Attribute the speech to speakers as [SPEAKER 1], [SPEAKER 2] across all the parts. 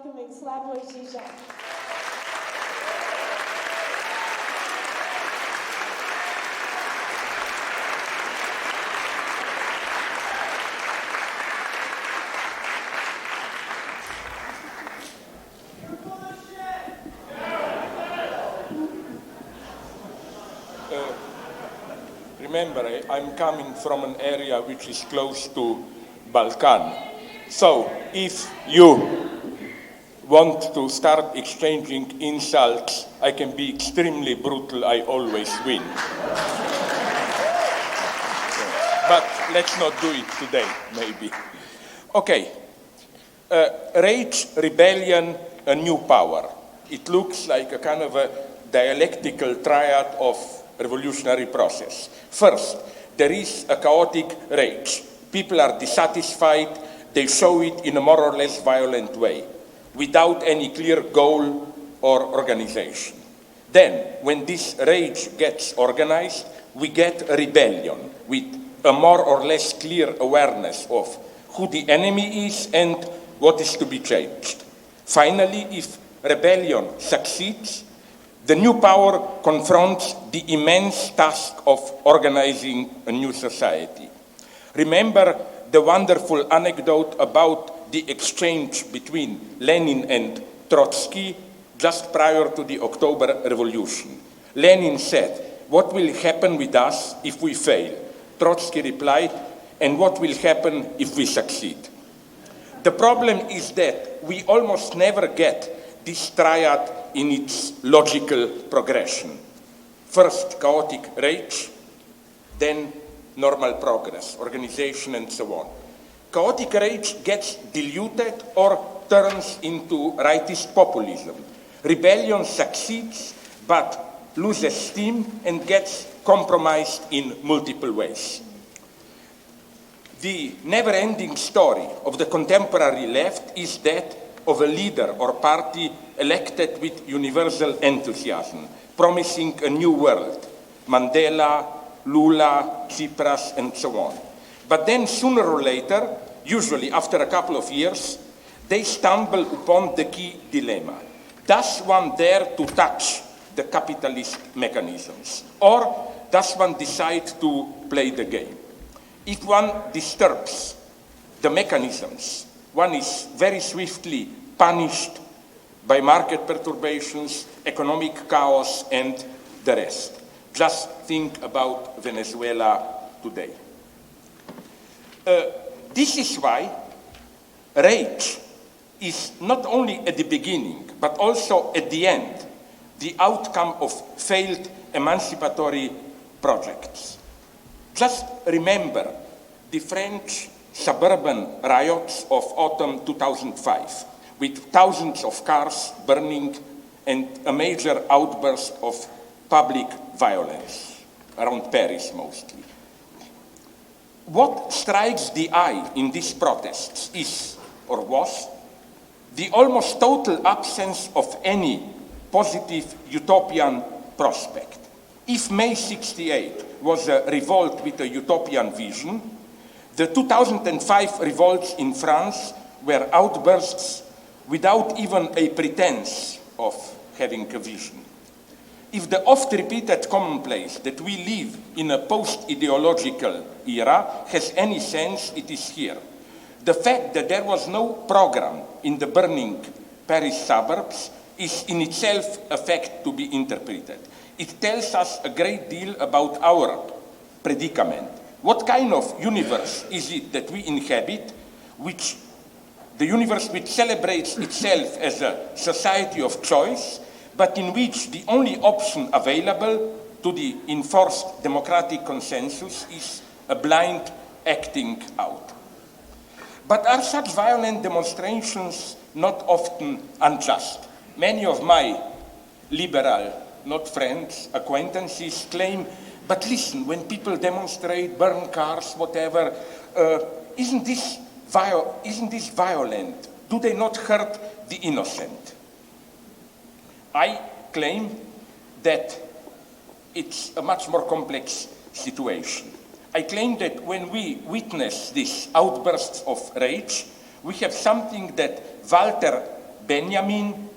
[SPEAKER 1] welcoming Slavoj Žižek.
[SPEAKER 2] Remember, I'm coming from an area which is close to Balkan. So if you want to start exchanging insults, I can be extremely brutal. I always win. But let's not do it today, maybe. Okay. Rage, rebellion, a new power. It looks like a kind of a dialectical triad of revolutionary process. First, there is a chaotic rage. People are dissatisfied. They show it in a more or less violent way, without any clear goal or organization. Then, when this rage gets organized, we get a rebellion with a more or less clear awareness of who the enemy is and what is to be changed. Finally, if rebellion succeeds, the new power confronts the immense task of organizing a new society. Remember the wonderful anecdote about the exchange between Lenin and Trotsky just prior to the October Revolution. Lenin said, "What will happen with us if we fail?" Trotsky replied, "And what will happen if we succeed?" The problem is that we almost never get this triad in its logical progression. First, chaotic rage, then normal progress, organization, and so on. Chaotic rage gets diluted or turns into rightist populism. Rebellion succeeds, but loses steam and gets compromised in multiple ways. The never-ending story of the contemporary left is that of a leader or party elected with universal enthusiasm, promising a new world. Mandela, Lula, Tsipras, and so on. But then sooner or later, usually after a couple of years, they stumble upon the key dilemma. Does one dare to touch the capitalist mechanisms? Or does one decide to play the game? If one disturbs the mechanisms, one is very swiftly punished by market perturbations, economic chaos, and the rest. Just think about Venezuela today. This is why rage is not only at the beginning, but also at the end, the outcome of failed emancipatory projects. Just remember the French suburban riots of autumn 2005, with thousands of cars burning and a major outburst of public violence, around Paris mostly. What strikes the eye in these protests is, or was, the almost total absence of any positive utopian prospect. If May 68 was a revolt with a utopian vision, the 2005 revolts in France were outbursts without even a pretense of having a vision. If the oft-repeated commonplace that we live in a post-ideological era has any sense, it is here. The fact that there was no program in the burning Paris suburbs is in itself a fact to be interpreted. It tells us a great deal about our predicament. What kind of universe is it that we inhabit, which the universe which celebrates itself as a society of choice, but in which the only option available to the enforced democratic consensus is a blind acting out? But are such violent demonstrations not often unjust? Many of my liberal, not friends, acquaintances claim, but listen, when people demonstrate, burn cars, whatever, isn't this violent? Do they not hurt the innocent? I claim that it's a much more complex situation. I claim that when we witness these outbursts of rage, we have something that Walter Benjamin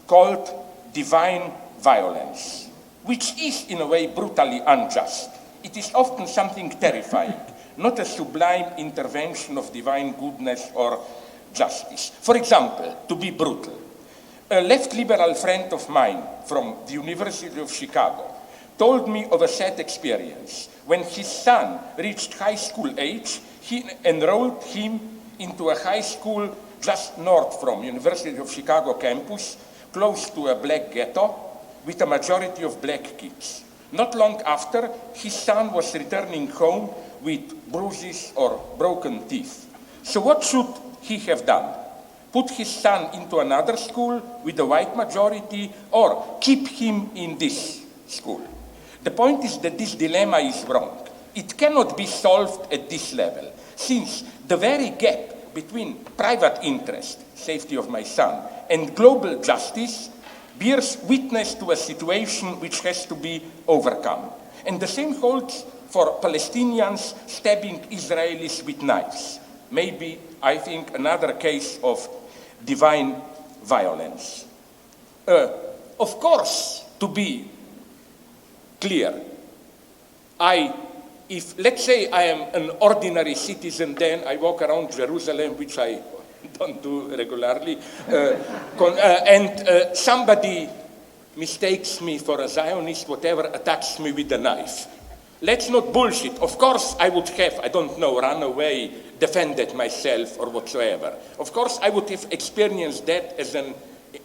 [SPEAKER 2] called divine violence, which is in a way brutally unjust. It is often something terrifying, not a sublime intervention of divine goodness or justice. For example, to be brutal, a left liberal friend of mine from the University of Chicago told me of a sad experience. When his son reached high school age, he enrolled him into a high school just north from University of Chicago campus, close to a black ghetto, with a majority of black kids. Not long after, his son was returning home with bruises or broken teeth. So what should he have done? Put his son into another school with a white majority, or keep him in this school? The point is that this dilemma is wrong. It cannot be solved at this level, since the very gap between private interest, safety of my son, and global justice bears witness to a situation which has to be overcome. And the same holds for Palestinians stabbing Israelis with knives. Maybe, I think, another case of divine violence. Of course, to be clear, if let's say I am an ordinary citizen, then I walk around Jerusalem, which I don't do regularly, and somebody mistakes me for a Zionist, whatever, attacks me with a knife. Let's not bullshit. Of course I would have, I don't know, run away, defended myself or whatsoever. Of course I would have experienced that as an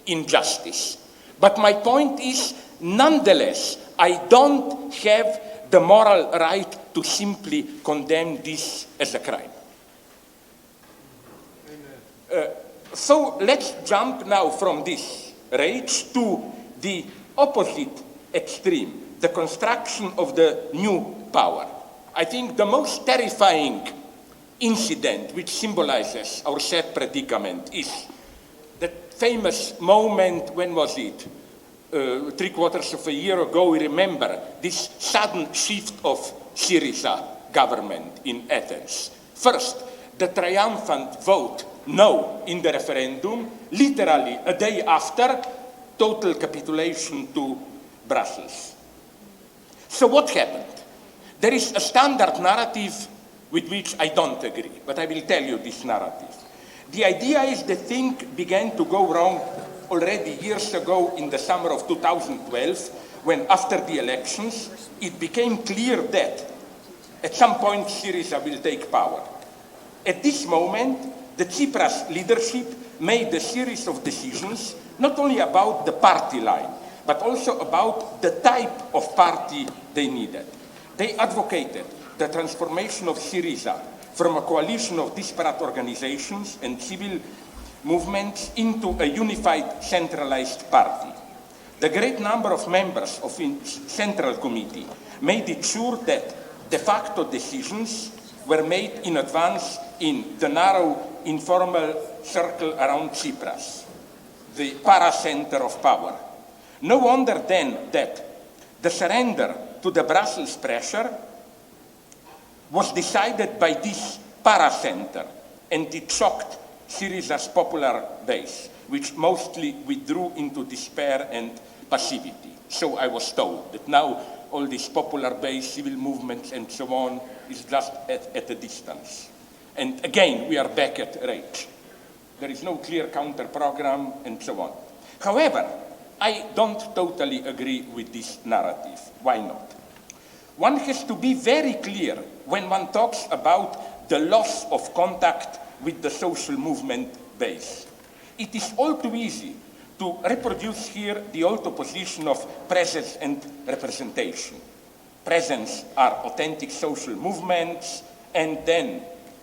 [SPEAKER 2] injustice. But my point is, nonetheless, I don't have the moral right to simply condemn this as a crime. So let's jump now from this rage to the opposite extreme, the construction of the new power. I think the most terrifying incident which symbolizes our sad predicament is the famous moment, when was it? 3/4 of a year ago, we remember this sudden shift of Syriza government in Athens. First, the triumphant vote no in the referendum, literally a day after, total capitulation to Brussels. So what happened? There is a standard narrative with which I don't agree, but I will tell you this narrative. The idea is that things began to go wrong already years ago in the summer of 2012, when after the elections, it became clear that at some point Syriza will take power. At this moment, the Tsipras leadership made a series of decisions, not only about the party line, but also about the type of party they needed. They advocated the transformation of Syriza from a coalition of disparate organizations and civil movements into a unified centralized party. The great number of members of its central committee made it sure that de facto decisions were made in advance in the narrow informal circle around Tsipras, the para-center of power. No wonder then that the surrender to the Brussels pressure was decided by this para-center, and it shocked Syriza's popular base, which mostly withdrew into despair and passivity. So I was told that now all this popular base, civil movements and so on is just at a distance. And again, we are back at rage. There is no clear counter-program and so on. However, I don't totally agree with this narrative. Why not? One has to be very clear when one talks about the loss of contact with the social movement base. It is all too easy to reproduce here the old opposition of presence and representation. Presence are authentic social movements, and then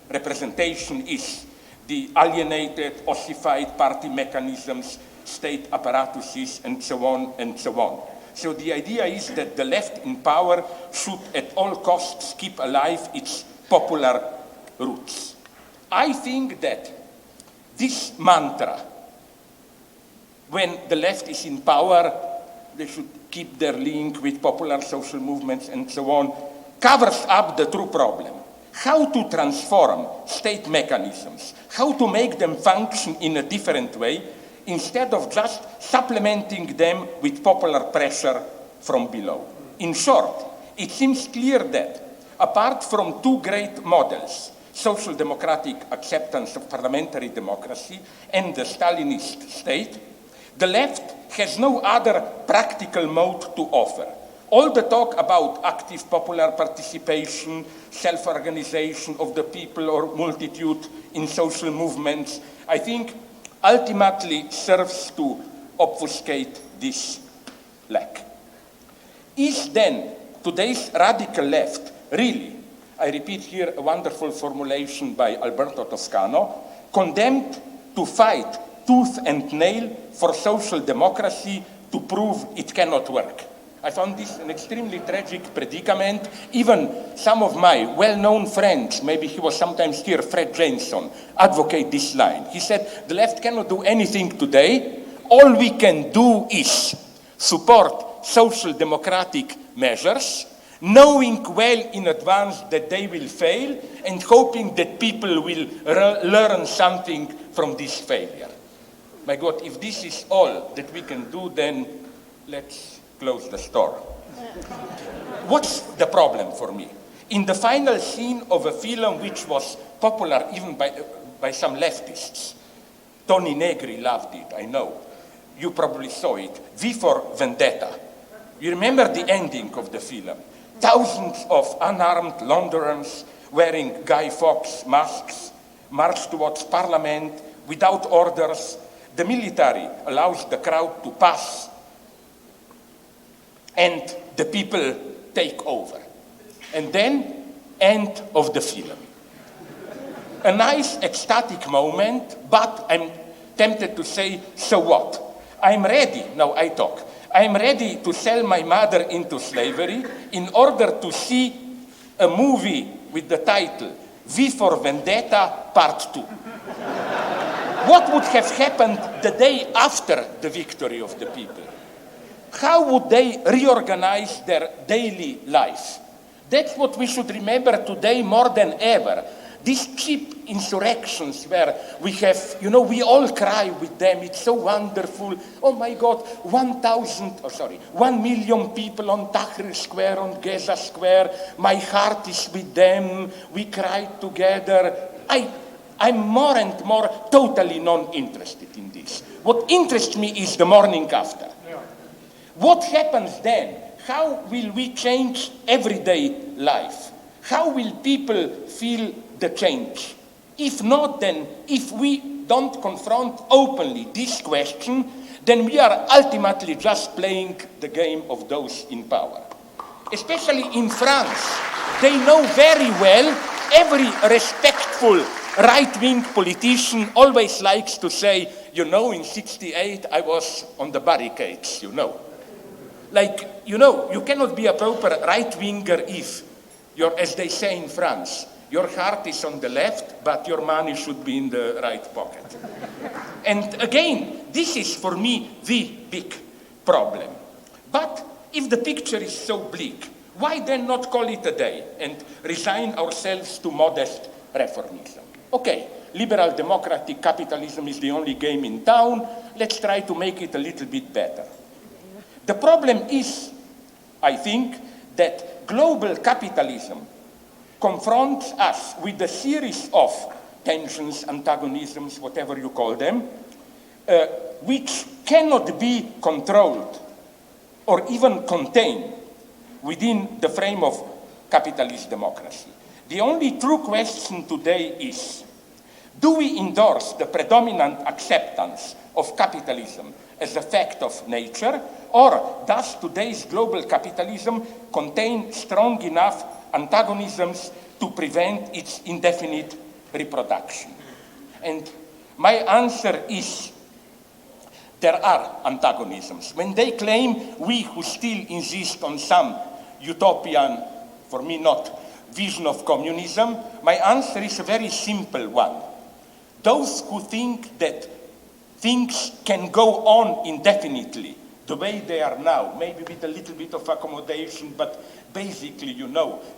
[SPEAKER 2] representation is the alienated, ossified party mechanisms, state apparatuses, and so on and so on. So the idea is that the left in power should at all costs keep alive its popular roots. I think that this mantra, when the left is in power, they should keep their link with popular social movements and so on, covers up the true problem. How to transform state mechanisms, how to make them function in a different way, instead of just supplementing them with popular pressure from below. In short, it seems clear that, apart from two great models, social democratic acceptance of parliamentary democracy and the Stalinist state, the left has no other practical mode to offer. All the talk about active popular participation, self-organization of the people or multitude in social movements, I think ultimately serves to obfuscate this lack. Is then today's radical left really, I repeat here a wonderful formulation by Alberto Toscano, condemned to fight tooth and nail for social democracy to prove it cannot work? I found this an extremely tragic predicament. Even some of my well-known friends, maybe he was sometimes here, Fred Jameson, advocate this line. He said, the left cannot do anything today. All we can do is support social democratic measures, knowing well in advance that they will fail and hoping that people will learn something from this failure. My God, if this is all that we can do, then let's close the store. What's the problem for me? In the final scene of a film which was popular even by some leftists, Tony Negri loved it, I know. You probably saw it, V for Vendetta. You remember the ending of the film? Thousands of unarmed Londoners wearing Guy Fawkes masks march towards Parliament without orders. The military allows the crowd to pass and the people take over. And then, end of the film. A nice ecstatic moment, but I'm tempted to say, so what? I'm ready, now I talk. I'm ready to sell my mother into slavery in order to see a movie with the title, V for Vendetta, Part 2. What would have happened the day after the victory of the people? How would they reorganize their daily life? That's what we should remember today more than ever. These cheap insurrections where we have, we all cry with them. It's so wonderful. Oh my God, 1 million people on Tahrir Square, on Gaza Square. My heart is with them. We cry together. I'm more and more totally non-interested in this. What interests me is the morning after. What happens then? How will we change everyday life? How will people feel the change? If not, then if we don't confront openly this question, then we are ultimately just playing the game of those in power. Especially in France, they know very well, every respectful right-wing politician always likes to say, in 68 I was on the barricades, Like, you cannot be a proper right-winger if you're, as they say in France, your heart is on the left, but your money should be in the right pocket. And again, this is for me the big problem. But if the picture is so bleak, why then not call it a day and resign ourselves to modest reformism? Okay, liberal democratic capitalism is the only game in town. Let's try to make it a little bit better. The problem is, I think, that global capitalism confronts us with a series of tensions, antagonisms, whatever you call them, which cannot be controlled or even contained within the frame of capitalist democracy. The only true question today is, do we endorse the predominant acceptance of capitalism as a fact of nature, or does today's global capitalism contain strong enough antagonisms to prevent its indefinite reproduction? And my answer is, there are antagonisms. When they claim we who still insist on some utopian, for me not, vision of communism, my answer is a very simple one. Those who think that things can go on indefinitely the way they are now, maybe with a little bit of accommodation, but basically,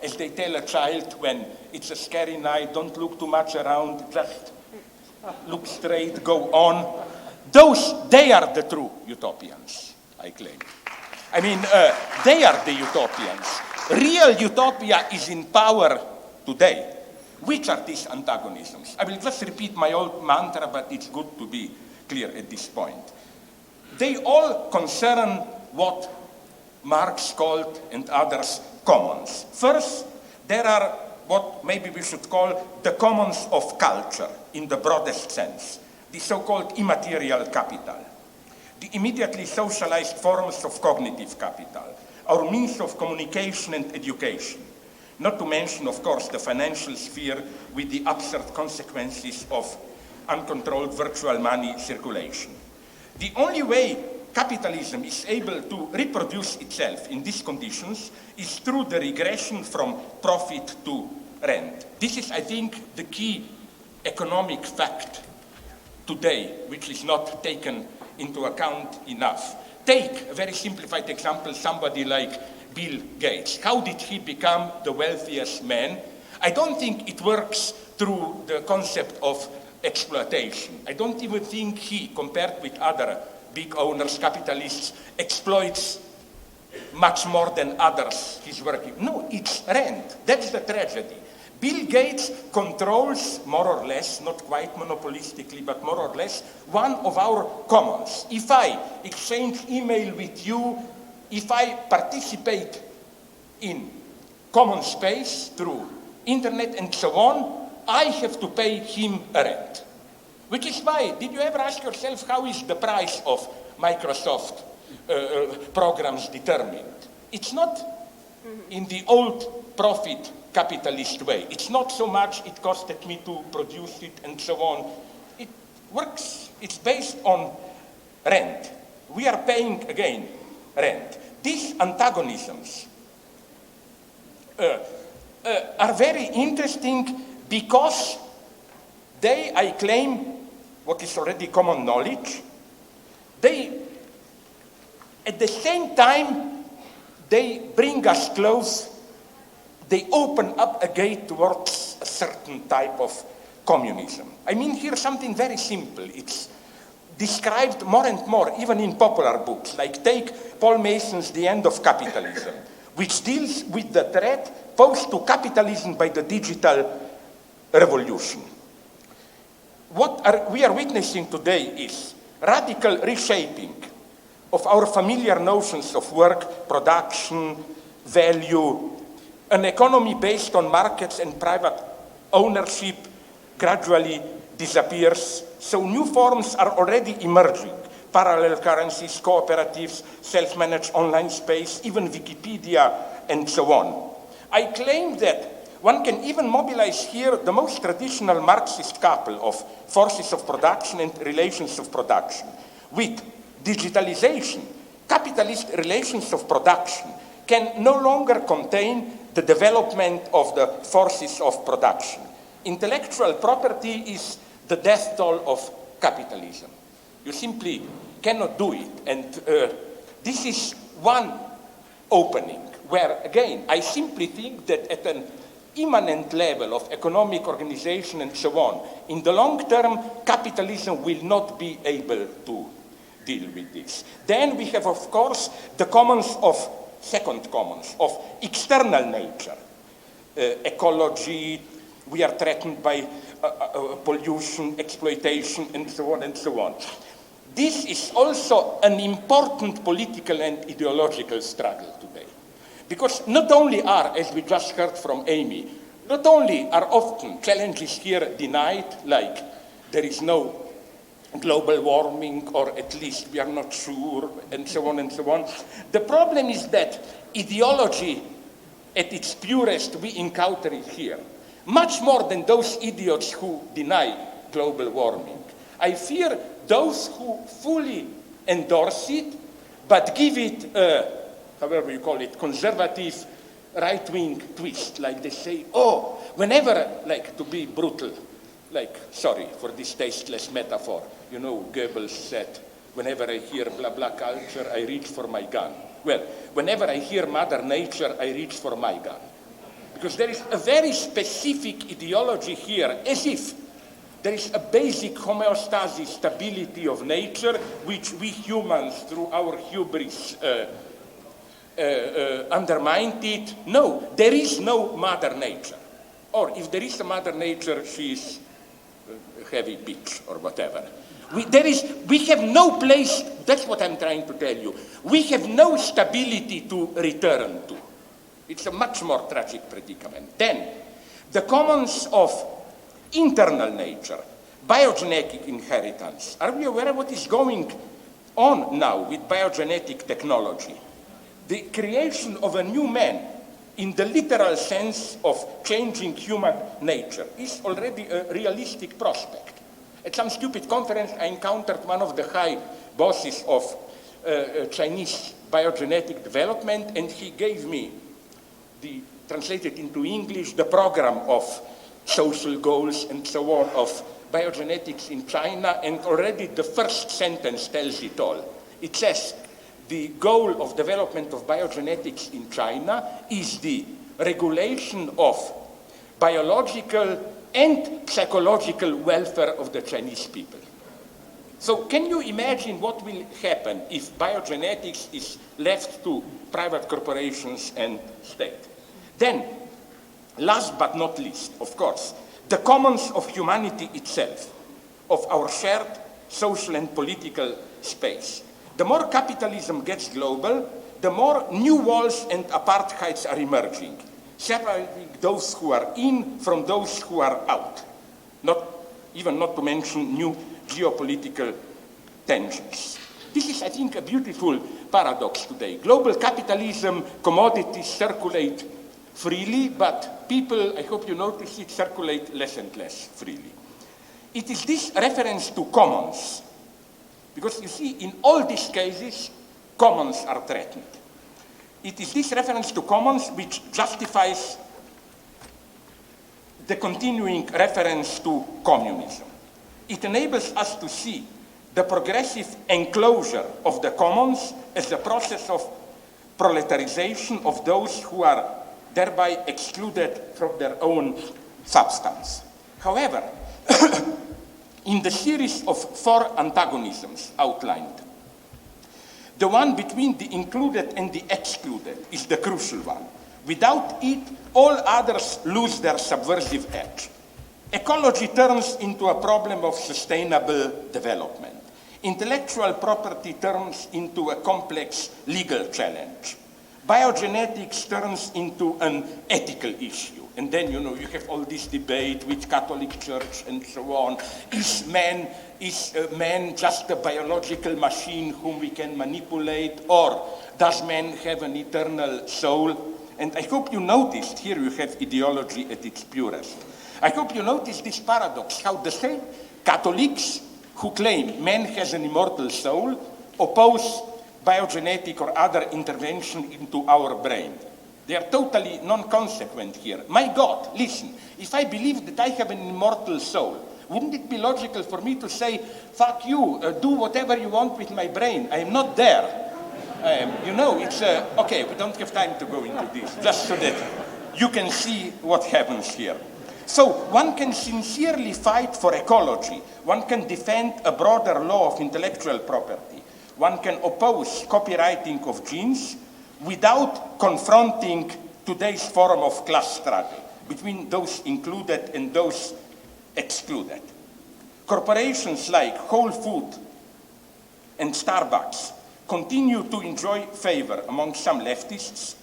[SPEAKER 2] as they tell a child when it's a scary night, don't look too much around, just look straight, go on. they are the true utopians, I claim. I mean, they are the utopians. Real utopia is in power today. Which are these antagonisms? I will just repeat my old mantra, but it's good to be clear at this point. They all concern what Marx called, and others, commons. First, there are what maybe we should call the commons of culture in the broadest sense, the so-called immaterial capital, the immediately socialized forms of cognitive capital, our means of communication and education, not to mention, of course, the financial sphere with the absurd consequences of uncontrolled virtual money circulation. The only way capitalism is able to reproduce itself in these conditions is through the regression from profit to rent. This is, I think, the key economic fact today, which is not taken into account enough. Take a very simplified example, somebody like Bill Gates. How did he become the wealthiest man? I don't think it works through the concept of exploitation. I don't even think he, compared with other big owners, capitalists, exploits much more than others he's working. No, it's rent. That's the tragedy. Bill Gates controls, more or less, not quite monopolistically, but more or less, one of our commons. If I exchange email with you, if I participate in common space through internet and so on, I have to pay him a rent. Which is why, did you ever ask yourself how is the price of Microsoft programs determined? It's not in the old profit capitalist way. It's not so much it costed me to produce it and so on. It works, it's based on rent. We are paying, again, rent. These antagonisms are very interesting because they, I claim, what is already common knowledge, they, at the same time, they bring us close, they open up a gate towards a certain type of communism. I mean here something very simple. It's described more and more, even in popular books, like take Paul Mason's The End of Capitalism, which deals with the threat posed to capitalism by the digital revolution. What we are witnessing today is radical reshaping of our familiar notions of work, production, value. An economy based on markets and private ownership gradually disappears, so new forms are already emerging. Parallel currencies, cooperatives, self-managed online space, even Wikipedia, and so on. I claim that one can even mobilize here the most traditional Marxist couple of forces of production and relations of production. With digitalization, capitalist relations of production can no longer contain the development of the forces of production. Intellectual property is the death toll of capitalism. You simply cannot do it. And this is one opening where, again, I simply think that at an immanent level of economic organization and so on, in the long term, capitalism will not be able to deal with this. Then we have, of course, the commons of second commons of external nature. Ecology, we are threatened by pollution, exploitation, and so on and so on. This is also an important political and ideological struggle today. Because not only are, as we just heard from Amy, not only are often challenges here denied, like there is no global warming, or at least we are not sure, and so on and so on. The problem is that ideology at its purest we encounter it here, much more than those idiots who deny global warming. I fear those who fully endorse it, but give it, however you call it, conservative right-wing twist, like they say, oh, whenever, like to be brutal, like, sorry for this tasteless metaphor, you know, Goebbels said, whenever I hear blah, blah culture, I reach for my gun. Well, whenever I hear Mother Nature, I reach for my gun. Because there is a very specific ideology here, as if There is a basic homeostasis, stability of nature, which we humans, through our hubris, undermined it. No, there is no Mother Nature. Or if there is a Mother Nature, she is a heavy bitch or whatever. We have no place, that's what I'm trying to tell you. We have no stability to return to. It's a much more tragic predicament. Then, the commons of internal nature, biogenetic inheritance. Are we aware of what is going on now with biogenetic technology? The creation of a new man, in the literal sense of changing human nature, is already a realistic prospect. At some stupid conference, I encountered one of the high bosses of Chinese biogenetic development, and he gave me, translated into English, the program of social goals and so on of biogenetics in China, and already the first sentence tells it all. It says, the goal of development of biogenetics in China is the regulation of biological and psychological welfare of the Chinese people. So can you imagine what will happen if biogenetics is left to private corporations and state? Then, last but not least, of course, the commons of humanity itself, of our shared social and political space. The more capitalism gets global, the more new walls and apartheids are emerging, separating those who are in from those who are out. Not to mention new geopolitical tensions. This is, I think, a beautiful paradox today. Global capitalism, commodities circulate freely, but people, I hope you notice it, circulate less and less freely. It is this reference to commons, because you see, in all these cases, commons are threatened. It is this reference to commons which justifies the continuing reference to communism. It enables us to see the progressive enclosure of the commons as a process of proletarization of those who are thereby excluded from their own substance. However, in the series of 4 antagonisms outlined, the one between the included and the excluded is the crucial one. Without it, all others lose their subversive edge. Ecology turns into a problem of sustainable development. Intellectual property turns into a complex legal challenge. Biogenetics turns into an ethical issue. And then, you have all this debate with Catholic Church and so on. Is man just a biological machine whom we can manipulate, or does man have an eternal soul? And I hope you noticed, here you have ideology at its purest. I hope you noticed this paradox, how the same Catholics who claim man has an immortal soul oppose biogenetic or other intervention into our brain. They are totally non-consequent here. My God, listen, if I believe that I have an immortal soul, wouldn't it be logical for me to say, fuck you, do whatever you want with my brain, I am not there. It's, okay, we don't have time to go into this, just so that you can see what happens here. So one can sincerely fight for ecology, one can defend a broader law of intellectual property, one can oppose copyrighting of genes without confronting today's form of class struggle between those included and those excluded. Corporations like Whole Foods and Starbucks continue to enjoy favor among some leftists,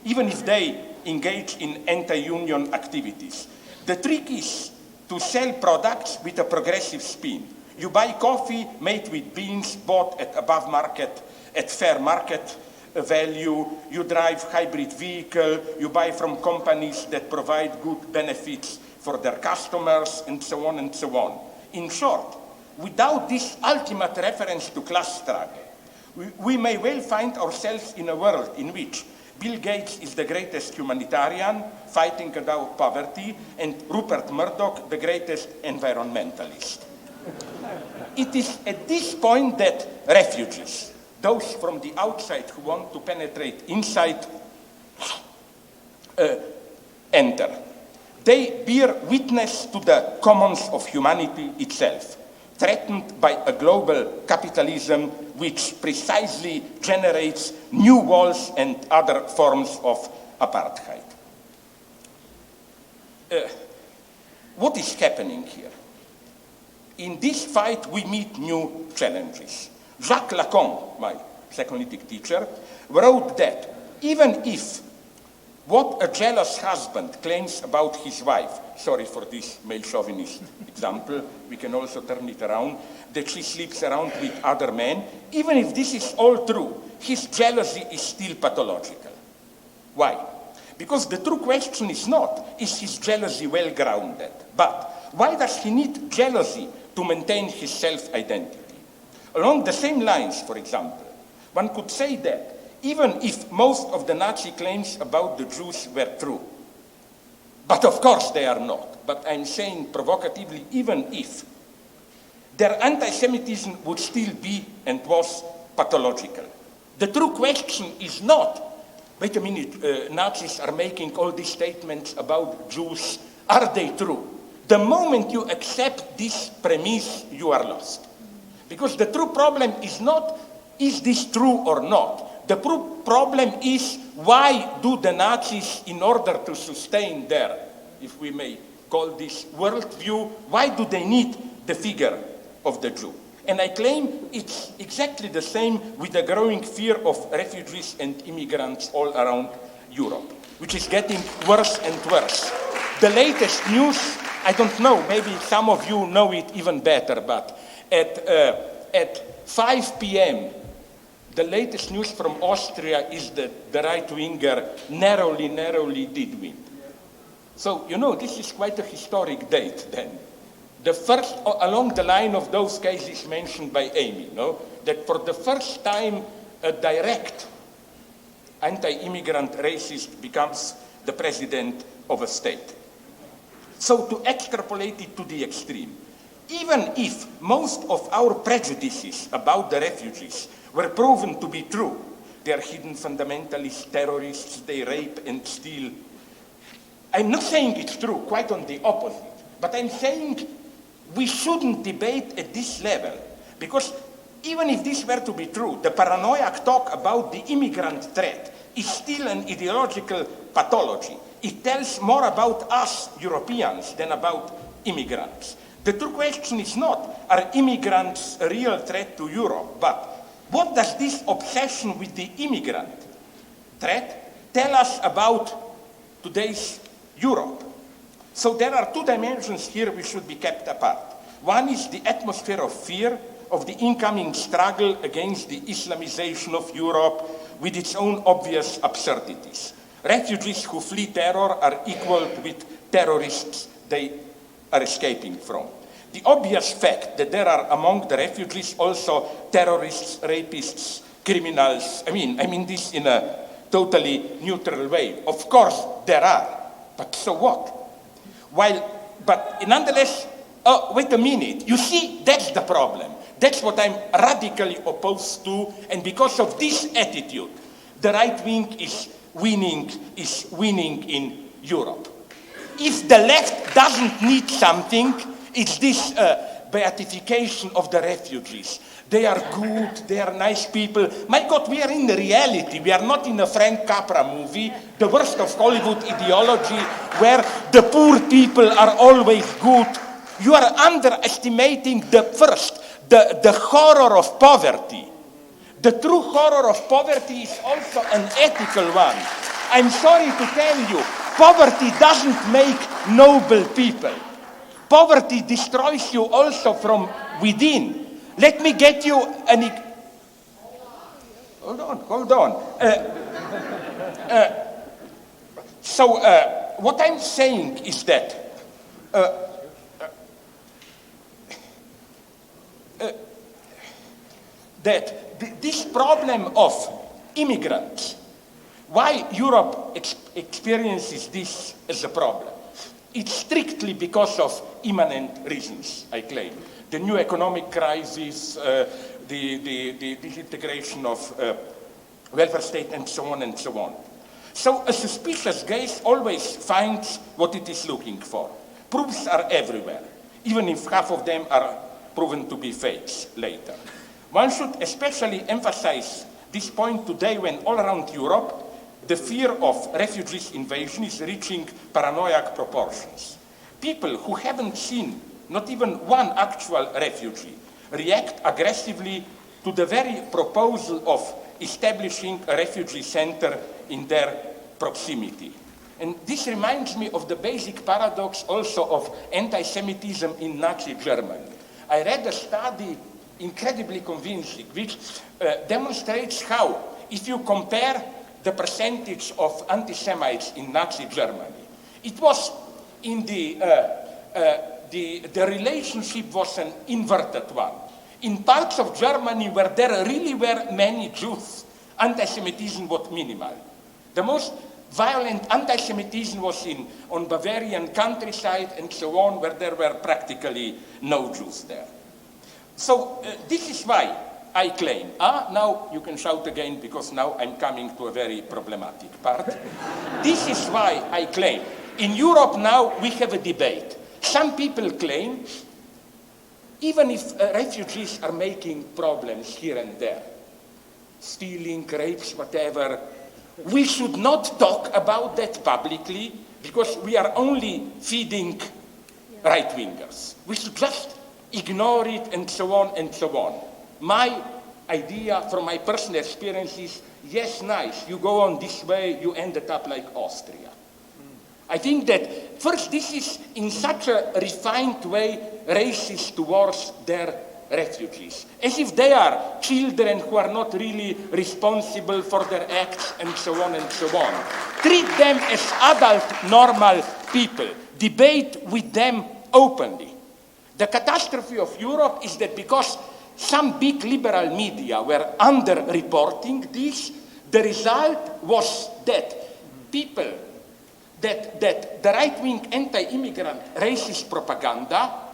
[SPEAKER 2] even if they engage in anti-union activities. The trick is to sell products with a progressive spin. You buy coffee made with beans bought at above market, at fair market value, you drive hybrid vehicle, you buy from companies that provide good benefits for their customers, and so on and so on. In short, without this ultimate reference to class struggle, we may well find ourselves in a world in which Bill Gates is the greatest humanitarian fighting about poverty, and Rupert Murdoch the greatest environmentalist. It is at this point that refugees, those from the outside who want to penetrate inside, enter. They bear witness to the commons of humanity itself, threatened by a global capitalism which precisely generates new walls and other forms of apartheid. What is happening here? In this fight, we meet new challenges. Jacques Lacan, my psychoanalytic teacher, wrote that even if what a jealous husband claims about his wife, sorry for this male chauvinist example, we can also turn it around, that she sleeps around with other men, even if this is all true, his jealousy is still pathological. Why? Because the true question is not, is his jealousy well grounded, but why does he need jealousy to maintain his self-identity? Along the same lines, for example, one could say that even if most of the Nazi claims about the Jews were true, but of course they are not, but I'm saying provocatively, even if, their anti-Semitism would still be and was pathological. The true question is not, wait a minute, Nazis are making all these statements about Jews, are they true? The moment you accept this premise, you are lost. Because the true problem is not, is this true or not? The problem is, why do the Nazis, in order to sustain their, if we may call this worldview, why do they need the figure of the Jew? And I claim it's exactly the same with the growing fear of refugees and immigrants all around Europe, which is getting worse and worse. The latest news, I don't know, maybe some of you know it even better, but at 5 p.m., the latest news from Austria is that the right-winger narrowly did win. So, you know, this is quite a historic date then. The first, along the line of those cases mentioned by Amy, no? That for the first time a direct anti-immigrant racist becomes the president of a state. So to extrapolate it to the extreme, even if most of our prejudices about the refugees were proven to be true, they are hidden fundamentalists, terrorists, they rape and steal. I'm not saying it's true, quite on the opposite, but I'm saying we shouldn't debate at this level, because even if this were to be true, the paranoiac talk about the immigrant threat is still an ideological pathology. It tells more about us Europeans than about immigrants. The true question is not, are immigrants a real threat to Europe, but what does this obsession with the immigrant threat tell us about today's Europe? So there are two dimensions here which should be kept apart. One is the atmosphere of fear of the incoming struggle against the Islamization of Europe with its own obvious absurdities. Refugees who flee terror are equaled with terrorists they are escaping from. The obvious fact that there are among the refugees also terrorists, rapists, criminals, I mean this in a totally neutral way. Of course there are, but so what? But nonetheless, wait a minute, you see, that's the problem. That's what I'm radically opposed to, and because of this attitude, the right wing is winning in Europe. If the left doesn't need something, it's this beatification of the refugees. They are good, they are nice people. My God, we are in the reality. We are not in a Frank Capra movie, the worst of Hollywood ideology, where the poor people are always good. You are underestimating the horror of poverty. The true horror of poverty is also an ethical one. I'm sorry to tell you, poverty doesn't make noble people. Poverty destroys you also from within. Let me get you an... Hold on. What I'm saying is that this problem of immigrants, why Europe experiences this as a problem, it's strictly because of immanent reasons, I claim. The new economic crisis, the disintegration of welfare state, and so on and so on. So a suspicious gaze always finds what it is looking for. Proofs are everywhere, even if half of them are proven to be fakes later. One should especially emphasize this point today when all around Europe, the fear of refugees invasion is reaching paranoid proportions. People who haven't seen not even one actual refugee react aggressively to the very proposal of establishing a refugee center in their proximity. And this reminds me of the basic paradox also of anti-Semitism in Nazi Germany. I read a study, incredibly convincing, which demonstrates how, if you compare the percentage of anti-Semites in Nazi Germany, it was in the relationship was an inverted one. In parts of Germany where there really were many Jews, anti-Semitism was minimal. The most violent anti-Semitism was on Bavarian countryside and so on, where there were practically no Jews there. So this is why I claim, now you can shout again because now I'm coming to a very problematic part. This is why I claim, in Europe now we have a debate. Some people claim, even if refugees are making problems here and there, stealing, rapes, whatever, we should not talk about that publicly because we are only feeding right-wingers. We should just ignore it and so on and so on. My idea from my personal experience is, yes, nice, you go on this way, you ended up like Austria. I think that first this is in such a refined way racist towards their refugees, as if they are children who are not really responsible for their acts and so on and so on. Treat them as adult, normal people. Debate with them openly. The catastrophe of Europe is that because some big liberal media were underreporting this, the result was that people, that the right-wing anti-immigrant racist propaganda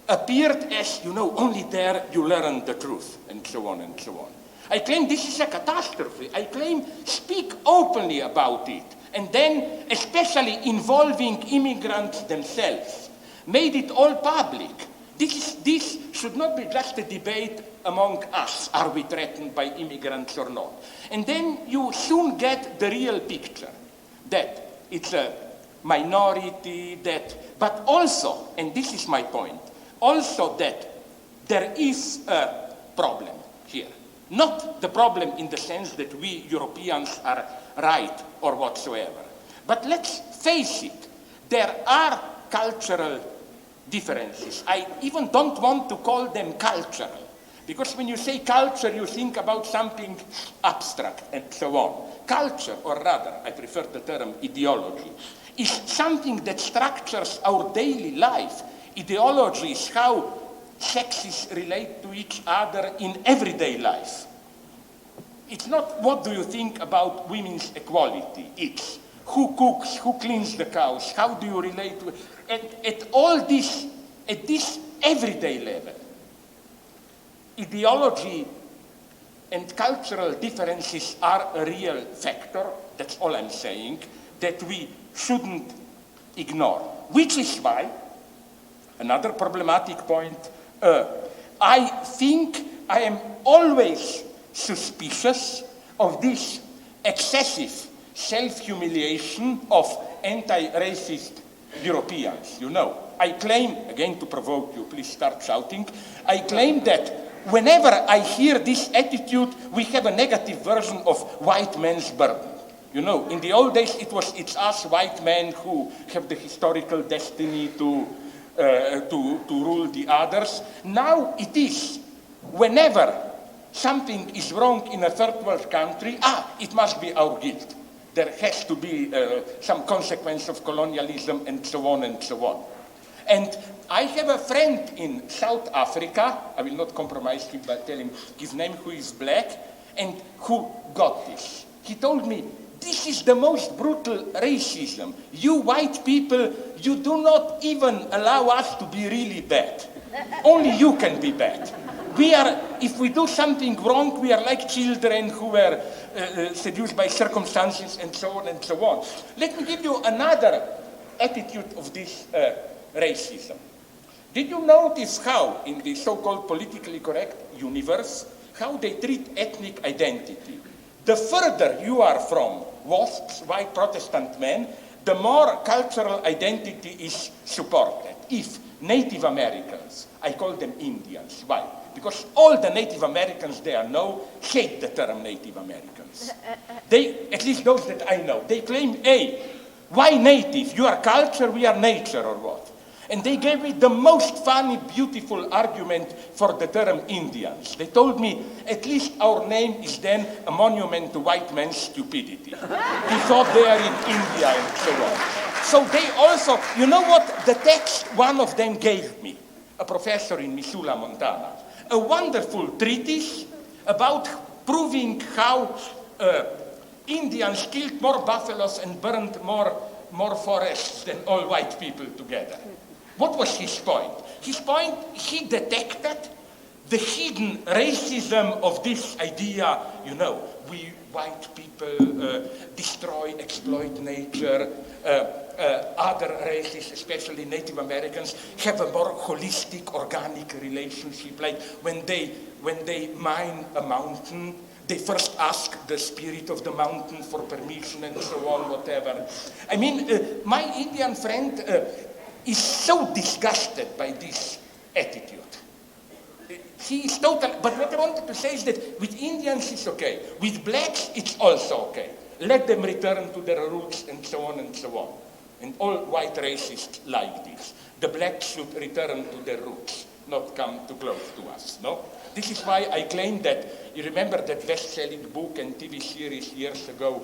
[SPEAKER 2] appeared as, only there you learn the truth, and so on and so on. I claim this is a catastrophe. I claim speak openly about it, and then especially involving immigrants themselves. Made it all public. This should not be just a debate among us. Are we threatened by immigrants or not? And then you soon get the real picture, that it's a minority, but also, and this is my point, also that there is a problem here. Not the problem in the sense that we Europeans are right or whatsoever. But let's face it, there are cultural differences. I even don't want to call them cultural, because when you say culture, you think about something abstract and so on. Culture, or rather, I prefer the term ideology, is something that structures our daily life. Ideology is how sexes relate to each other in everyday life. It's not what do you think about women's equality. It's who cooks, who cleans the cows, how do you relate to it. At this everyday level, ideology and cultural differences are a real factor, that's all I'm saying, that we shouldn't ignore. Which is why, another problematic point, I think I am always suspicious of this excessive self-humiliation of anti-racist Europeans. I claim, again to provoke you, please start shouting, I claim that whenever I hear this attitude, we have a negative version of white man's burden. In the old days it's us white men who have the historical destiny to rule the others. Now it is, whenever something is wrong in a third world country, it must be our guilt. There has to be some consequence of colonialism and so on and so on. And I have a friend in South Africa, I will not compromise him by telling his name, who is black, and who got this. He told me, this is the most brutal racism. You white people, you do not even allow us to be really bad. Only you can be bad. If we do something wrong, we are like children who were seduced by circumstances and so on and so on. Let me give you another attitude of this racism. Did you notice how, in the so-called politically correct universe, how they treat ethnic identity? The further you are from WASPs, white Protestant men, the more cultural identity is supported. If Native Americans, I call them Indians. Why? Because all the Native Americans there know hate the term Native Americans. They, at least those that I know, they claim, hey, why native? You are culture, we are nature, or what? And they gave me the most funny, beautiful argument for the term Indians. They told me, at least our name is then a monument to white man's stupidity. He thought they are in India and so on. So they also, you know what the text one of them gave me, a professor in Missoula, Montana, a wonderful treatise about proving how Indians killed more buffaloes and burned more forests than all white people together. What was his point? His point, he detected the hidden racism of this idea, you know, we white people destroy, exploit nature, other races, especially Native Americans, have a more holistic, organic relationship. Like when they mine a mountain, they first ask the spirit of the mountain for permission and so on, whatever. I mean, my Indian friend is so disgusted by this attitude. He is total, but what I wanted to say is that with Indians it's okay. With blacks it's also okay. Let them return to their roots and so on and so on. And all white racists like this. The blacks should return to their roots, not come too close to us, no? This is why I claim that, you remember that best-selling book and TV series years ago,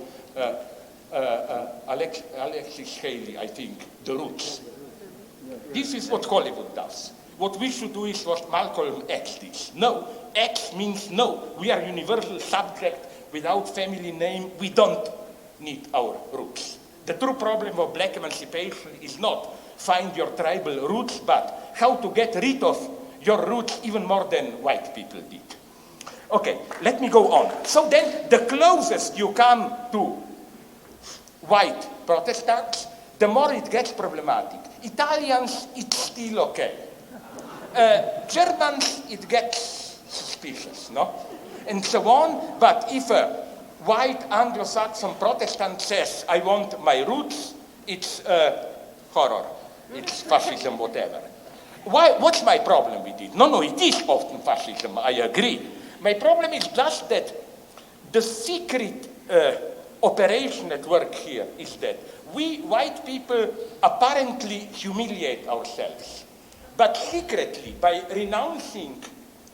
[SPEAKER 2] Alexis Haley, I think, The Roots. This is what Hollywood does. What we should do is what Malcolm X did. No, X means no. We are universal subject. Without family name, we don't need our roots. The true problem of black emancipation is not find your tribal roots, but how to get rid of your roots even more than white people did. Okay, let me go on. So then, the closest you come to white Protestants, the more it gets problematic. Italians, it's still okay. Germans, it gets suspicious, no? And so on, but if a white Anglo-Saxon Protestant says, I want my roots, it's horror, it's fascism, whatever. What's my problem with it? No, it is often fascism, I agree. My problem is just that the secret operation at work here is that we white people apparently humiliate ourselves, but secretly, by renouncing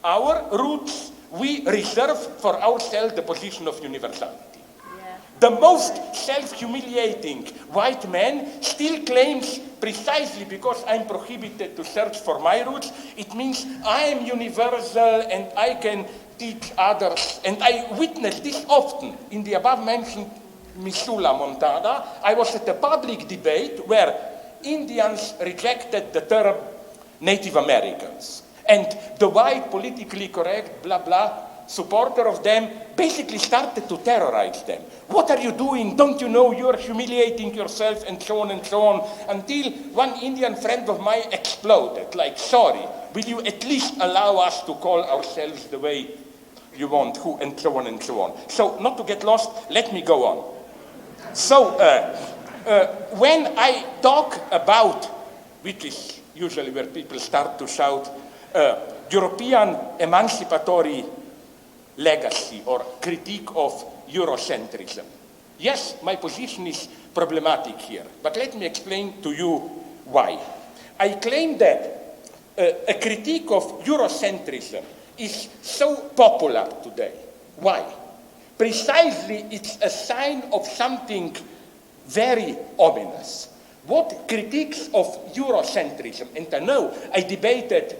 [SPEAKER 2] our roots, we reserve for ourselves the position of universality. Yeah. The most self-humiliating white man still claims, precisely because I'm prohibited to search for my roots, it means I am universal and I can teach others. And I witnessed this often in the above-mentioned Missoula, Montana. I was at a public debate where Indians rejected the term Native Americans. And the white, politically correct, blah, blah, supporter of them basically started to terrorize them. What are you doing? Don't you know you're humiliating yourself? And so on, until one Indian friend of mine exploded, like, sorry, will you at least allow us to call ourselves the way you want, who, and so on and so on. So, not to get lost, let me go on. So, when I talk about, which is usually where people start to shout, European emancipatory legacy or critique of Eurocentrism. Yes, my position is problematic here, but let me explain to you why. I claim that a critique of Eurocentrism is so popular today. Why? Precisely, it's a sign of something very ominous. What critiques of Eurocentrism, and I know I debated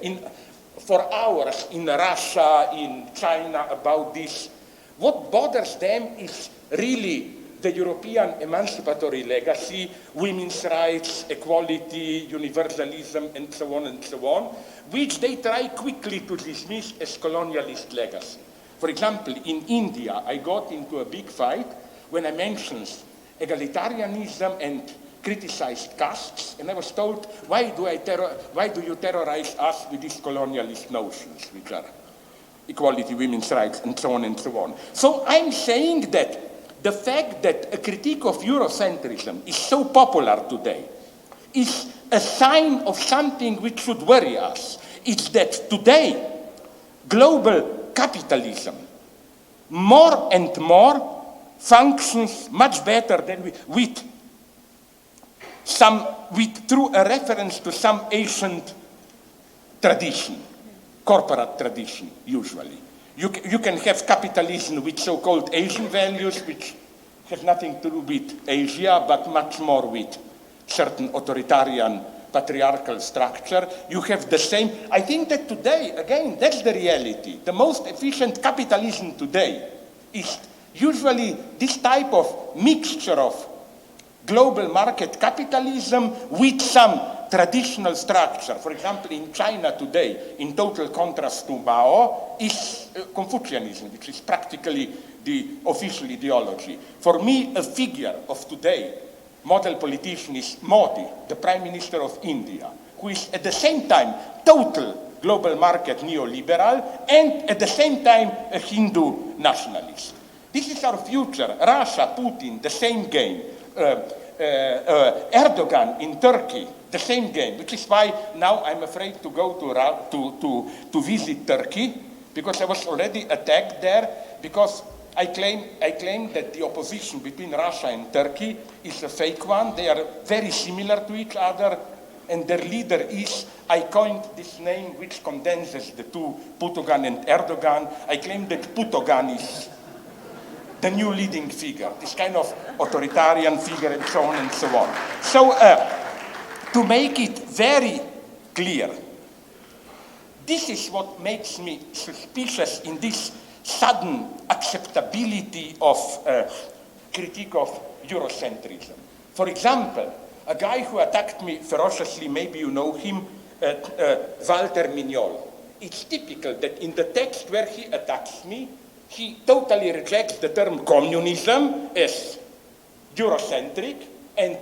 [SPEAKER 2] for hours in Russia, in China about this, what bothers them is really the European emancipatory legacy, women's rights, equality, universalism, and so on, which they try quickly to dismiss as colonialist legacy. For example, in India, I got into a big fight when I mentioned egalitarianism and criticized castes, and I was told, why do you terrorize us with these colonialist notions, which are equality, women's rights, and so on and so on. So I'm saying that the fact that a critique of Eurocentrism is so popular today is a sign of something which should worry us. It's that today, global capitalism more and more functions much better than through a reference to some ancient tradition, corporate tradition, usually. You can have capitalism with so-called Asian values, which have nothing to do with Asia, but much more with certain authoritarian patriarchal structure. You have the same. I think that today, again, that's the reality. The most efficient capitalism today is usually this type of mixture of global market capitalism with some traditional structure. For example, in China today, in total contrast to Mao, is Confucianism, which is practically the official ideology. For me, a figure of today, model politician, is Modi, the Prime Minister of India, who is at the same time total global market neoliberal and at the same time a Hindu nationalist. This is our future. Russia, Putin, the same game. Erdogan in Turkey, the same game, which is why now I'm afraid to go to visit Turkey, because I was already attacked there, because I claim that the opposition between Russia and Turkey is a fake one. They are very similar to each other, and their leader is, I coined this name which condenses the two, Putogan and Erdogan. I claim that Putogan is the new leading figure, this kind of authoritarian figure, and so on and so on. So, to make it very clear, this is what makes me suspicious in this sudden acceptability of critique of Eurocentrism. For example, a guy who attacked me ferociously, maybe you know him, Walter Mignol. It's typical that in the text where he attacks me, he totally rejects the term communism as Eurocentric and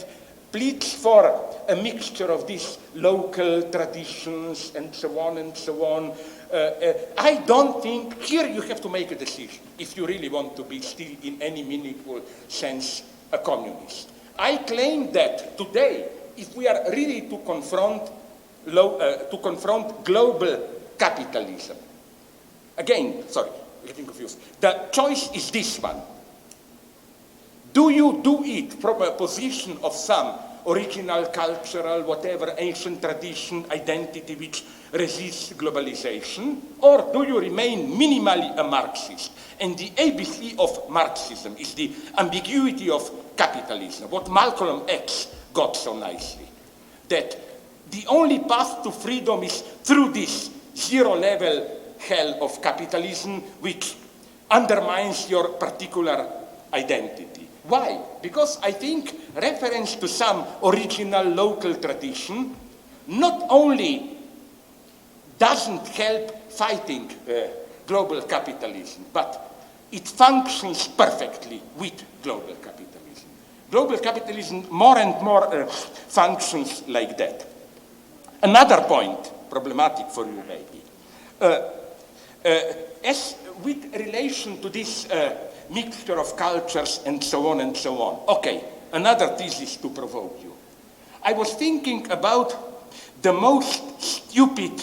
[SPEAKER 2] pleads for a mixture of these local traditions and so on and so on. I don't think, here you have to make a decision if you really want to be still in any meaningful sense a communist. I claim that today, if we are really to confront global capitalism, again, sorry, getting confused. The choice is this one. Do you do it from a position of some original, cultural, whatever, ancient tradition, identity which resists globalization, or do you remain minimally a Marxist? And the ABC of Marxism is the ambiguity of capitalism, what Malcolm X got so nicely, that the only path to freedom is through this zero-level hell of capitalism, which undermines your particular identity. Why? Because I think reference to some original local tradition not only doesn't help fighting global capitalism, but it functions perfectly with global capitalism. Global capitalism more and more functions like that. Another point, problematic for you maybe, as with relation to this mixture of cultures and so on and so on. Okay, another thesis to provoke you. I was thinking about the most stupid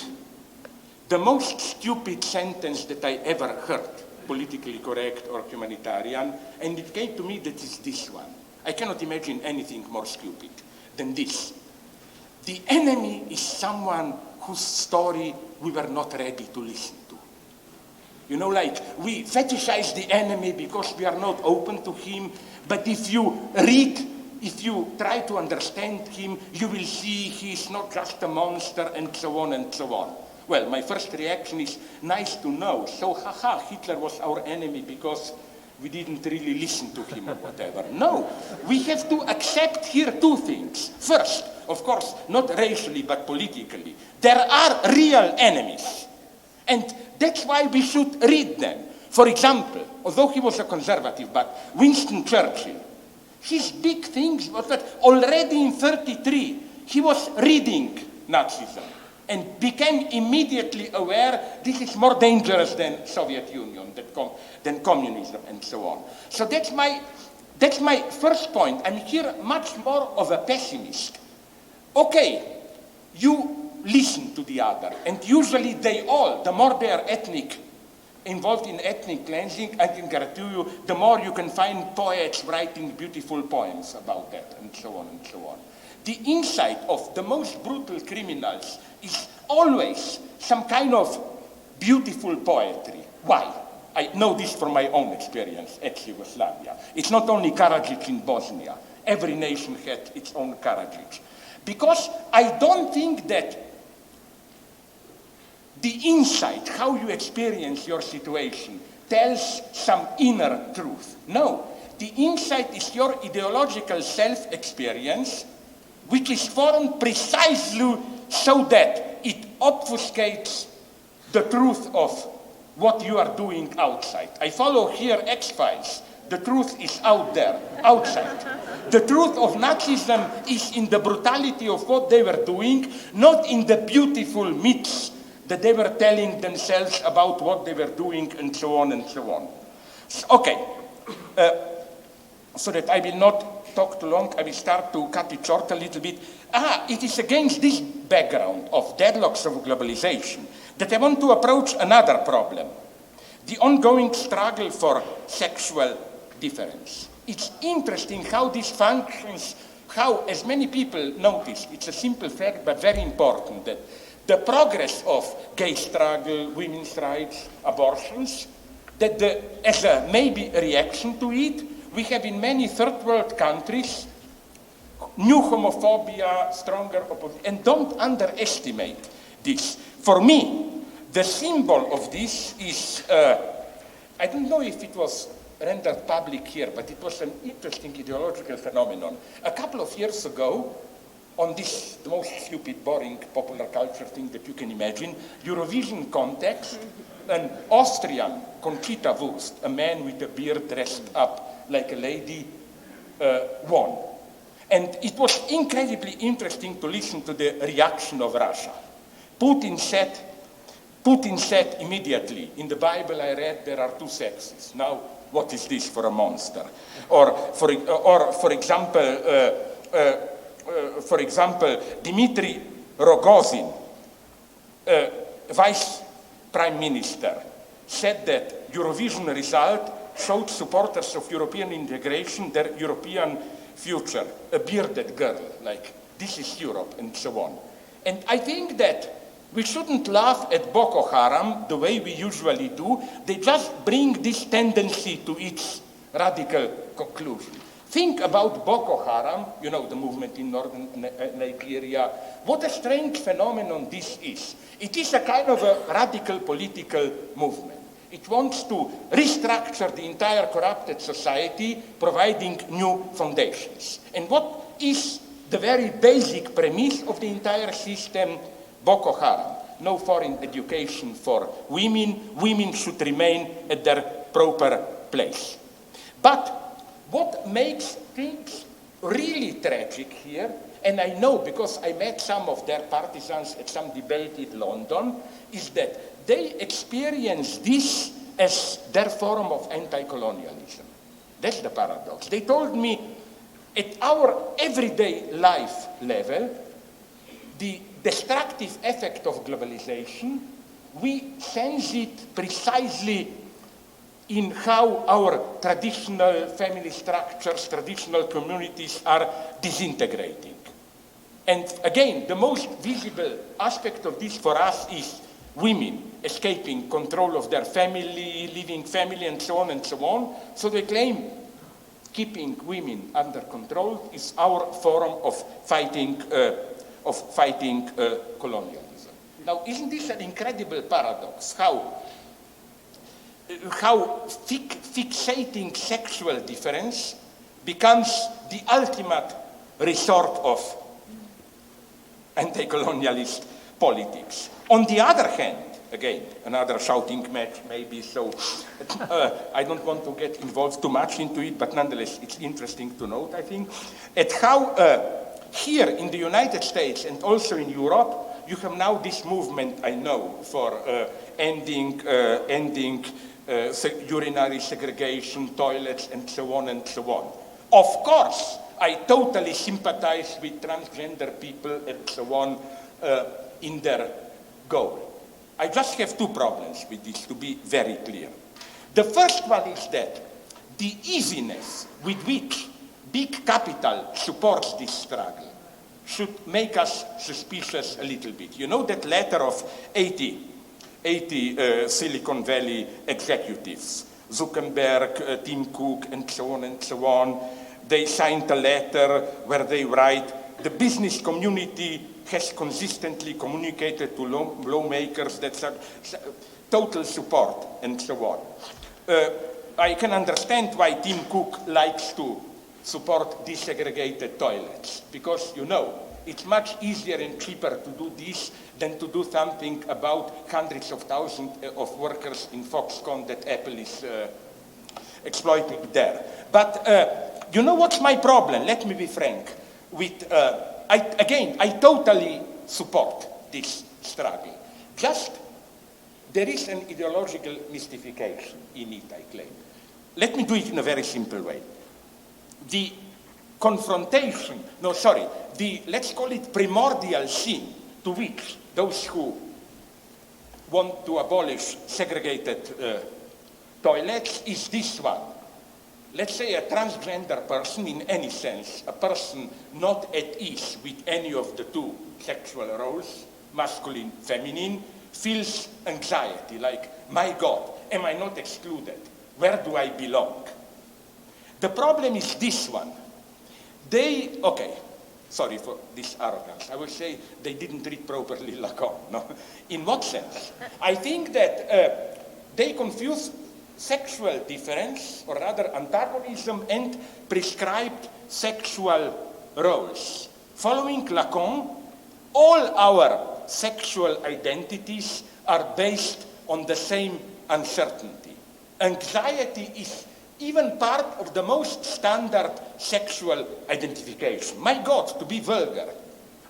[SPEAKER 2] sentence that I ever heard, politically correct or humanitarian, and it came to me that it's this one. I cannot imagine anything more stupid than this. The enemy is someone whose story we were not ready to listen to. You know, like, we fetishize the enemy because we are not open to him, but if you read, if you try to understand him, you will see he's not just a monster, and so on and so on. Well, my first reaction is, nice to know. So, haha, Hitler was our enemy because we didn't really listen to him or whatever. No, we have to accept here two things. First, of course, not racially but politically, there are real enemies. And that's why we should read them. For example, although he was a conservative, but Winston Churchill, his big things was that already in 1933, he was reading Nazism and became immediately aware this is more dangerous than Soviet Union, than communism, and so on. So that's my first point. I'm here much more of a pessimist. Okay, you listen to the other, and usually they all, the more they are involved in ethnic cleansing, I can guarantee you, the more you can find poets writing beautiful poems about that, and so on and so on. The insight of the most brutal criminals is always some kind of beautiful poetry. Why? I know this from my own experience at Yugoslavia. It's not only Karadzic in Bosnia. Every nation had its own Karadzic. Because I don't think that the insight, how you experience your situation, tells some inner truth. No, the insight is your ideological self-experience, which is formed precisely so that it obfuscates the truth of what you are doing outside. I follow here X-Files. The truth is out there, outside. The truth of Nazism is in the brutality of what they were doing, not in the beautiful myths that they were telling themselves about what they were doing, and so on and so on. Okay, so that I will not talk too long, I will start to cut it short a little bit. It is against this background of deadlocks of globalization that I want to approach another problem, the ongoing struggle for sexual difference. It's interesting how this functions, how, as many people notice, it's a simple fact but very important, that the progress of gay struggle, women's rights, abortions, that as a maybe reaction to it, we have in many third world countries new homophobia, stronger opposition, and don't underestimate this. For me, the symbol of this is, I don't know if it was rendered public here, but it was an interesting ideological phenomenon. A couple of years ago, on this, the most stupid, boring popular culture thing that you can imagine, Eurovision context, an Austrian Conchita Wurst, a man with a beard dressed up like a lady, won. And it was incredibly interesting to listen to the reaction of Russia. Putin said immediately, in the Bible I read there are two sexes. Now, what is this for a monster? Or for example, Dmitry Rogozin, vice prime minister, said that Eurovision result showed supporters of European integration their European future, a bearded girl, like this is Europe, and so on. And I think that we shouldn't laugh at Boko Haram the way we usually do. They just bring this tendency to its radical conclusion. Think about Boko Haram, you know, the movement in northern Nigeria. What a strange phenomenon this is. It is a kind of a radical political movement. It wants to restructure the entire corrupted society, providing new foundations. And what is the very basic premise of the entire system? Boko Haram. No foreign education for women. Women should remain at their proper place. But what makes things really tragic here, and I know because I met some of their partisans at some debate in London, is that they experience this as their form of anti-colonialism. That's the paradox. They told me at our everyday life level, the destructive effect of globalization, we sense it precisely in how our traditional family structures, traditional communities are disintegrating. And again, the most visible aspect of this for us is women escaping control of their family, leaving family, and so on and so on. So they claim keeping women under control is our form of fighting colonialism. Now, isn't this an incredible paradox? How how fixating sexual difference becomes the ultimate resort of anti-colonialist politics. On the other hand, again, another shouting match maybe, so I don't want to get involved too much into it, but nonetheless, it's interesting to note, I think, at how here in the United States and also in Europe, you have now this movement, I know, for ending urinary segregation, toilets, and so on and so on. Of course, I totally sympathize with transgender people and so on in their goal. I just have two problems with this, to be very clear. The first one is that the easiness with which big capital supports this struggle should make us suspicious a little bit. You know that letter of 80 Silicon Valley executives, Zuckerberg, Tim Cook, and so on. They signed a letter where they write, the business community has consistently communicated to lawmakers that total support, and so on. I can understand why Tim Cook likes to support desegregated toilets, because, you know, it's much easier and cheaper to do this than to do something about hundreds of thousands of workers in Foxconn that Apple is exploiting there. But you know what's my problem? Let me be frank. I totally support this struggle. Just there is an ideological mystification in it, I claim. Let me do it in a very simple way. The confrontation, let's call it primordial sin to which those who want to abolish segregated toilets is this one. Let's say a transgender person, in any sense, a person not at ease with any of the two sexual roles, masculine, feminine, feels anxiety, like, my God, am I not excluded? Where do I belong? The problem is this one. Sorry for this arrogance. I would say they didn't read properly Lacan. No? In what sense? I think that they confuse sexual difference, or rather antagonism, and prescribed sexual roles. Following Lacan, all our sexual identities are based on the same uncertainty. Anxiety is even part of the most standard sexual identification. My God, to be vulgar.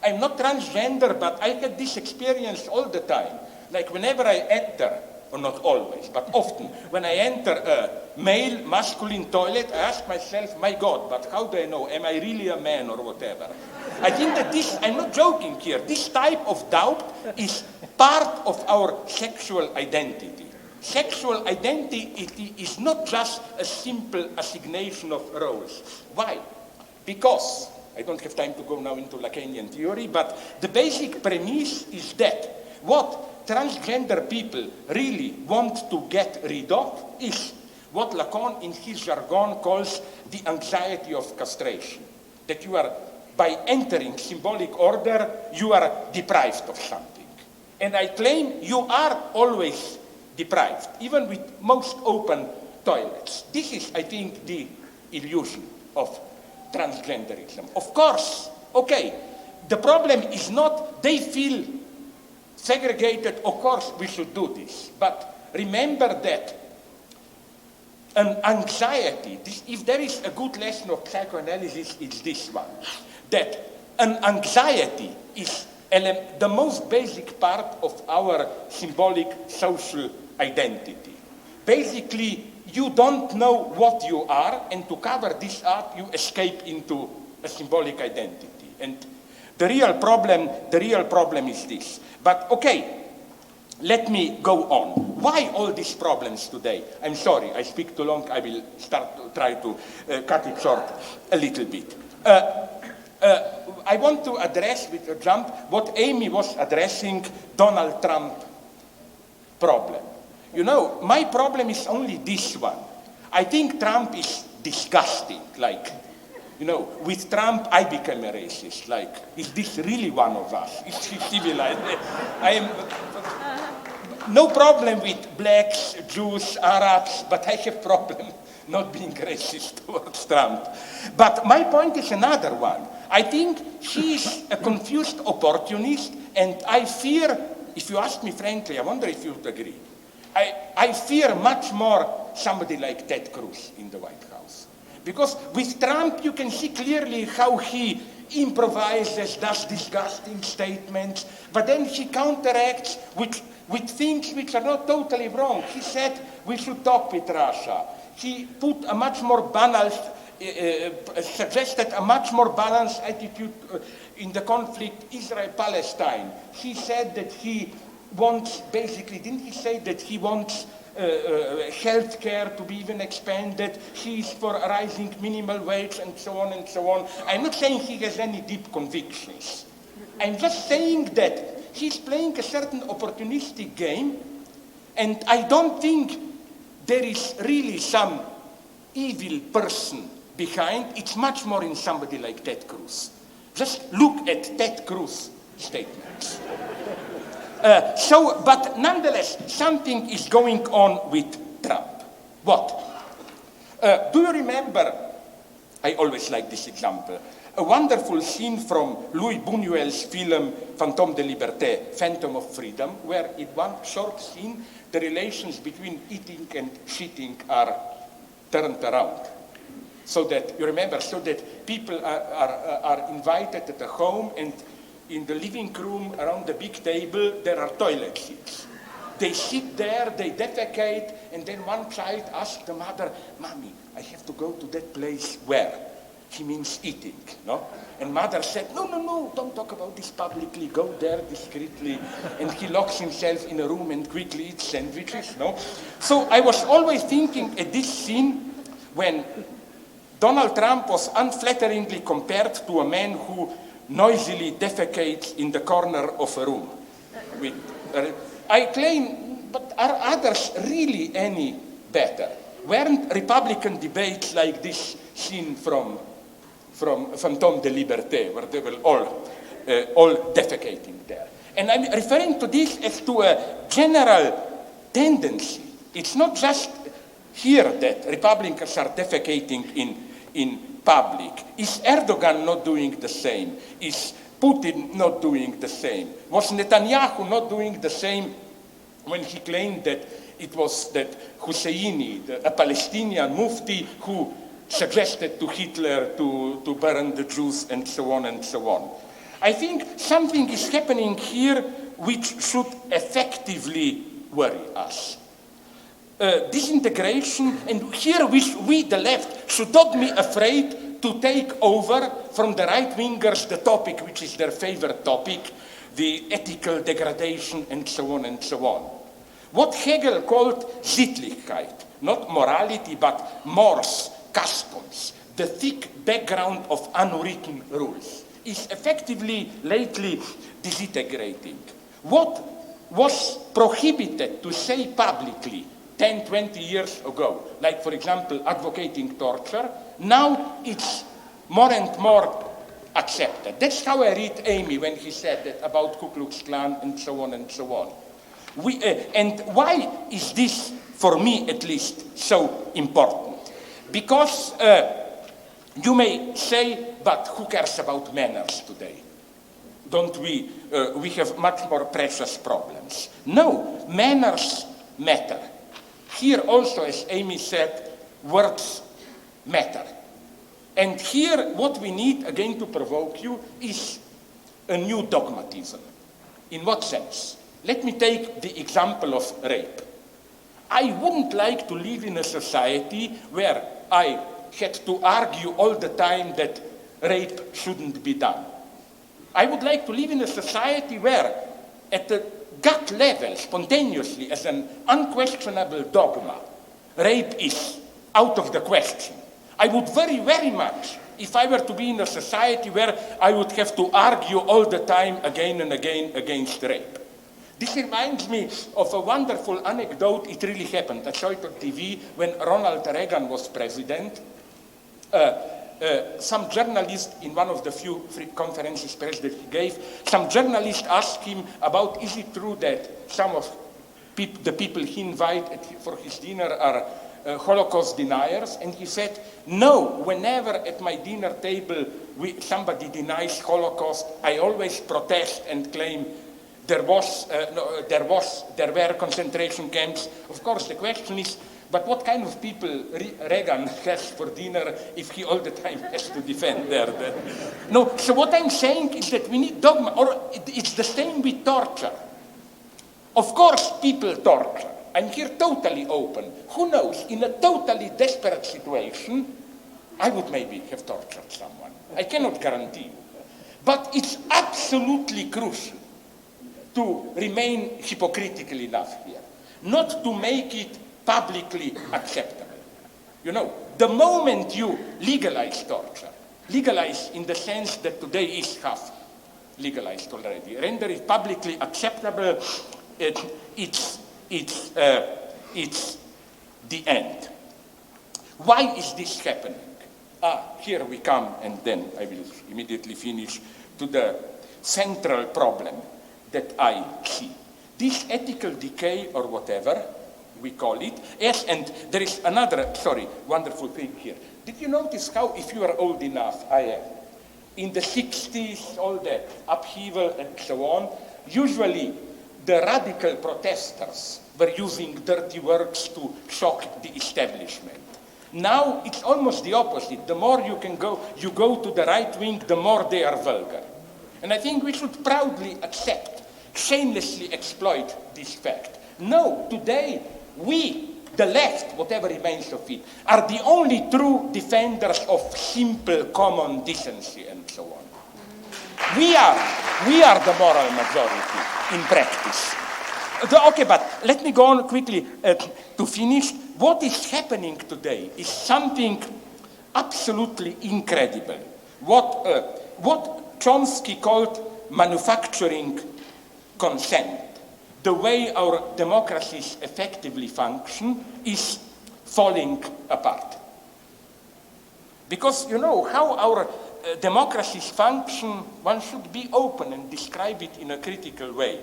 [SPEAKER 2] I'm not transgender, but I had this experience all the time. Like whenever I enter, or not always, but often, when I enter a male, masculine toilet, I ask myself, my God, but how do I know? Am I really a man or whatever? I think that I'm not joking here, this type of doubt is part of our sexual identity. Sexual identity is not just a simple assignation of roles. Why? Because, I don't have time to go now into Lacanian theory, but the basic premise is that what transgender people really want to get rid of is what Lacan in his jargon calls the anxiety of castration. That you are, by entering symbolic order, you are deprived of something. And I claim you are always deprived, even with most open toilets. This is, I think, the illusion of transgenderism. Of course, okay, the problem is not they feel segregated, of course we should do this. But remember that an anxiety, if there is a good lesson of psychoanalysis, it's this one, that an anxiety is the most basic part of our symbolic social identity. Basically, you don't know what you are, and to cover this up, you escape into a symbolic identity. And the real problem is this. But okay, let me go on. Why all these problems today? I'm sorry, I speak too long. I will try to cut it short a little bit. I want to address with a jump what Amy was addressing, Donald Trump problem. You know, my problem is only this one. I think Trump is disgusting. Like, you know, with Trump, I became a racist. Like, is this really one of us? Is he civilized? no problem with blacks, Jews, Arabs, but I have problem not being racist towards Trump. But my point is another one. I think he is a confused opportunist, and I fear, if you ask me frankly, I wonder if you would agree, I fear much more somebody like Ted Cruz in the White House. Because with Trump, you can see clearly how he improvises, does disgusting statements, but then he counteracts with things which are not totally wrong. He said we should talk with Russia. He put a much more balanced, suggested a much more balanced attitude in the conflict Israel-Palestine. He said that he wants, basically, didn't he say that he wants health care to be even expanded? He is for a rising minimum wage and so on and so on. I'm not saying he has any deep convictions. I'm just saying that he's playing a certain opportunistic game, and I don't think there is really some evil person behind. It's much more in somebody like Ted Cruz. Just look at Ted Cruz statements. But nonetheless, something is going on with Trump. What? Do you remember, I always like this example, a wonderful scene from Louis Buñuel's film Fantôme de Liberté, Phantom of Freedom, where in one short scene, the relations between eating and shitting are turned around. So that, you remember, so that people are invited at the home, and in the living room around the big table, there are toilet seats. They sit there, they defecate, and then one child asks the mother, "Mommy, I have to go to that place where?" He means eating, no? And mother said, no, don't talk about this publicly, go there discreetly. And he locks himself in a room and quickly eats sandwiches, no? So I was always thinking at this scene when Donald Trump was unflatteringly compared to a man who noisily defecates in the corner of a room. I claim, but are others really any better? Weren't Republican debates like this seen from Fantôme de Liberté, where they were all defecating there? And I'm referring to this as to a general tendency. It's not just here that Republicans are defecating in public. Is Erdogan not doing the same? Is Putin not doing the same? Was Netanyahu not doing the same when he claimed that it was that Husseini, a Palestinian mufti, who suggested to Hitler to burn the Jews and so on and so on? I think something is happening here which should effectively worry us. Disintegration, and here we, the left, should not be afraid to take over from the right-wingers the topic which is their favorite topic, the ethical degradation and so on and so on. What Hegel called Sittlichkeit, not morality but mores, customs, the thick background of unwritten rules, is effectively lately disintegrating. What was prohibited to say publicly 10, 20 years ago, like, for example, advocating torture, now it's more and more accepted. That's how I read Amy when he said that about Ku Klux Klan and so on and so on. And why is this, for me at least, so important? Because you may say, but who cares about manners today? Don't we? We have much more precious problems. No, manners matter. Here also, as Amy said, words matter. And here what we need, again to provoke you, is a new dogmatism. In what sense? Let me take the example of rape. I wouldn't like to live in a society where I had to argue all the time that rape shouldn't be done. I would like to live in a society where, at the gut level, spontaneously, as an unquestionable dogma, rape is out of the question. I would very, very much, if I were to be in a society where I would have to argue all the time again and again against rape. This reminds me of a wonderful anecdote. It really happened. I saw it on TV when Ronald Reagan was president. Some journalist, in one of the few free conferences press that he gave, some journalist asked him about, is it true that some of the people he invited for his dinner are Holocaust deniers, and he said, no, whenever at my dinner table somebody denies Holocaust, I always protest and claim there were concentration camps. Of course, the question is, but what kind of people Reagan has for dinner if he all the time has to defend there? No, so what I'm saying is that we need dogma, or it's the same with torture. Of course, people torture. I'm here totally open. Who knows, in a totally desperate situation, I would maybe have tortured someone. I cannot guarantee you. But it's absolutely crucial to remain hypocritical enough here, not to make it publicly acceptable. You know, the moment you legalize torture, legalize in the sense that today is half legalized already, render it publicly acceptable, it's the end. Why is this happening? Here we come, and then I will immediately finish to the central problem that I see. This ethical decay, or whatever we call it. Yes, and there is another, wonderful thing here. Did you notice how, if you are old enough, I am, in the 60s, all that upheaval and so on, usually the radical protesters were using dirty words to shock the establishment. Now it's almost the opposite. The more you go to the right wing, the more they are vulgar. And I think we should proudly accept, shamelessly exploit this fact. No, today we, the left, whatever remains of it, are the only true defenders of simple common decency and so on. We are the moral majority in practice. Okay, but let me go on quickly to finish. What is happening today is something absolutely incredible. What Chomsky called manufacturing consent, the way our democracies effectively function, is falling apart. Because you know how our democracies function, one should be open and describe it in a critical way.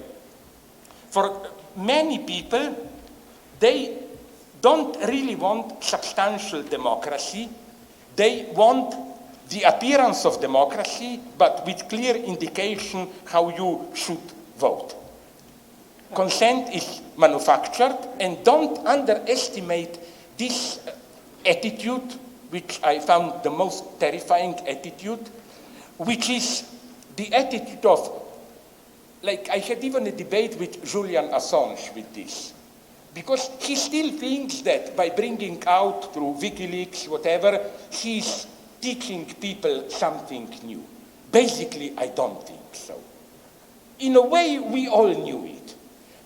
[SPEAKER 2] For many people, they don't really want substantial democracy. They want the appearance of democracy, but with clear indication how you should vote. Consent is manufactured, and don't underestimate this attitude, which I found the most terrifying attitude, which is the attitude of, like, I had even a debate with Julian Assange with this, because he still thinks that by bringing out through WikiLeaks, whatever, he's teaching people something new. Basically, I don't think so. In a way, we all knew it.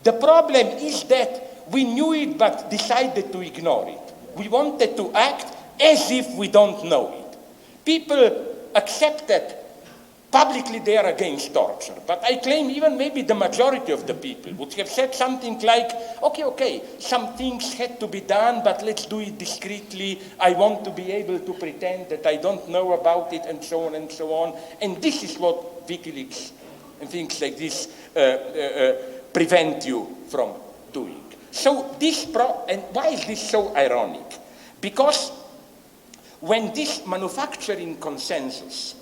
[SPEAKER 2] The problem is that we knew it but decided to ignore it. We wanted to act as if we don't know it. People accept that publicly they are against torture, but I claim even maybe the majority of the people would have said something like, okay, some things had to be done, but let's do it discreetly. I want to be able to pretend that I don't know about it, and so on and so on. And this is what WikiLeaks and things like this prevent you from doing. So and why is this so ironic? Because when this manufacturing consensus,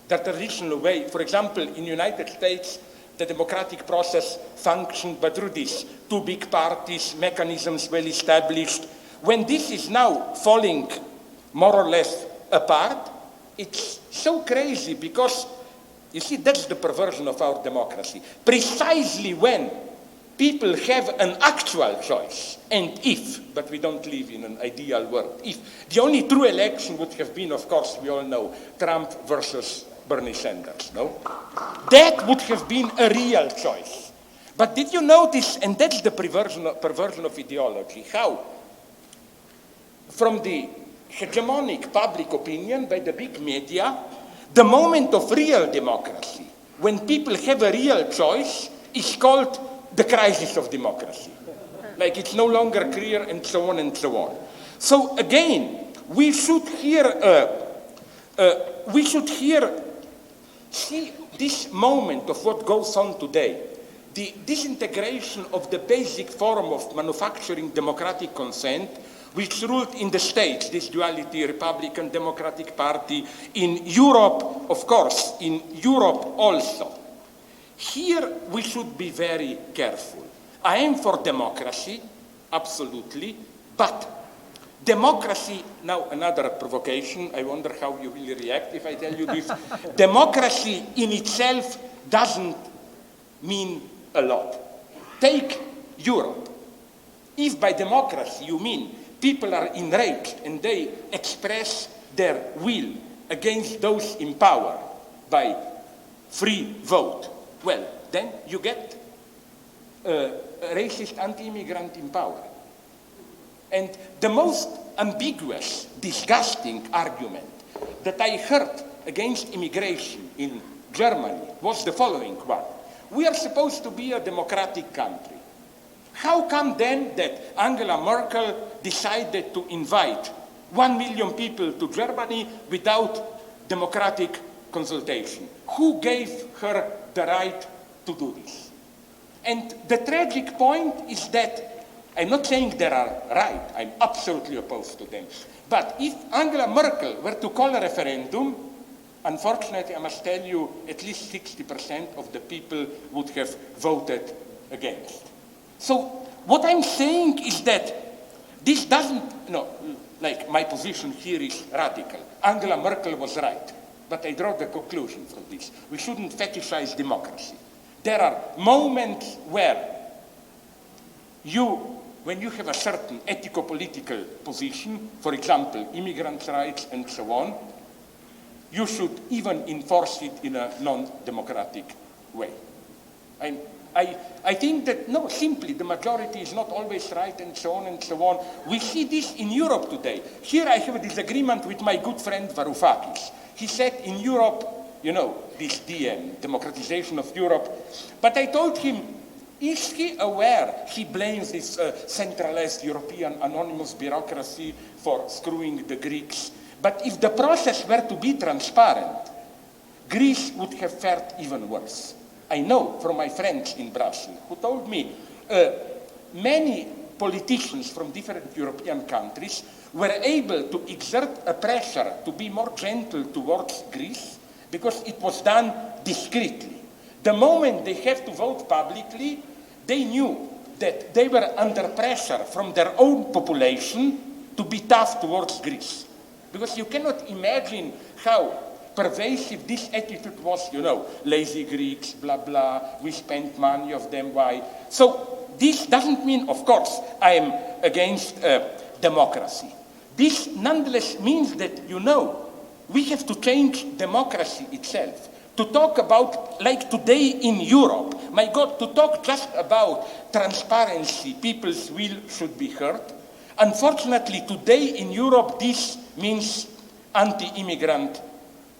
[SPEAKER 2] the traditional way, for example, in the United States, the democratic process functioned but through these two big parties, mechanisms well established. When this is now falling more or less apart, it's so crazy because, you see, that's the perversion of our democracy. Precisely when people have an actual choice, and if, but we don't live in an ideal world, if the only true election would have been, of course, we all know, Trump versus Bernie Sanders, no? That would have been a real choice. But did you notice, and that's the perversion of ideology, how from the hegemonic public opinion by the big media, the moment of real democracy, when people have a real choice, is called the crisis of democracy. Like it's no longer clear, and so on and so on. So again, we should see this moment of what goes on today, the disintegration of the basic form of manufacturing democratic consent, which ruled in the States, this duality, Republican, Democratic Party, in Europe, of course, in Europe also. Here we should be very careful. I am for democracy, absolutely, but democracy, now another provocation, I wonder how you will react if I tell you this. Democracy in itself doesn't mean a lot. Take Europe. If by democracy you mean people are enraged and they express their will against those in power by free vote, well, then you get a racist anti-immigrant in power. And the most ambiguous, disgusting argument that I heard against immigration in Germany was the following one. We are supposed to be a democratic country. How come then that Angela Merkel decided to invite 1 million people to Germany without democratic consultation? Who gave her the right to do this? And the tragic point is that I'm not saying they are right, I'm absolutely opposed to them. But if Angela Merkel were to call a referendum, unfortunately, I must tell you, at least 60% of the people would have voted against. So what I'm saying is that this doesn't, like my position here is radical. Angela Merkel was right, but I draw the conclusion from this. We shouldn't fetishize democracy. There are moments where when you have a certain ethico-political position, for example, immigrants' rights and so on, you should even enforce it in a non-democratic way. I think that, no, simply the majority is not always right and so on and so on. We see this in Europe today. Here I have a disagreement with my good friend Varoufakis. He said in Europe, this DM, democratization of Europe, but I told him, is he aware he blames this centralized European anonymous bureaucracy for screwing the Greeks? But if the process were to be transparent, Greece would have fared even worse. I know from my friends in Brussels who told me many politicians from different European countries were able to exert a pressure to be more gentle towards Greece because it was done discreetly. The moment they have to vote publicly, they knew that they were under pressure from their own population to be tough towards Greece. Because you cannot imagine how pervasive this attitude was, lazy Greeks, blah, blah, we spent money of them, why? So this doesn't mean, of course, I am against democracy. This nonetheless means that, we have to change democracy itself. To talk about, like today in Europe, my God, to talk just about transparency, people's will should be heard. Unfortunately, today in Europe, this means anti-immigrant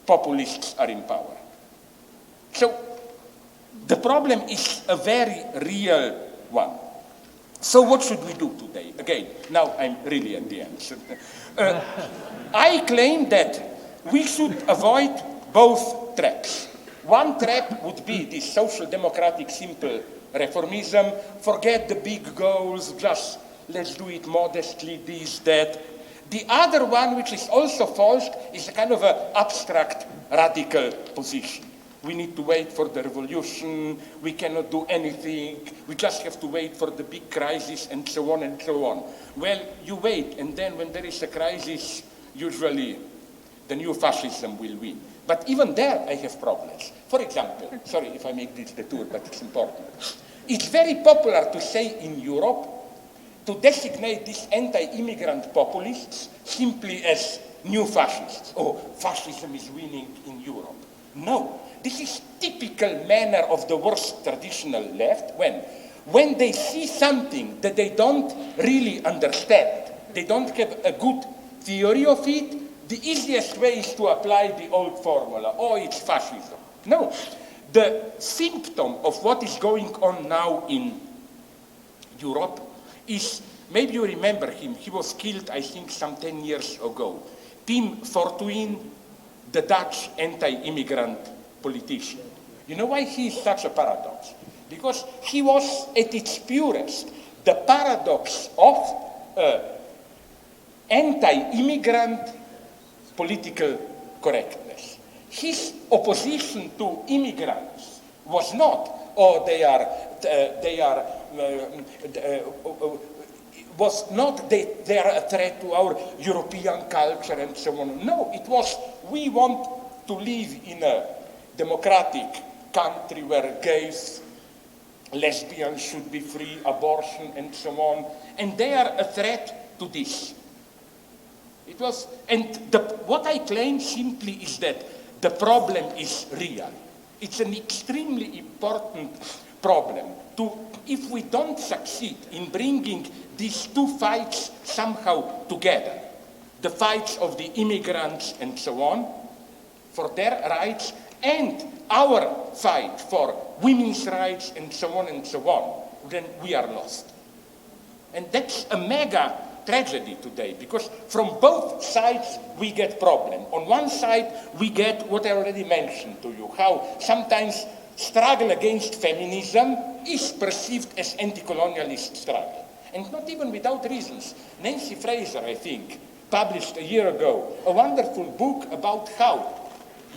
[SPEAKER 2] populists are in power. So the problem is a very real one. So what should we do today? Again, now I'm really at the end. I claim that we should avoid both traps. One trap would be this social democratic simple reformism, forget the big goals, just let's do it modestly, this, that. The other one, which is also false, is a kind of an abstract radical position. We need to wait for the revolution, we cannot do anything, we just have to wait for the big crisis, and so on and so on. Well, you wait, and then when there is a crisis, usually the new fascism will win. But even there, I have problems. For example, sorry if I make this detour, but it's important. It's very popular to say in Europe, to designate these anti-immigrant populists simply as new fascists. Oh, fascism is winning in Europe. No, this is typical manner of the worst traditional left when they see something that they don't really understand, they don't have a good theory of it, the easiest way is to apply the old formula. Oh, it's fascism. No, the symptom of what is going on now in Europe is, maybe you remember him, he was killed, I think, some 10 years ago. Pim Fortuyn, the Dutch anti-immigrant politician. You know why he is such a paradox? because he was at its purest the paradox of anti-immigrant political correctness. His opposition to immigrants was not, was not they are a threat to our European culture and so on. No, it was, we want to live in a democratic country where gays, lesbians should be free, abortion and so on, and they are a threat to this. It was, and what I claim simply is that the problem is real. It's an extremely important problem. If we don't succeed in bringing these two fights somehow together, the fights of the immigrants and so on, for their rights, and our fight for women's rights and so on, then we are lost. And that's a mega tragedy today, because from both sides we get problem. On one side we get what I already mentioned to you, how sometimes struggle against feminism is perceived as anti-colonialist struggle, and not even without reasons. Nancy Fraser, I think, published a year ago a wonderful book about how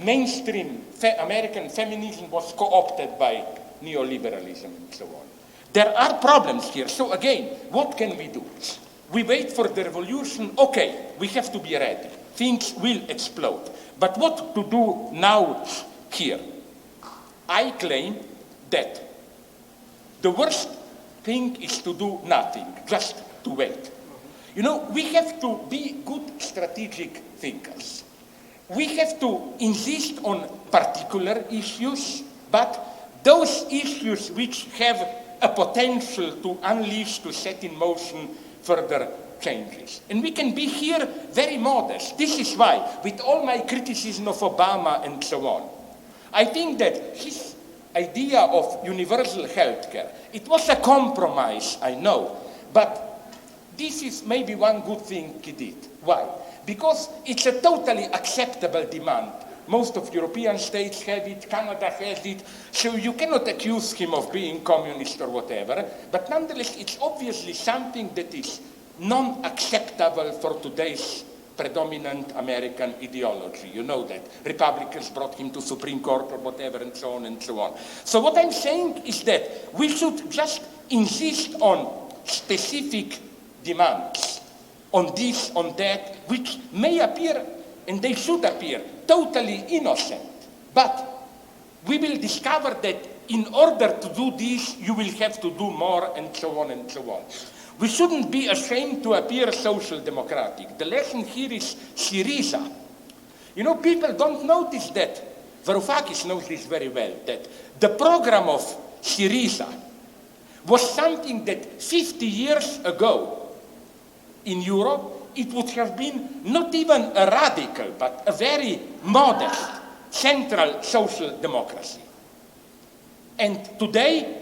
[SPEAKER 2] mainstream American feminism was co-opted by neoliberalism and so on. There are problems here. So again, what can we do? We wait for the revolution. Okay, we have to be ready. Things will explode. But what to do now here? I claim that the worst thing is to do nothing, just to wait. You know, we have to be good strategic thinkers. We have to insist on particular issues, but those issues which have a potential to unleash, to set in motion further changes. And we can be here very modest. This is why, with all my criticism of Obama and so on, I think that his idea of universal healthcare, it was a compromise, I know, but this is maybe one good thing he did. Why? Because it's a totally acceptable demand. Most of European states have it, Canada has it, so you cannot accuse him of being communist or whatever, but nonetheless it's obviously something that is non-acceptable for today's predominant American ideology. You know that. Republicans brought him to Supreme Court or whatever and so on and so on. So what I'm saying is that we should just insist on specific demands, on this, on that, which may appear, and they should appear, totally innocent. But we will discover that in order to do this, you will have to do more, and so on and so on. We shouldn't be ashamed to appear social democratic. The lesson here is Syriza. You know, people don't notice that. Varoufakis knows this very well, that the program of Syriza was something that 50 years ago in Europe, it would have been not even a radical, but a very modest central social democracy. And today,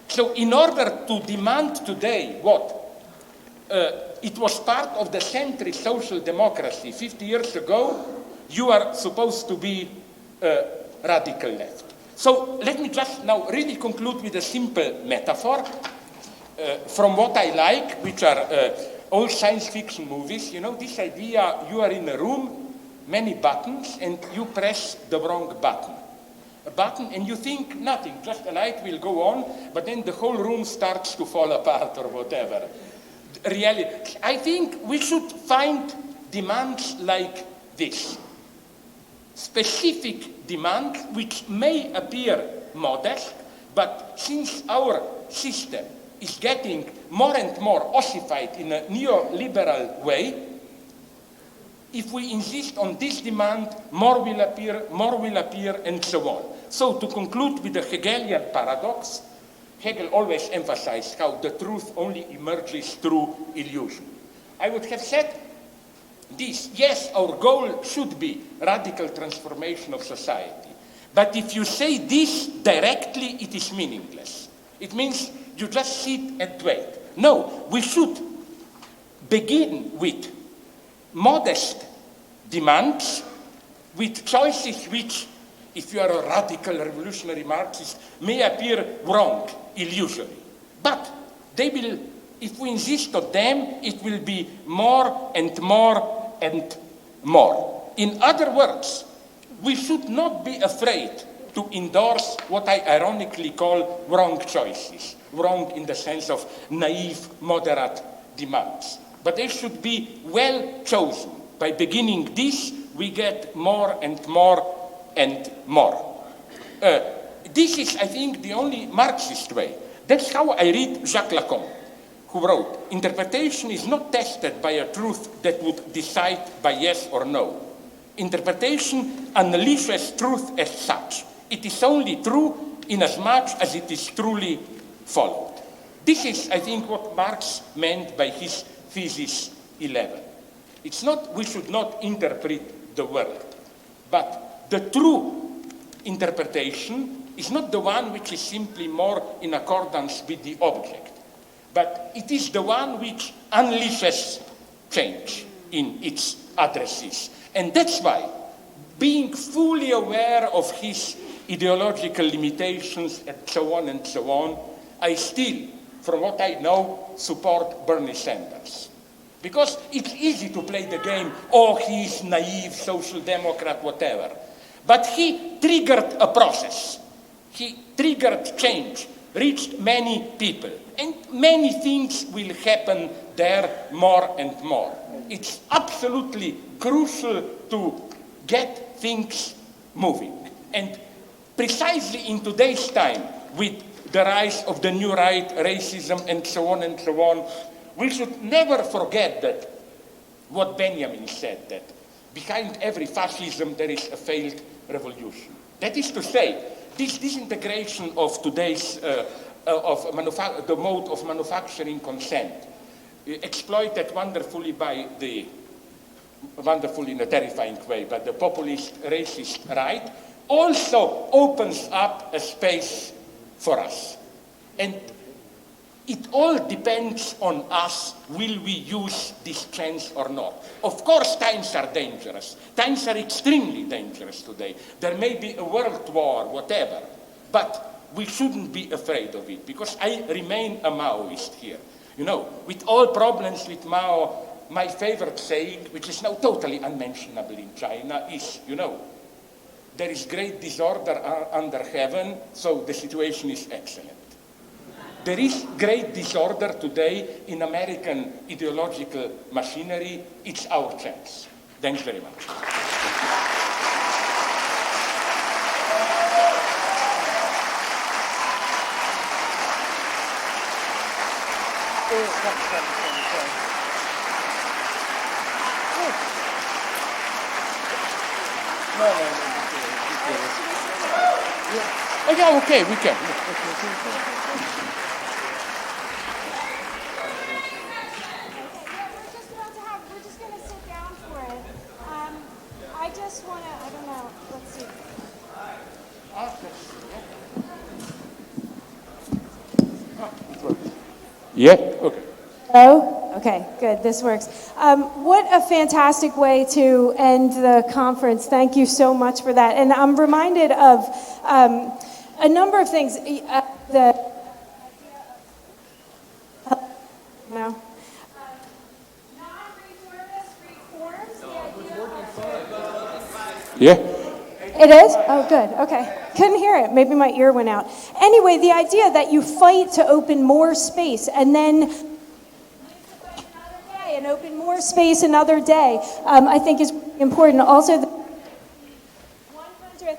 [SPEAKER 2] so in order to demand today what? It was part of the centrist social democracy 50 years ago, you are supposed to be radical left. So let me just now really conclude with a simple metaphor from what I like, which are all science fiction movies. You know, this idea, you are in a room, many buttons, and you press the wrong button. A button, and you think nothing, just a light will go on, but then the whole room starts to fall apart or whatever. Really, I think we should find demands like this. Specific demands which may appear modest, but since our system is getting more and more ossified in a neoliberal way, if we insist on this demand, more will appear, and so on. So to conclude with the Hegelian paradox, Hegel always emphasized how the truth only emerges through illusion. I would have said this: yes, our goal should be radical transformation of society. But if you say this directly, it is meaningless. It means you just sit and wait. No, we should begin with modest demands, with choices which if you are a radical revolutionary Marxist, may appear wrong, illusory. But they will, if we insist on them, it will be more and more and more. In other words, we should not be afraid to endorse what I ironically call wrong choices, wrong in the sense of naive, moderate demands. But they should be well chosen. By beginning this, we get more and more and more. This is, I think, the only Marxist way. That's how I read Jacques Lacan, who wrote, interpretation is not tested by a truth that would decide by yes or no. Interpretation unleashes truth as such. It is only true inasmuch as it is truly followed. This is, I think, what Marx meant by his Thesis 11. It's not, we should not interpret the world, but the true interpretation is not the one which is simply more in accordance with the object, but it is the one which unleashes change in its addresses. And that's why, being fully aware of his ideological limitations and so on, I still, from what I know, support Bernie Sanders. Because it's easy to play the game, oh, he's naive, social democrat, whatever. But he triggered a process. He triggered change, reached many people. And many things will happen there more and more. It's absolutely crucial to get things moving. And precisely in today's time, with the rise of the new right, racism, and so on, we should never forget that what Benjamin said, that behind every fascism there is a failed revolution. That is to say, this disintegration of today's, the mode of manufacturing consent, exploited wonderfully in a terrifying way, by the populist, racist right, also opens up a space for us. And it all depends on us, will we use this chance or not. Of course, times are dangerous. Times are extremely dangerous today. There may be a world war, whatever, but we shouldn't be afraid of it, because I remain a Maoist here. You know, with all problems with Mao, my favorite saying, which is now totally unmentionable in China, is, you know, there is great disorder under heaven, so the situation is excellent. There is great disorder today in American ideological machinery. It's our chance. Thanks very much. Oh, yeah, okay, we can. Yeah, okay.
[SPEAKER 1] Hello? Okay, good, this works. What a fantastic way to end the conference. Thank you so much for that. And I'm reminded of a number of things. No.
[SPEAKER 2] Yeah.
[SPEAKER 1] It is? Oh, good. Okay. Couldn't hear it. Maybe my ear went out. Anyway, the idea that you fight to open more space and then and open more space another day, I think is important. Also, the 100th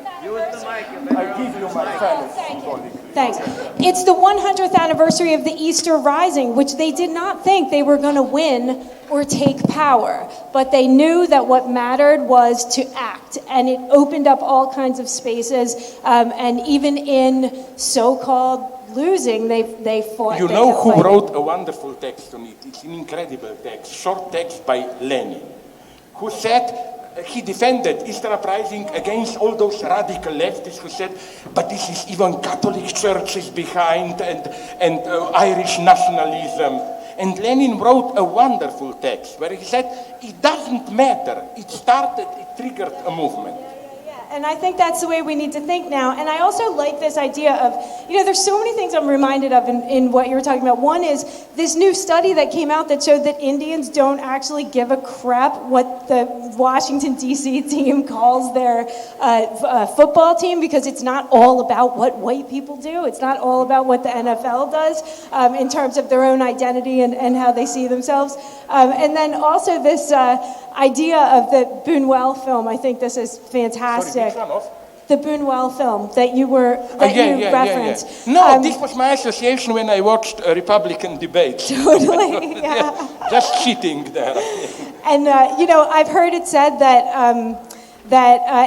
[SPEAKER 1] anniversary.
[SPEAKER 2] I give you my pen.
[SPEAKER 1] Thanks. It's the 100th anniversary of the Easter Rising, which they did not think they were going to win or take power, but they knew that what mattered was to act, and it opened up all kinds of spaces, and even in so-called losing, they fought.
[SPEAKER 2] You know who wrote a wonderful text on it? It's an incredible text, short text by Lenin, who said, he defended Easter Uprising against all those radical leftists who said, but this is even Catholic churches behind and Irish nationalism. And Lenin wrote a wonderful text where he said, it doesn't matter. It triggered a movement.
[SPEAKER 1] And I think that's the way we need to think now. And I also like this idea of, there's so many things I'm reminded of in what you were talking about. One is this new study that came out that showed that Indians don't actually give a crap what the Washington, D.C. team calls their football team, because it's not all about what white people do. It's not all about what the NFL does in terms of their own identity and how they see themselves. And then also this idea of the Buñuel film. I think this is fantastic.
[SPEAKER 2] Sorry, which one of?
[SPEAKER 1] The Buñuel film that you referenced.
[SPEAKER 2] No, this was my association when I watched Republican debates.
[SPEAKER 1] Totally, yeah.
[SPEAKER 2] Just sitting there.
[SPEAKER 1] And I've heard it said that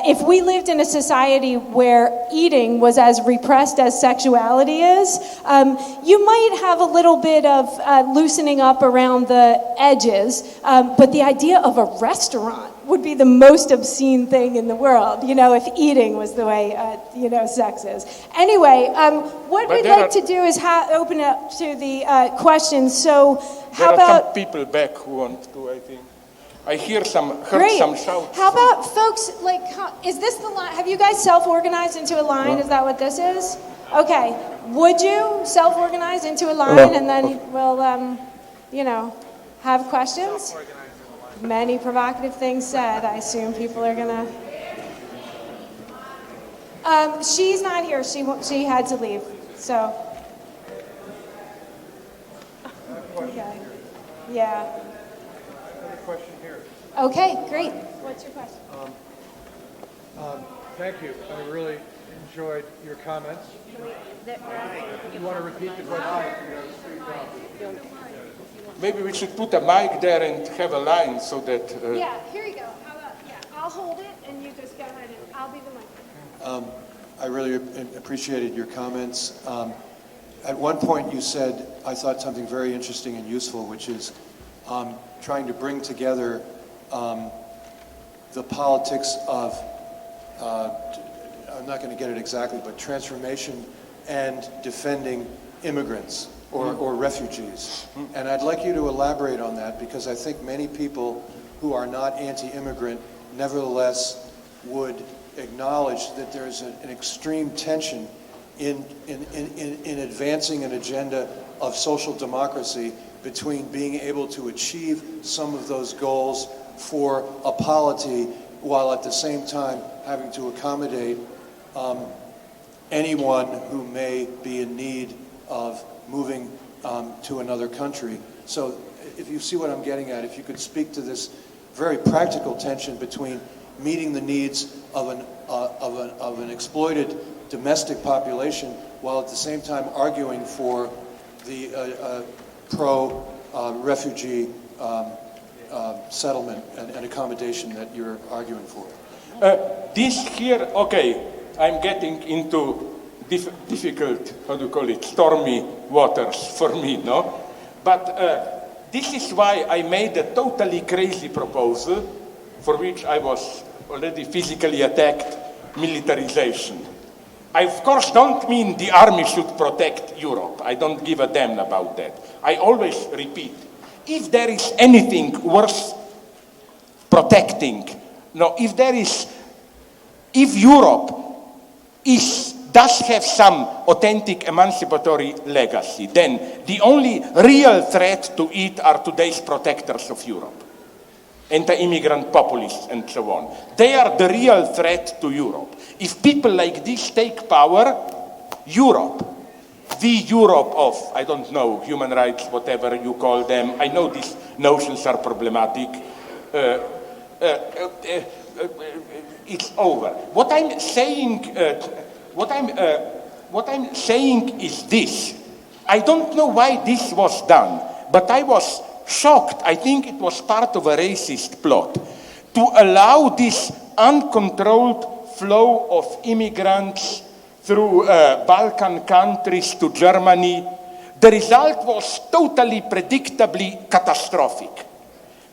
[SPEAKER 1] if we lived in a society where eating was as repressed as sexuality is, you might have a little bit of loosening up around the edges, but the idea of a restaurant would be the most obscene thing in the world, if eating was the way, sex is. Anyway, what we'd like to do is open it up to the questions. So how
[SPEAKER 2] there are
[SPEAKER 1] about...
[SPEAKER 2] some people back who want to, I think. I heard some shouts.
[SPEAKER 1] How about folks, is this the line? Have you guys self-organized into a line? Is that what this is? Okay. Would you self-organize into a line and then we'll, have questions? Many provocative things said. I assume people are gonna... she's not here. She had to leave, so... Okay. Yeah.
[SPEAKER 3] Question here.
[SPEAKER 1] Okay, great. What's your question?
[SPEAKER 3] Thank you. I really enjoyed your comments. You want to repeat the question?
[SPEAKER 2] Maybe we should put a mic there and have a line so that...
[SPEAKER 1] Yeah, here you go. How about, I'll hold it and you just go ahead and I'll be the mic.
[SPEAKER 4] I really appreciated your comments. At one point you said, I thought something very interesting and useful, which is trying to bring together the politics of, I'm not going to get it exactly, but transformation and defending immigrants or refugees. And I'd like you to elaborate on that, because I think many people who are not anti-immigrant nevertheless would acknowledge that there's an extreme tension in advancing an agenda of social democracy between being able to achieve some of those goals for a polity while at the same time having to accommodate anyone who may be in need of moving to another country. So if you see what I'm getting at, if you could speak to this very practical tension between meeting the needs of an exploited domestic population while at the same time arguing for the pro-refugee settlement and accommodation that you're arguing for.
[SPEAKER 2] This here, okay, I'm getting into difficult, stormy waters for me, no? But this is why I made a totally crazy proposal, for which I was already physically attacked, militarization. I, of course, don't mean the army should protect Europe. I don't give a damn about that. I always repeat, if there is anything worth protecting, if Europe does have some authentic emancipatory legacy, then the only real threat to it are today's protectors of Europe, anti-immigrant populists and so on. They are the real threat to Europe. If people like this take power, Europe, the Europe of, I don't know, human rights, whatever you call them, I know these notions are problematic, it's over. What I'm saying is this. I don't know why this was done, but I was shocked. I think it was part of a racist plot to allow this uncontrolled flow of immigrants through Balkan countries to Germany. The result was totally predictably catastrophic.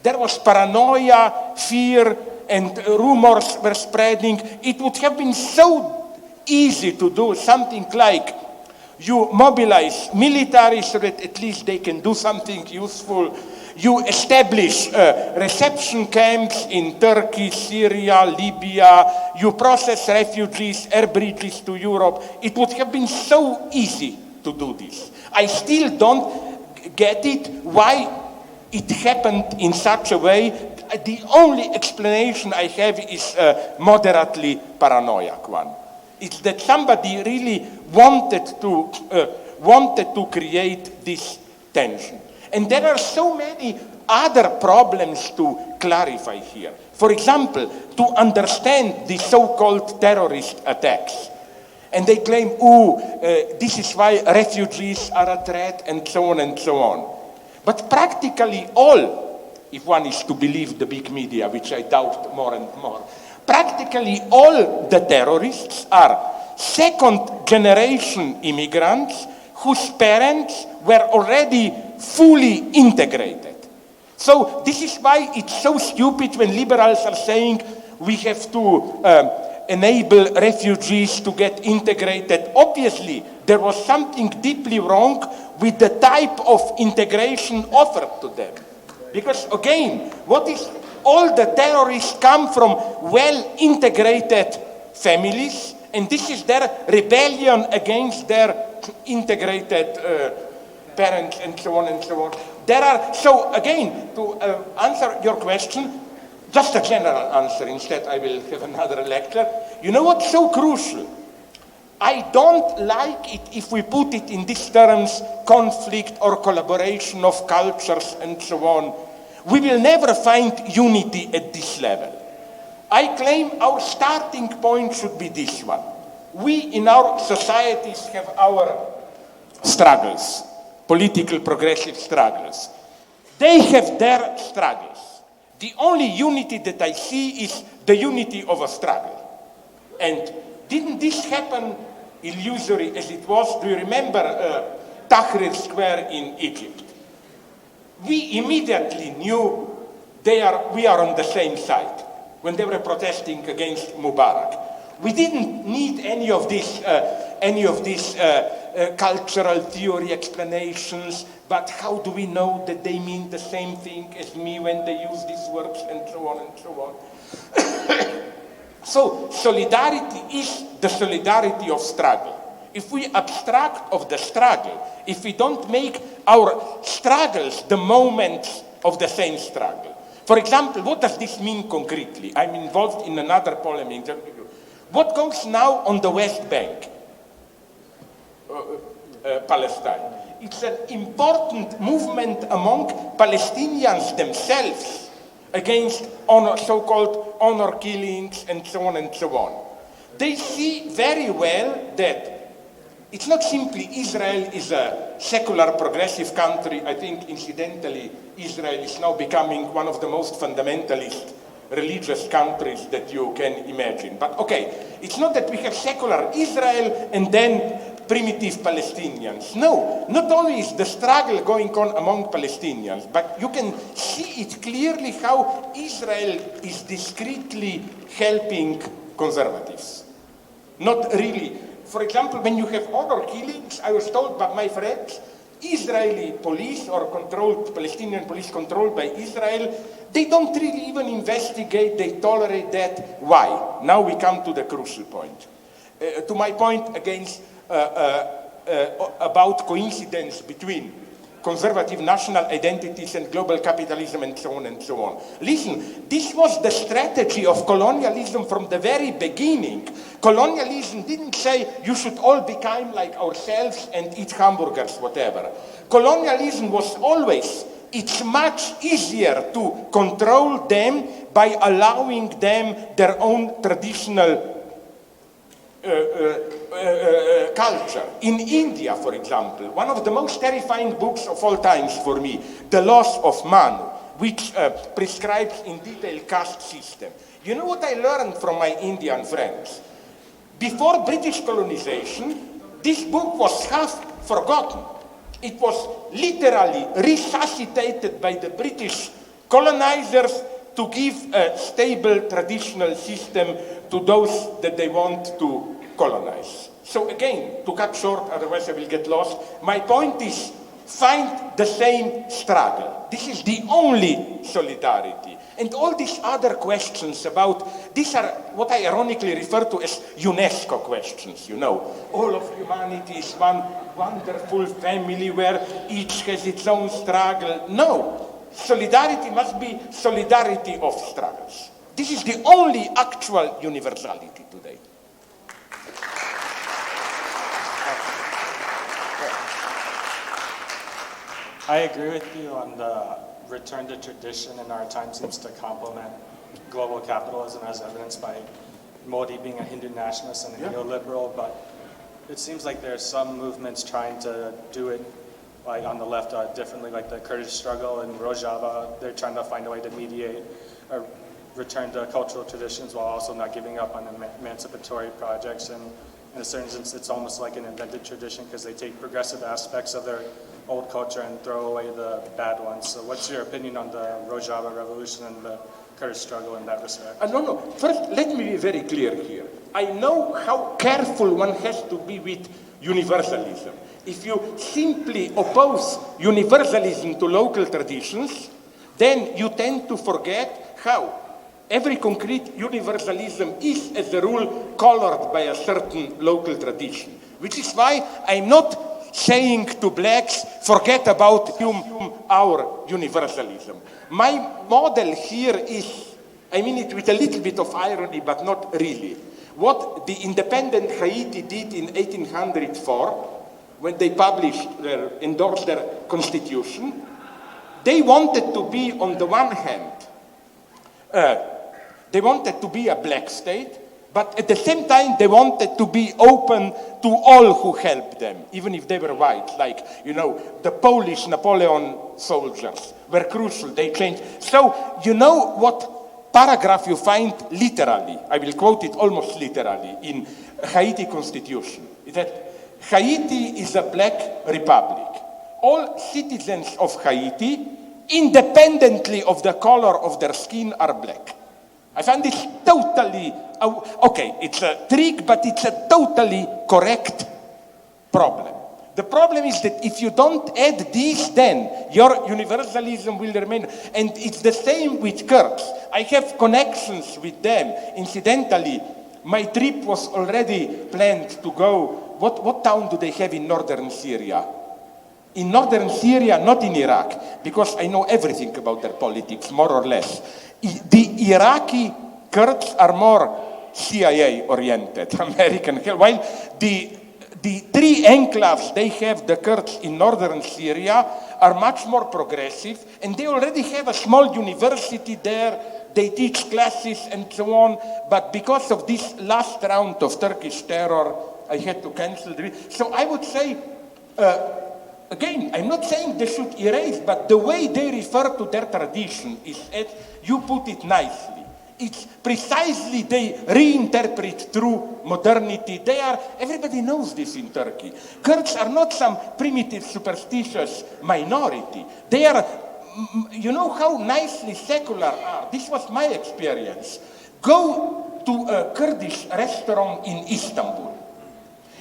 [SPEAKER 2] There was paranoia, fear, and rumors were spreading. It would have been so easy to do something like You mobilize military so that at least they can do something useful. You establish reception camps in Turkey, Syria, Libya. You process refugees, air bridges to Europe. It would have been so easy to do this. I still don't get it why it happened in such a way. The only explanation I have is a moderately paranoid one. It's that somebody really wanted to create this tension. And there are so many other problems to clarify here. For example, to understand the so-called terrorist attacks. And they claim, this is why refugees are a threat, and so on and so on. But practically all, if one is to believe the big media, which I doubt more and more, practically all the terrorists are second-generation immigrants whose parents were already fully integrated. So this is why it's so stupid when liberals are saying we have to enable refugees to get integrated. Obviously, there was something deeply wrong with the type of integration offered to them. Because again, all the terrorists come from well-integrated families, and this is their rebellion against their integrated parents and so on and so on. So again, to answer your question, just a general answer, instead I will have another lecture. You know what's so crucial? I don't like it if we put it in these terms, conflict or collaboration of cultures and so on. We will never find unity at this level. I claim our starting point should be this one. We in our societies have our struggles, political progressive struggles. They have their struggles. The only unity that I see is the unity of a struggle. And didn't this happen illusory as it was? Do you remember Tahrir Square in Egypt? We immediately knew we are on the same side when they were protesting against Mubarak. We didn't need any of these cultural theory explanations, but how do we know that they mean the same thing as me when they use these words, and so on and so on. So solidarity is the solidarity of struggle. If we abstract of the struggle, if we don't make our struggles the moments of the same struggle. For example, what does this mean concretely? I'm involved in another polemic. What goes now on the West Bank, Palestine? It's an important movement among Palestinians themselves against so-called honor killings and so on and so on. They see very well that it's not simply Israel is a secular progressive country. I think incidentally Israel is now becoming one of the most fundamentalist religious countries that you can imagine. But okay, it's not that we have secular Israel and then primitive Palestinians. No, not only is the struggle going on among Palestinians, but you can see it clearly how Israel is discreetly helping conservatives. Not really. For example, when you have honor killings, I was told by my friends, Israeli police or Palestinian police controlled by Israel, they don't really even investigate, they tolerate that. Why? Now we come to the crucial point. To my point against about coincidence between conservative national identities and global capitalism and so on and so on. Listen, this was the strategy of colonialism from the very beginning. Colonialism didn't say you should all become like ourselves and eat hamburgers, whatever. Colonialism was always, it's much easier to control them by allowing them their own traditional culture. In India, for example, one of the most terrifying books of all times for me, The Laws of Manu, which prescribes in detail caste system. You know what I learned from my Indian friends? Before British colonization, this book was half forgotten. It was literally resuscitated by the British colonizers to give a stable traditional system to those that they want to colonize. So again, to cut short, otherwise I will get lost, my point is find the same struggle. This is the only solidarity. And all these other questions about, these are what I ironically refer to as UNESCO questions, you know. All of humanity is one wonderful family where each has its own struggle. No, solidarity must be solidarity of struggles. This is the only actual universality today.
[SPEAKER 5] I agree with you on the return to tradition in our time seems to complement global capitalism as evidenced by Modi being a Hindu nationalist and a neoliberal, but it seems like there are some movements trying to do it like on the left differently, like the Kurdish struggle in Rojava. They're trying to find a way to mediate or return to cultural traditions while also not giving up on emancipatory projects. And in a certain sense, it's almost like an invented tradition because they take progressive aspects of their old culture and throw away the bad ones. So what's your opinion on the Rojava revolution and the Kurdish struggle in that respect?
[SPEAKER 2] No. First, let me be very clear here. I know how careful one has to be with universalism. If you simply oppose universalism to local traditions, then you tend to forget how every concrete universalism is, as a rule, colored by a certain local tradition. Which is why I'm not saying to blacks, forget about our universalism. My model here is, I mean it with a little bit of irony, but not really. What the independent Haiti did in 1804, when they endorsed their constitution, they wanted to be, on the one hand, they wanted to be a black state, but at the same time, they wanted to be open to all who helped them, even if they were white. Like, you know, the Polish Napoleon soldiers were crucial. They changed. So, you know what paragraph you find literally, I will quote it almost literally, in Haiti constitution, is that Haiti is a black republic. All citizens of Haiti, independently of the color of their skin, are black. I find this totally, okay, it's a trick, but it's a totally correct problem. The problem is that if you don't add this, then your universalism will remain. And it's the same with Kurds. I have connections with them. Incidentally, my trip was already planned to go. What town do they have in northern Syria? In northern Syria, not in Iraq, because I know everything about their politics, more or less. The Iraqi Kurds are more CIA-oriented, American, while the three enclaves they have, the Kurds in northern Syria, are much more progressive, and they already have a small university there. They teach classes and so on, but because of this last round of Turkish terror, I had to cancel the. So I would say, again, I'm not saying they should erase, but the way they refer to their tradition is, as you put it nicely, it's precisely they reinterpret through modernity. Everybody knows this in Turkey. Kurds are not some primitive, superstitious minority. They are, you know how nicely secular are. This was my experience. Go to a Kurdish restaurant in Istanbul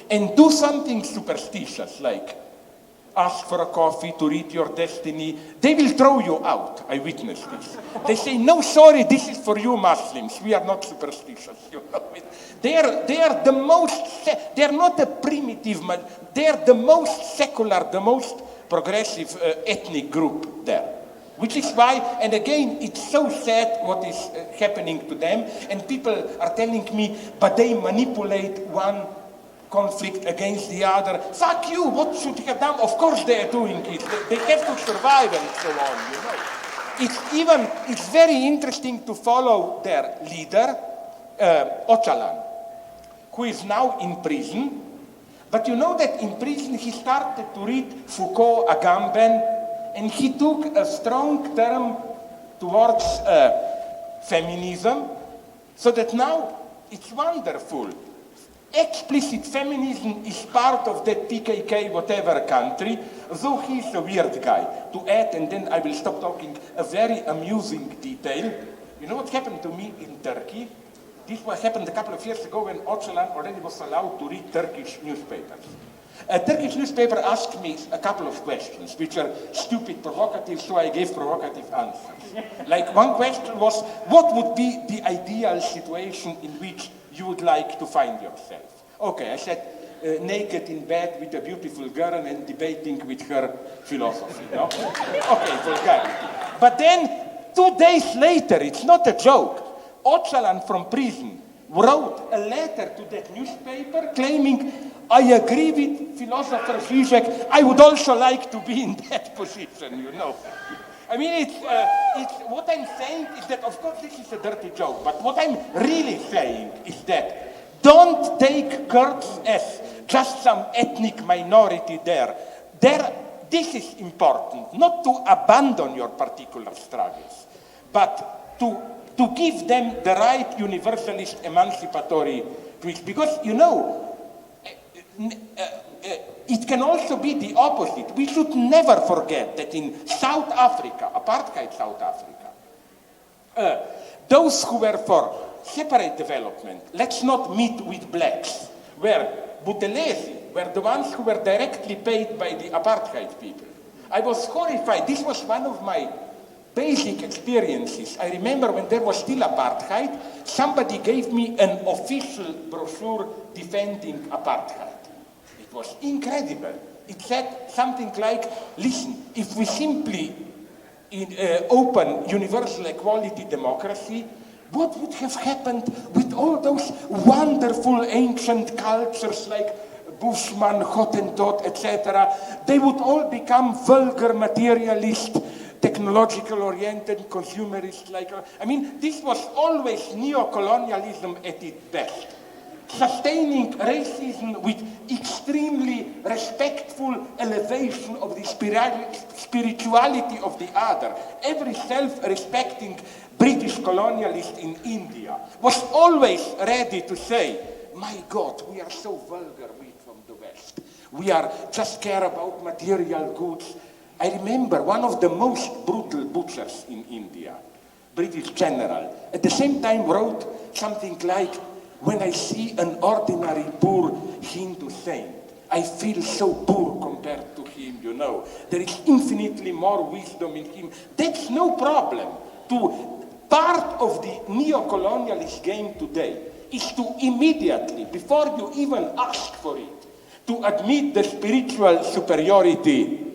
[SPEAKER 2] and do something superstitious, like ask for a coffee to read your destiny. They will throw you out. I witnessed this. They say, no, sorry, this is for you Muslims. We are not superstitious. You know? They are the most, they are not a primitive, they are the most secular, the most progressive ethnic group there. Which is why, and again, it's so sad what is happening to them. And people are telling me, but they manipulate one conflict against the other. Fuck you, what should they have done? Of course they are doing it. They have to survive and so on, you know. It's very interesting to follow their leader, Öcalan, who is now in prison. But you know that in prison he started to read Foucault, Agamben, and he took a strong turn towards feminism, so that now it's wonderful. Explicit feminism is part of that PKK whatever country, though he's a weird guy. To add, and then I will stop talking, a very amusing detail. You know what happened to me in Turkey? This was happened a couple of years ago when Öcalan already was allowed to read Turkish newspapers. A Turkish newspaper asked me a couple of questions, which are stupid, provocative, so I gave provocative answers. Like one question was, what would be the ideal situation in which you would like to find yourself? Okay, I said, naked in bed with a beautiful girl and debating with her philosophy, no? Okay, vulgarity. But then, 2 days later, it's not a joke, Öcalan from prison wrote a letter to that newspaper claiming, I agree with philosopher Zizek, I would also like to be in that position, you know. I mean, it's what I'm saying is that, of course, this is a dirty joke, but what I'm really saying is that don't take Kurds as just some ethnic minority there. This is important, not to abandon your particular struggles, but to give them the right universalist emancipatory twist. Because, you know, it can also be the opposite. We should never forget that in South Africa, apartheid South Africa, those who were for separate development, let's not meet with blacks, were Buthelezi, were the ones who were directly paid by the apartheid people. I was horrified. This was one of my basic experiences. I remember when there was still apartheid, somebody gave me an official brochure defending apartheid. It was incredible. It said something like, listen, if we simply open universal equality democracy, what would have happened with all those wonderful ancient cultures like Bushman, Hottentot, etc.? They would all become vulgar, materialist, technological-oriented, consumerist. I mean, this was always neo-colonialism at its best. Sustaining racism with extremely respectful elevation of the spirituality of the other. Every self-respecting British colonialist in India was always ready to say, my God, we are so vulgar, we from the West. We are just care about material goods. I remember one of the most brutal butchers in India, British general, at the same time wrote something like, when I see an ordinary poor Hindu saint, I feel so poor compared to him, you know. There is infinitely more wisdom in him. That's no problem. Part of the neo-colonialist game today is to immediately, before you even ask for it, to admit the spiritual superiority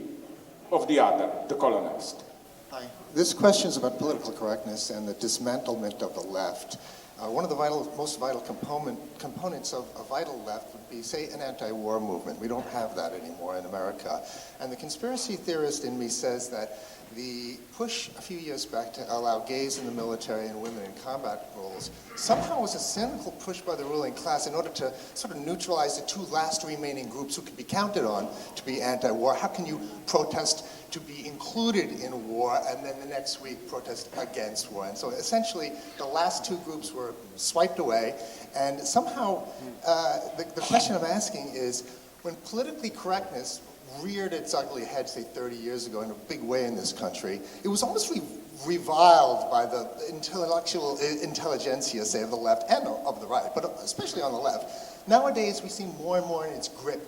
[SPEAKER 2] of the other, the colonized.
[SPEAKER 6] Hi. This question is about political correctness and the dismantlement of the left. One of the most vital components of a vital left would be, say, an anti-war movement. We don't have that anymore in America. And the conspiracy theorist in me says that the push a few years back to allow gays in the military and women in combat roles somehow was a cynical push by the ruling class in order to sort of neutralize the two last remaining groups who could be counted on to be anti-war. How can you protest to be included in war and then the next week protest against war? And so essentially the last two groups were swiped away, and somehow the question I'm asking is, when politically correctness reared its ugly head, say, 30 years ago in a big way in this country, it was almost reviled by the intellectual intelligentsia, say, of the left and of the right, but especially on the left. Nowadays, we see more and more in its grip.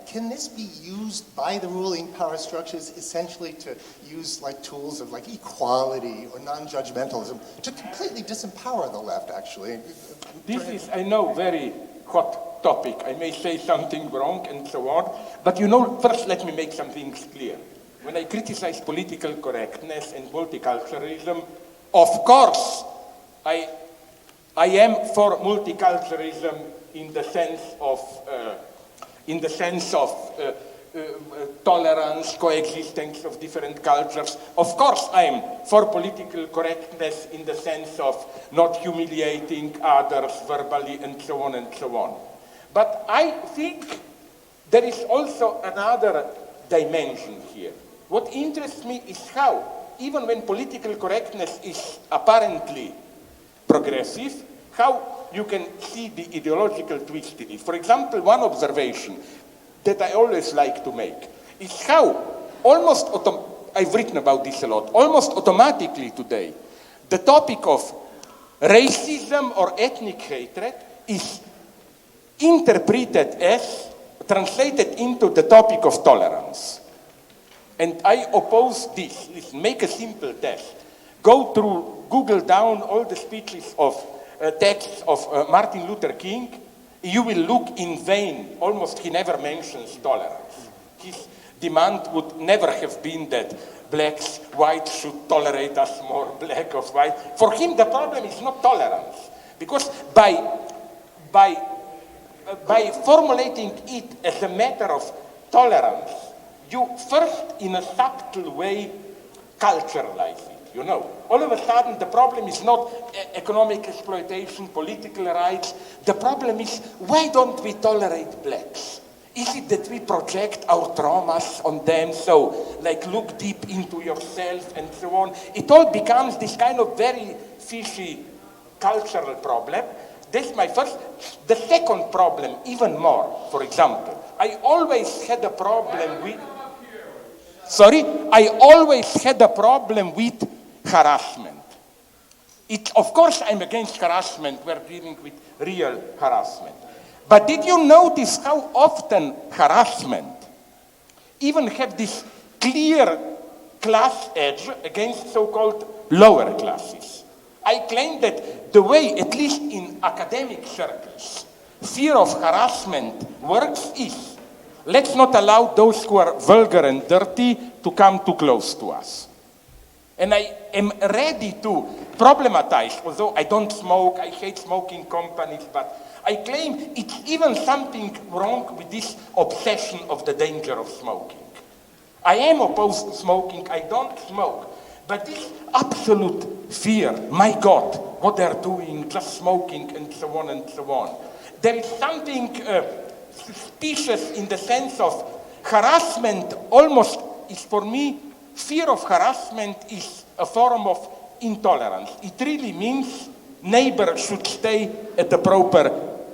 [SPEAKER 6] Can this be used by the ruling power structures essentially to use like tools of like equality or non-judgmentalism to completely disempower the left, actually?
[SPEAKER 2] This is, I know, very hot topic. I may say something wrong and so on, but you know, first let me make some things clear. When I criticize political correctness and multiculturalism, of course, I am for multiculturalism in the sense of tolerance, coexistence of different cultures. Of course, I am for political correctness in the sense of not humiliating others verbally and so on and so on. But I think there is also another dimension here. What interests me is how, even when political correctness is apparently progressive, how you can see the ideological twist in it. For example, one observation that I always like to make is how I've written about this a lot, almost automatically today, the topic of racism or ethnic hatred is interpreted as, translated into the topic of tolerance. And I oppose this. Listen, make a simple test. Go through, Google down all the speeches of texts of Martin Luther King. You will look in vain. Almost he never mentions tolerance. His demand would never have been that blacks, whites should tolerate us more, black or white. For him, the problem is not tolerance. Because by formulating it as a matter of tolerance, you first, in a subtle way, culturalize it. You know, all of a sudden, the problem is not economic exploitation, political rights. The problem is, why don't we tolerate blacks? Is it that we project our traumas on them, so like look deep into yourself and so on? It all becomes this kind of very fishy cultural problem. That's my first. The second problem, even more, for example, I always had a problem with, harassment. Of course, I'm against harassment. We're dealing with real harassment. But did you notice how often harassment even have this clear class edge against so-called lower classes? I claim that the way, at least in academic circles, fear of harassment works is, let's not allow those who are vulgar and dirty to come too close to us. And I am ready to problematize, although I don't smoke, I hate smoking companies, but I claim it's even something wrong with this obsession of the danger of smoking. I am opposed to smoking, I don't smoke, but this absolute fear, my God, what they're doing, just smoking and so on and so on. There is something suspicious in the sense of harassment almost is for me, fear of harassment is a form of intolerance. It really means neighbors should stay at the proper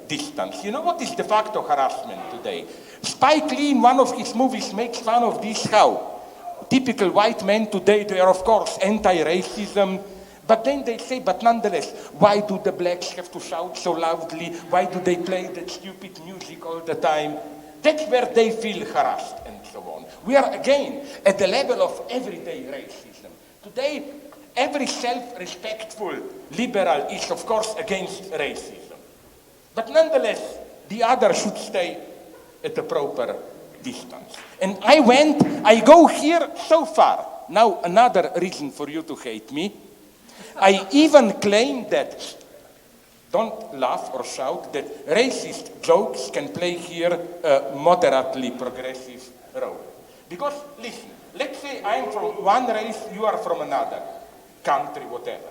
[SPEAKER 2] distance. You know what is de facto harassment today? Spike Lee in one of his movies makes fun of this, how typical white men today, they are of course anti-racism, but then they say, but nonetheless, why do the blacks have to shout so loudly? Why do they play that stupid music all the time? That's where they feel harassed and so on. We are again at the level of everyday racism. Today, every self-respectful liberal is of course against racism. But nonetheless, the other should stay at the proper distance. And I go here so far. Now another reason for you to hate me. I even claim that, don't laugh or shout, that racist jokes can play here a moderately progressive role. Because, listen, let's say I'm from one race, you are from another country, whatever.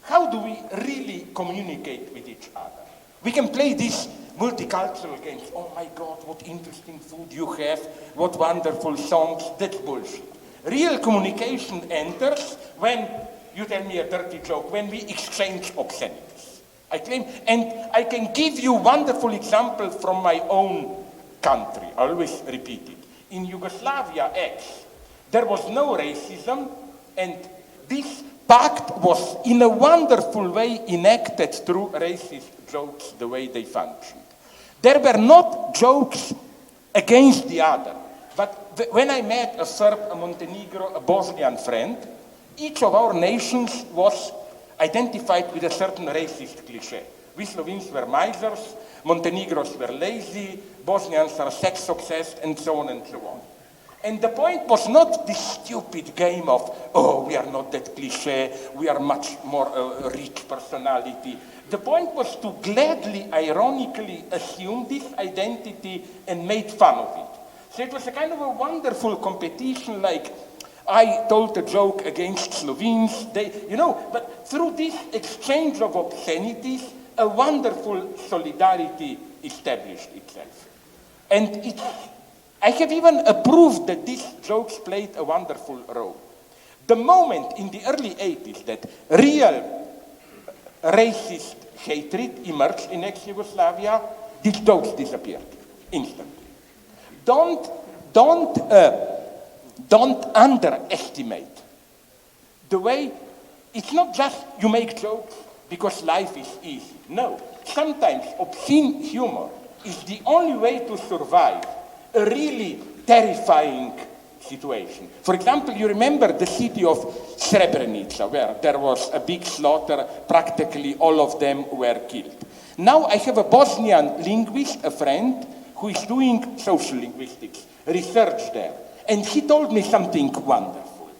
[SPEAKER 2] How do we really communicate with each other? We can play these multicultural games. Oh my God, what interesting food you have, what wonderful songs. That's bullshit. Real communication enters when you tell me a dirty joke, when we exchange obscenities. I claim, and I can give you wonderful example from my own country. I always repeat it. In Yugoslavia X, there was no racism, and this pact was in a wonderful way enacted through racist jokes, the way they functioned. There were not jokes against the other, but when I met a Serb, a Montenegro, a Bosnian friend, each of our nations was identified with a certain racist cliché. We Slovenes were misers, Montenegros were lazy, Bosnians are sex obsessed, and so on and so on. And the point was not this stupid game of, oh, we are not that cliché, we are much more rich personality. The point was to gladly, ironically assume this identity and make fun of it. So it was a kind of a wonderful competition, like I told a joke against Slovenes, but through this exchange of obscenities, a wonderful solidarity established itself. And I have even approved that these jokes played a wonderful role. The moment in the early 80s that real racist hatred emerged in ex-Yugoslavia, these jokes disappeared instantly. Don't underestimate the way it's not just you make jokes because life is easy. No, sometimes obscene humor is the only way to survive a really terrifying situation. For example, you remember the city of Srebrenica, where there was a big slaughter, practically all of them were killed. Now I have a Bosnian linguist, a friend, who is doing social linguistics research there. And he told me something wonderful,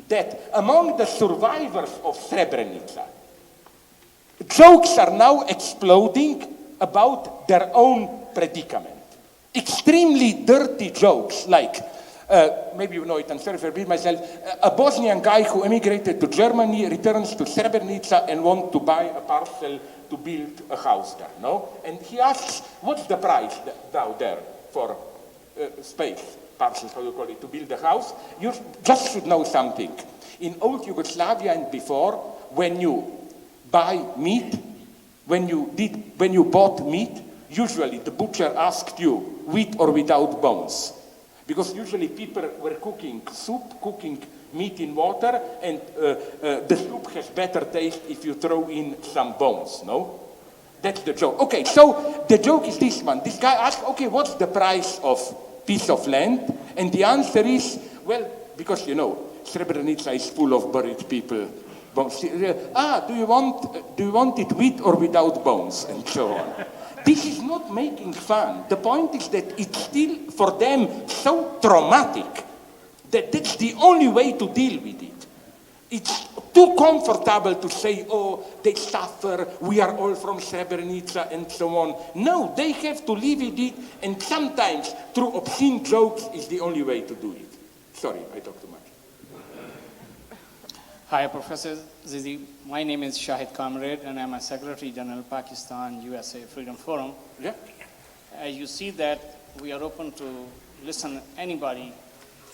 [SPEAKER 2] that among the survivors of Srebrenica, jokes are now exploding about their own predicament. Extremely dirty jokes, like, maybe you know it, I'm sorry for repeating myself, a Bosnian guy who emigrated to Germany returns to Srebrenica and wants to buy a parcel to build a house there, no? And he asks, what's the price now there for space, parcels, how do you call it, to build a house? You just should know something. In old Yugoslavia and before, when you buy meat, when you bought meat, usually the butcher asked you with or without bones. Because usually people were cooking soup, cooking meat in water, and the soup has better taste if you throw in some bones, no? That's the joke. Okay, so the joke is this one. This guy asked, okay, what's the price of piece of land? And the answer is, well, because, you know, Srebrenica is full of buried people. Bones. Do you want it with or without bones? And so on. This is not making fun. The point is that it's still, for them, so traumatic that that's the only way to deal with it. It's too comfortable to say, oh, they suffer, we are all from Srebrenica, and so on. No, they have to live with it, and sometimes through obscene jokes is the only way to do it. Sorry, I talked too much.
[SPEAKER 7] Hi, Professor Zizi. My name is Shahid Kamred, and I'm a Secretary General Pakistan USA Freedom Forum.
[SPEAKER 2] Yeah.
[SPEAKER 7] As you see that we are open to listen anybody,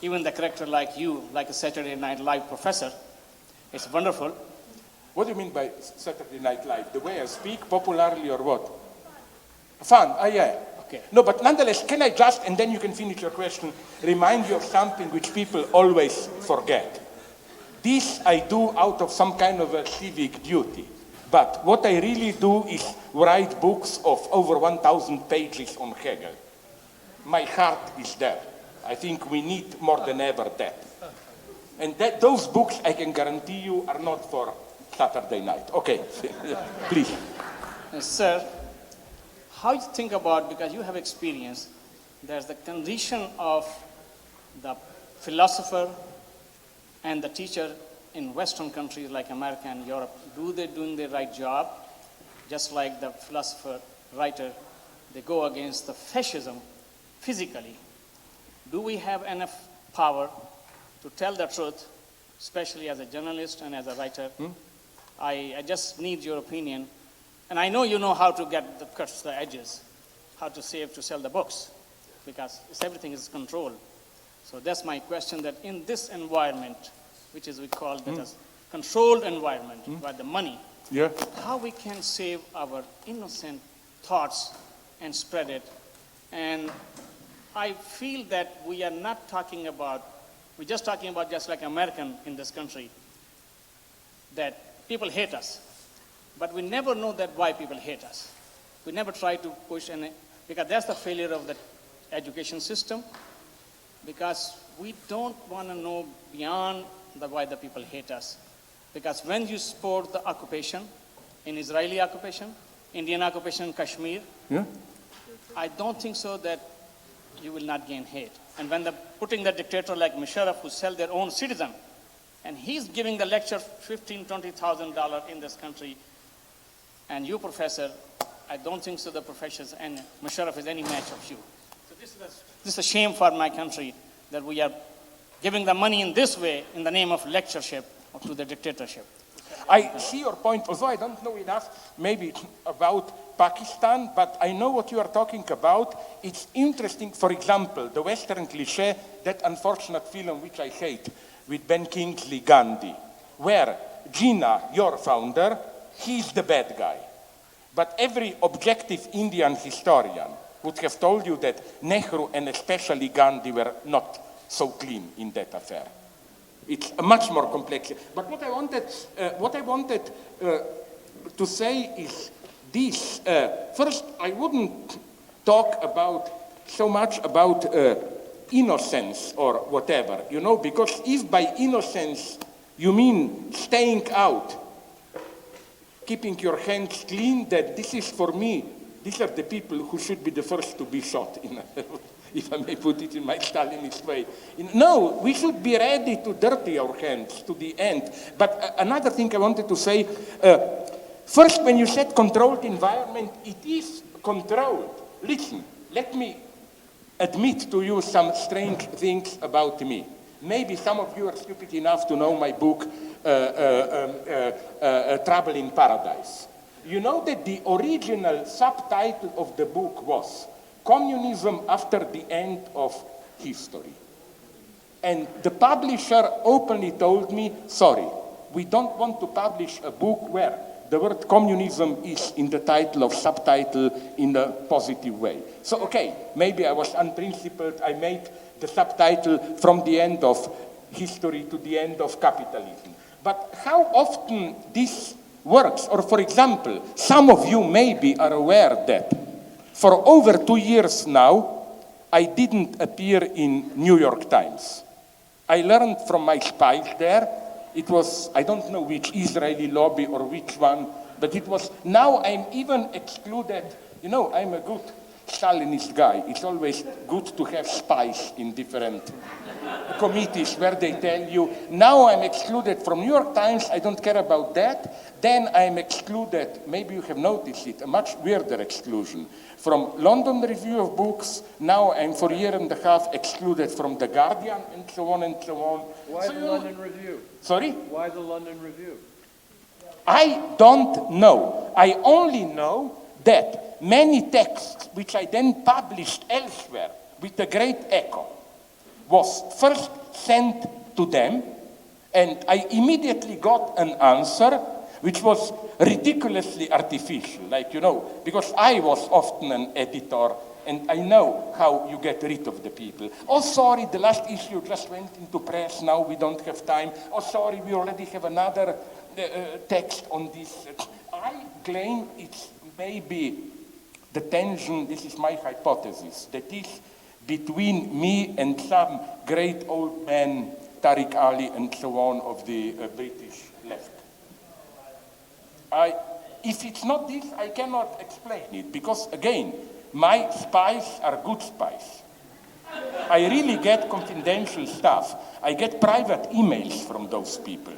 [SPEAKER 7] even the character like you, like a Saturday Night Live professor. It's wonderful.
[SPEAKER 2] What do you mean by Saturday Night Live? The way I speak popularly or what? Fun, yeah.
[SPEAKER 7] Okay.
[SPEAKER 2] No, but nonetheless, can I just, and then you can finish your question, remind you of something which people always forget. This I do out of some kind of a civic duty. But what I really do is write books of over 1,000 pages on Hegel. My heart is there. I think we need more than ever that. And those books, I can guarantee you, are not for Saturday night. Okay, please.
[SPEAKER 7] Sir, how you think about, because you have experience, there's the condition of the philosopher and the teacher in Western countries like America and Europe. Do they doing the right job? Just like the philosopher, writer, they go against the fascism physically. Do we have enough power to tell the truth, especially as a journalist and as a writer? I just need your opinion. And I know you know how to get the cuts, the edges, how to save, to sell the books, because everything is controlled. So that's my question, that in this environment, which is we call that as controlled environment by the money, how we can save our innocent thoughts and spread it. And I feel that we are not talking about, we're just talking about just like American in this country, that people hate us. But we never know that why people hate us. We never try to push, because that's the failure of the education system, because we don't want to know beyond why the people hate us. Because when you support the occupation, in Israeli occupation, Indian occupation in Kashmir, I don't think so that you will not gain hate. And when they're putting the dictator like Musharraf, who sell their own citizen, and he's giving the lecture $15,000, $20,000 in this country, and you, professor, I don't think so the professors and Musharraf is any match of you. So this is a shame for my country that we are giving the money in this way in the name of lectureship to the dictatorship.
[SPEAKER 2] I see your point, although I don't know enough maybe about Pakistan, but I know what you are talking about. It's interesting, for example, the Western cliché, that unfortunate film which I hate, with Ben Kingsley, Gandhi, where Jinnah, your founder, he's the bad guy. But every objective Indian historian would have told you that Nehru and especially Gandhi were not so clean in that affair. It's much more complex. But what I wanted to say is this. First, I wouldn't talk so much about innocence or whatever, because if by innocence you mean staying out, keeping your hands clean, that this is for me, these are the people who should be the first to be shot, if I may put it in my Stalinist way. No, we should be ready to dirty our hands to the end. But another thing I wanted to say, first, when you said controlled environment, it is controlled. Listen, let me admit to you some strange things about me. Maybe some of you are stupid enough to know my book, Trouble in Paradise. You know that the original subtitle of the book was Communism After the End of History. And the publisher openly told me, sorry, we don't want to publish a book where the word communism is in the title of subtitle in a positive way. So, okay, maybe I was unprincipled. I made the subtitle from the end of history to the end of capitalism. But how often this works? Or for example, some of you maybe are aware that for over 2 years now, I didn't appear in New York Times. I learned from my spies there. It was, I don't know which Israeli lobby or which one, but it was, now I'm even excluded. I'm a good Stalinist guy. It's always good to have spies in different committees where they tell you, now I'm excluded from New York Times, I don't care about that. Then I'm excluded, maybe you have noticed it, a much weirder exclusion, from London Review of Books. Now I'm for a year and a half excluded from The Guardian, and so on and so on.
[SPEAKER 3] Why the London Review?
[SPEAKER 2] Sorry?
[SPEAKER 3] Why the London Review?
[SPEAKER 2] I don't know. I only know that many texts which I then published elsewhere with a great echo was first sent to them, and I immediately got an answer which was ridiculously artificial, because I was often an editor, and I know how you get rid of the people. Oh, sorry, the last issue just went into press, now we don't have time. Oh, sorry, we already have another text on this. I claim it's maybe the tension, this is my hypothesis, that is between me and some great old man, Tariq Ali and so on, of the British left. If it's not this, I cannot explain it, because again, my spies are good spies. I really get confidential stuff. I get private emails from those people.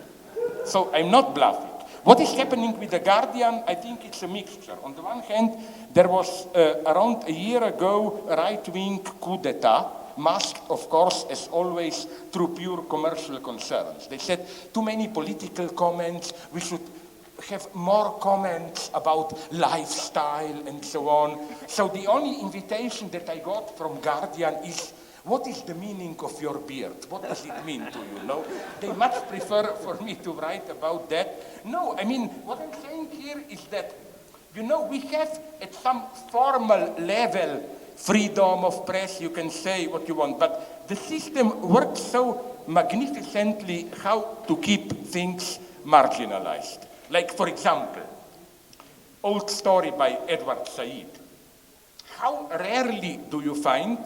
[SPEAKER 2] So I'm not bluffing. What is happening with The Guardian, I think it's a mixture. On the one hand, there was around a year ago a right-wing coup d'etat, masked, of course, as always, through pure commercial concerns. They said too many political comments, we should have more comments about lifestyle and so on. So the only invitation that I got from Guardian is, what is the meaning of your beard? What does it mean to you? No? They much prefer for me to write about that. No, I mean, what I'm saying here is that, we have at some formal level freedom of press, you can say what you want, but the system works so magnificently how to keep things marginalized. Like, for example, old story by Edward Said. How rarely do you find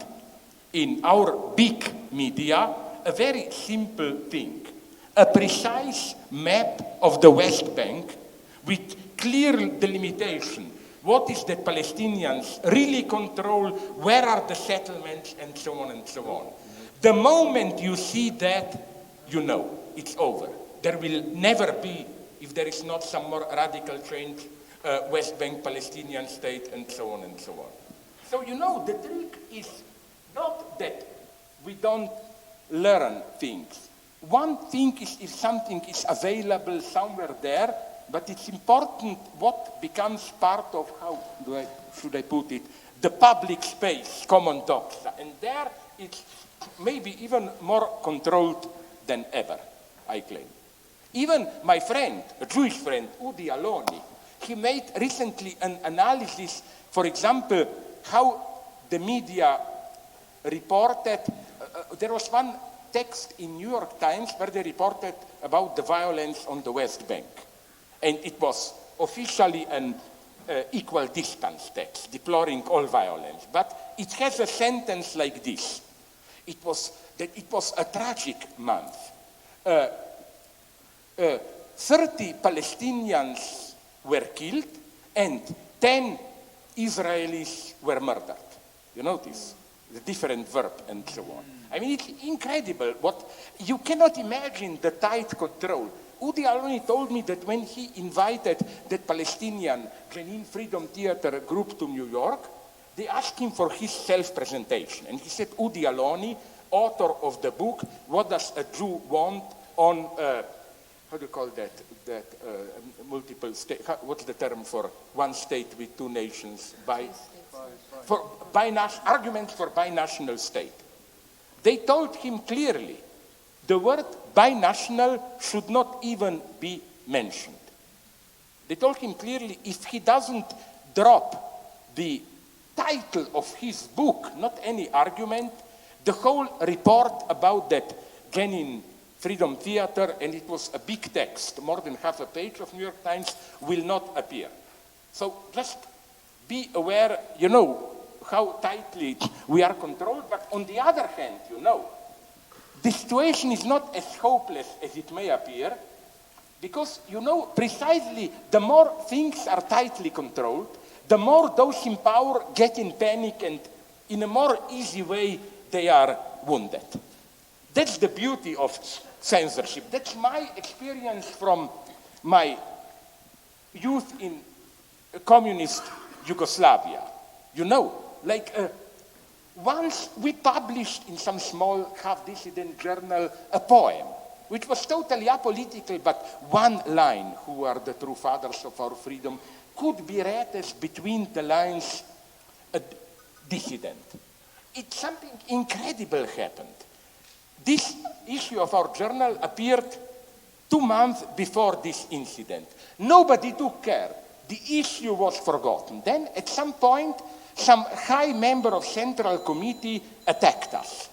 [SPEAKER 2] in our big media a very simple thing, a precise map of the West Bank with clear delimitation. What is that Palestinians really control? Where are the settlements? And so on and so on. The moment you see that, it's over. There will never be, if there is not some more radical change, West Bank Palestinian state, and so on and so on. So the trick is not that we don't learn things. One thing is if something is available somewhere there, but it's important what becomes part of, should I put it, the public space, common doxa. And there it's maybe even more controlled than ever, I claim. Even my friend, a Jewish friend, Udi Aloni, he made recently an analysis, for example, how the media reported, there was one text in New York Times where they reported about the violence on the West Bank. And it was officially an equal distance text, deploring all violence. But it has a sentence like this. It was a tragic month. 30 Palestinians were killed and 10 Israelis were murdered. You notice the different verb and so on. I mean, it's incredible. You cannot imagine the tight control. Udi Aloni told me that when he invited the Palestinian Jenin Freedom Theater group to New York, they asked him for his self-presentation. And he said, Udi Aloni, author of the book, What Does a Jew Want on, how do you call that multiple state, what's the term for one state with two nations? Argument for binational state. They told him clearly, the word binational should not even be mentioned. They told him clearly, if he doesn't drop the title of his book, not any argument, the whole report about that Jenin Freedom Theater, and it was a big text, more than half a page of New York Times, will not appear. So just be aware, how tightly we are controlled, but on the other hand, the situation is not as hopeless as it may appear, because, precisely the more things are tightly controlled, the more those in power get in panic and in a more easy way they are wounded. That's the beauty of censorship. That's my experience from my youth in communist Yugoslavia. Once we published in some small half-dissident journal a poem, which was totally apolitical, but one line, who are the true fathers of our freedom, could be read as between the lines a dissident. Something incredible happened. This issue of our journal appeared 2 months before this incident. Nobody took care. The issue was forgotten. Then, at some point, some high member of Central Committee attacked us.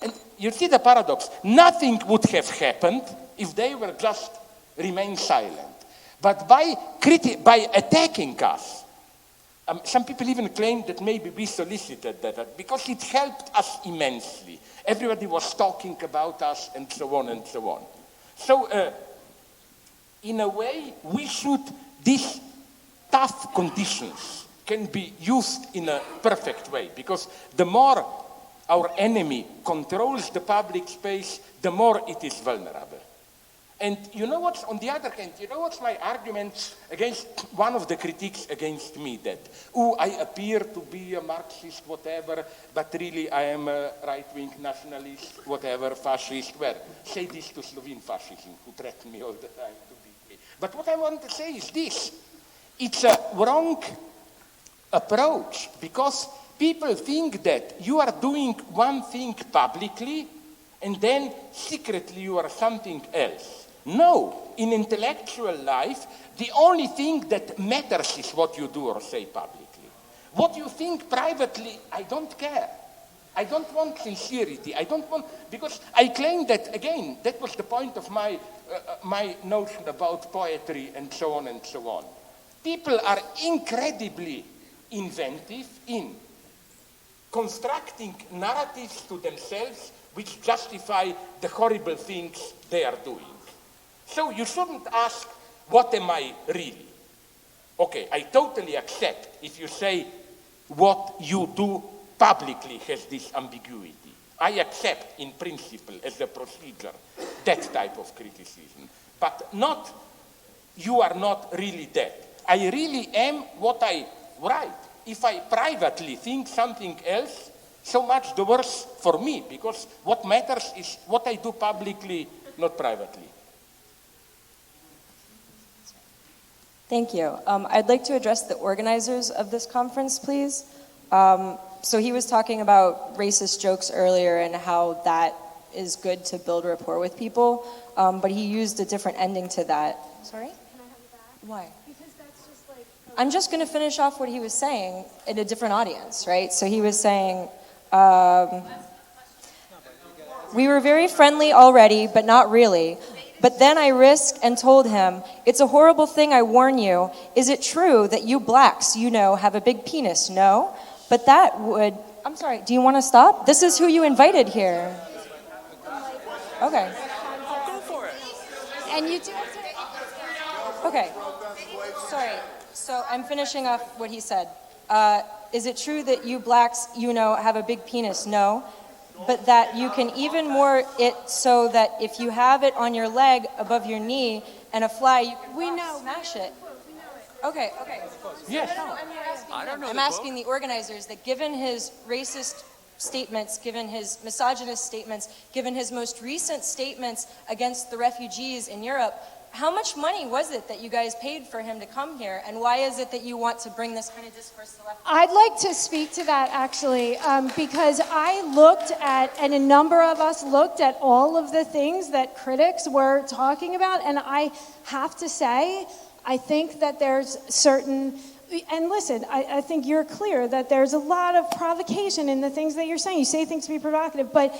[SPEAKER 2] And you see the paradox. Nothing would have happened if they were just remained silent. But by attacking us, some people even claim that maybe we solicited that because it helped us immensely. Everybody was talking about us and so on and so on. So, in a way, these tough conditions can be used in a perfect way, because the more our enemy controls the public space, the more it is vulnerable. And on the other hand, what's my argument against one of the critiques against me, that, I appear to be a Marxist, whatever, but really I am a right-wing nationalist, whatever, fascist. Well, say this to Slovene fascism, who threaten me all the time to beat me. But what I want to say is this. It's a wrong approach, because people think that you are doing one thing publicly and then secretly you are something else. No, in intellectual life, the only thing that matters is what you do or say publicly. What you think privately, I don't care. I don't want sincerity. Because I claim that, again, that was the point of my notion about poetry and so on and so on. People are incredibly inventive in constructing narratives to themselves which justify the horrible things they are doing. So you shouldn't ask, what am I really? Okay, I totally accept if you say what you do publicly has this ambiguity. I accept in principle as a procedure that type of criticism, but not, you are not really that. I really am what I write. If I privately think something else, so much the worse for me, because what matters is what I do publicly, not privately.
[SPEAKER 8] Thank you. I'd like to address the organizers of this conference, please. So he was talking about racist jokes earlier and how that is good to build rapport with people, but he used a different ending to that. Sorry?
[SPEAKER 1] Can I have it back?
[SPEAKER 8] Why?
[SPEAKER 1] Because that's just like...
[SPEAKER 8] I'm just going to finish off what he was saying in a different audience, right? So he was saying, We were very friendly already, but not really. But then I risked and told him, it's a horrible thing, I warn you. Is it true that you blacks, you know, have a big penis? No? But that would... I'm sorry, do you want to stop? This is who you invited here. Okay.
[SPEAKER 9] Go for it.
[SPEAKER 1] And you do have to...
[SPEAKER 8] Okay. Sorry. So I'm finishing off what he said. Is it true that you blacks, you know, have a big penis? No. But that you can even more it so that if you have it on your leg above your knee and a fly, you can smash it. Okay.
[SPEAKER 2] Yes.
[SPEAKER 8] I'm asking the organizers that given his racist statements, given his misogynist statements, given his most recent statements against the refugees in Europe, how much money was it that you guys paid for him to come here? And why is it that you want to bring this kind of discourse to the left?
[SPEAKER 1] I'd like to speak to that actually, because I looked at, and a number of us looked at all of the things that critics were talking about, and I have to say, I think that there's certain, and listen, I think you're clear that there's a lot of provocation in the things that you're saying. You say things to be provocative, but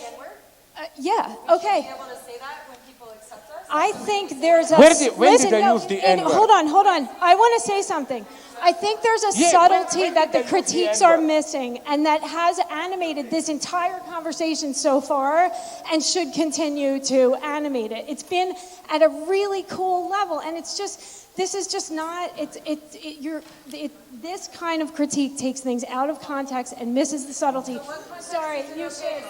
[SPEAKER 1] yeah, okay.
[SPEAKER 8] Be able to say that when people accept us?
[SPEAKER 1] I think there's a...
[SPEAKER 2] When did I use the N-word?
[SPEAKER 1] Hold on. I want to say something. I think there's a subtlety
[SPEAKER 2] when
[SPEAKER 1] that
[SPEAKER 2] did I
[SPEAKER 1] the
[SPEAKER 2] use
[SPEAKER 1] critiques
[SPEAKER 2] the
[SPEAKER 1] are
[SPEAKER 2] N-word?
[SPEAKER 1] missing, and that has animated this entire conversation so far and should continue to animate it. It's been at a really cool level, and it's just, this is just not, this kind of critique takes things out of context and misses the subtlety. Sorry, you should.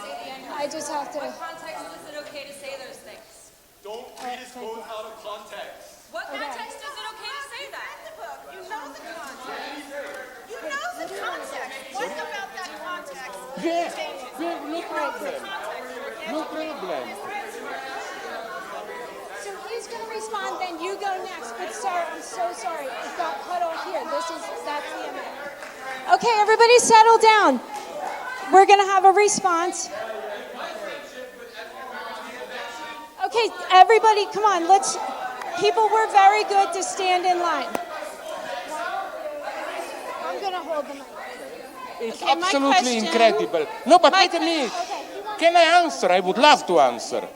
[SPEAKER 1] I just have to.
[SPEAKER 8] What context is it okay to say those things?
[SPEAKER 9] Don't read his quote out of context.
[SPEAKER 8] What context is it okay to say that?
[SPEAKER 10] You know the context. You know the context. What about that context?
[SPEAKER 2] Yes, no problem. No problem.
[SPEAKER 1] So he's going to respond, then you go next. But sorry, I'm so sorry. It got cut off here. That's the end. Okay, everybody settle down. We're going to have a response. Okay, everybody, come on. People were very good to stand in line. I'm going to hold the mic.
[SPEAKER 2] It's
[SPEAKER 1] Okay, my
[SPEAKER 2] absolutely
[SPEAKER 1] question-
[SPEAKER 2] incredible. No, but
[SPEAKER 1] My-
[SPEAKER 2] wait a minute.
[SPEAKER 1] Okay,
[SPEAKER 2] Can I answer? I would love to answer.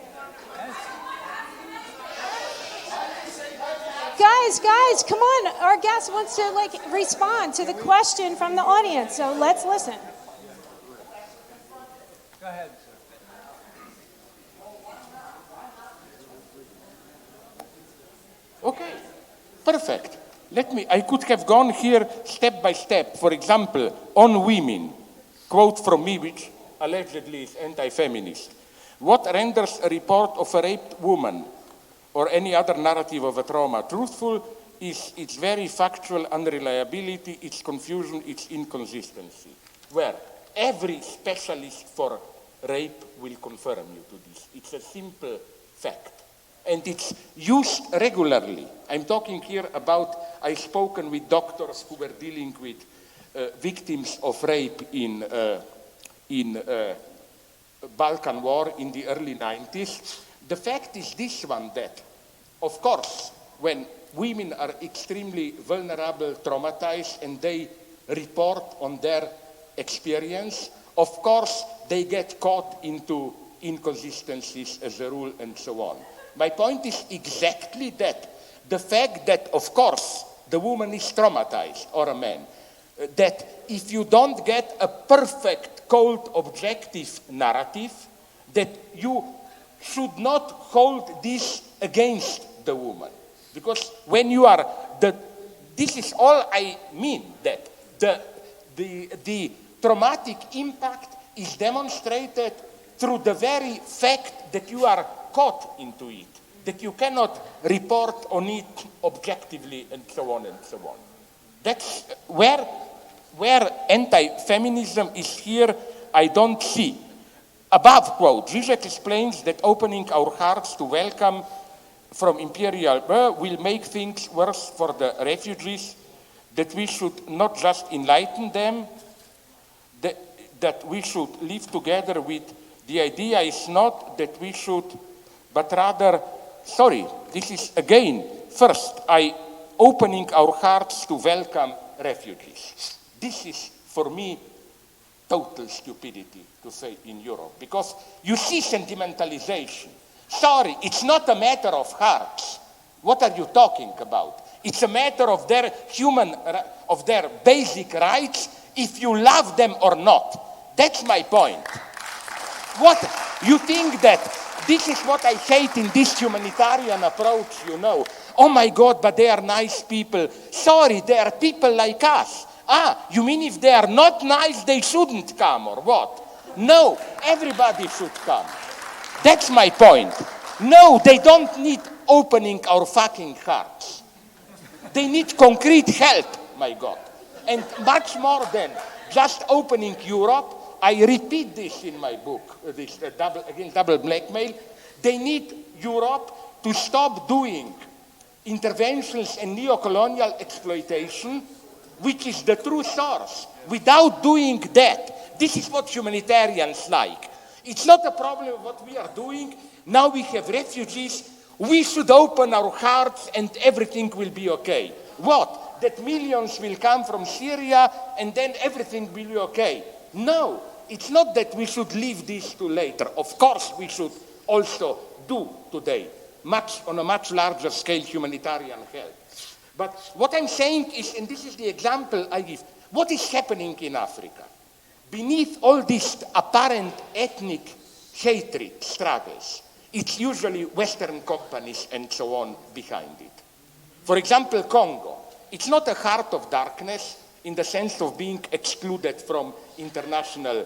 [SPEAKER 1] Guys, come on. Our guest wants to respond to the question from the audience, so let's listen.
[SPEAKER 3] Go ahead, sir.
[SPEAKER 2] Okay, perfect. I could have gone here step by step. For example, on women, quote from me, which allegedly is anti-feminist. What renders a report of a raped woman or any other narrative of a trauma truthful is its very factual unreliability, its confusion, its inconsistency. Where every specialist for rape will confirm you to this. It's a simple fact. And it's used regularly. I'm talking here about, I've spoken with doctors who were dealing with victims of rape in Balkan War in the early 90s. The fact is this one, that, of course, when women are extremely vulnerable, traumatized, and they report on their experience, of course, they get caught into inconsistencies as a rule and so on. My point is exactly that. The fact that, of course, the woman is traumatized, or a man, that if you don't get a perfect, cold, objective narrative, that you should not hold this against the woman. Because when you are, this is all I mean, that the traumatic impact is demonstrated through the very fact that you are caught into it, that you cannot report on it objectively, and so on and so on. That's where anti-feminism is here, I don't see. Above quote, Zizek explains that opening our hearts to welcome from imperial will make things worse for the refugees, that we should not just enlighten them, that we should live together with. The idea is not that we should, but rather, this is again, first, opening our hearts to welcome refugees. This is, for me, total stupidity to say in Europe, because you see sentimentalization. Sorry, it's not a matter of hearts. What are you talking about? It's a matter of their of their basic rights, if you love them or not. That's my point. What, you think that this is what I hate in this humanitarian approach, you know. Oh my God, but they are nice people. Sorry, they are people like us. Ah, you mean if they are not nice, they shouldn't come, or what? No, everybody should come. That's my point. No, they don't need opening our fucking hearts. They need concrete help, my God. And much more than just opening Europe. I repeat this in my book, this double blackmail. They need Europe to stop doing interventions and neo-colonial exploitation, which is the true source. Without doing that, this is what humanitarians like. It's not a problem of what we are doing. Now we have refugees. We should open our hearts and everything will be okay. What? That millions will come from Syria and then everything will be okay. No, it's not that we should leave this to later. Of course, we should also do today, on a much larger scale, humanitarian help. But what I'm saying is, and this is the example I give, what is happening in Africa? Beneath all these apparent ethnic hatred struggles, it's usually Western companies and so on behind it. For example, Congo. It's not a heart of darkness in the sense of being excluded from international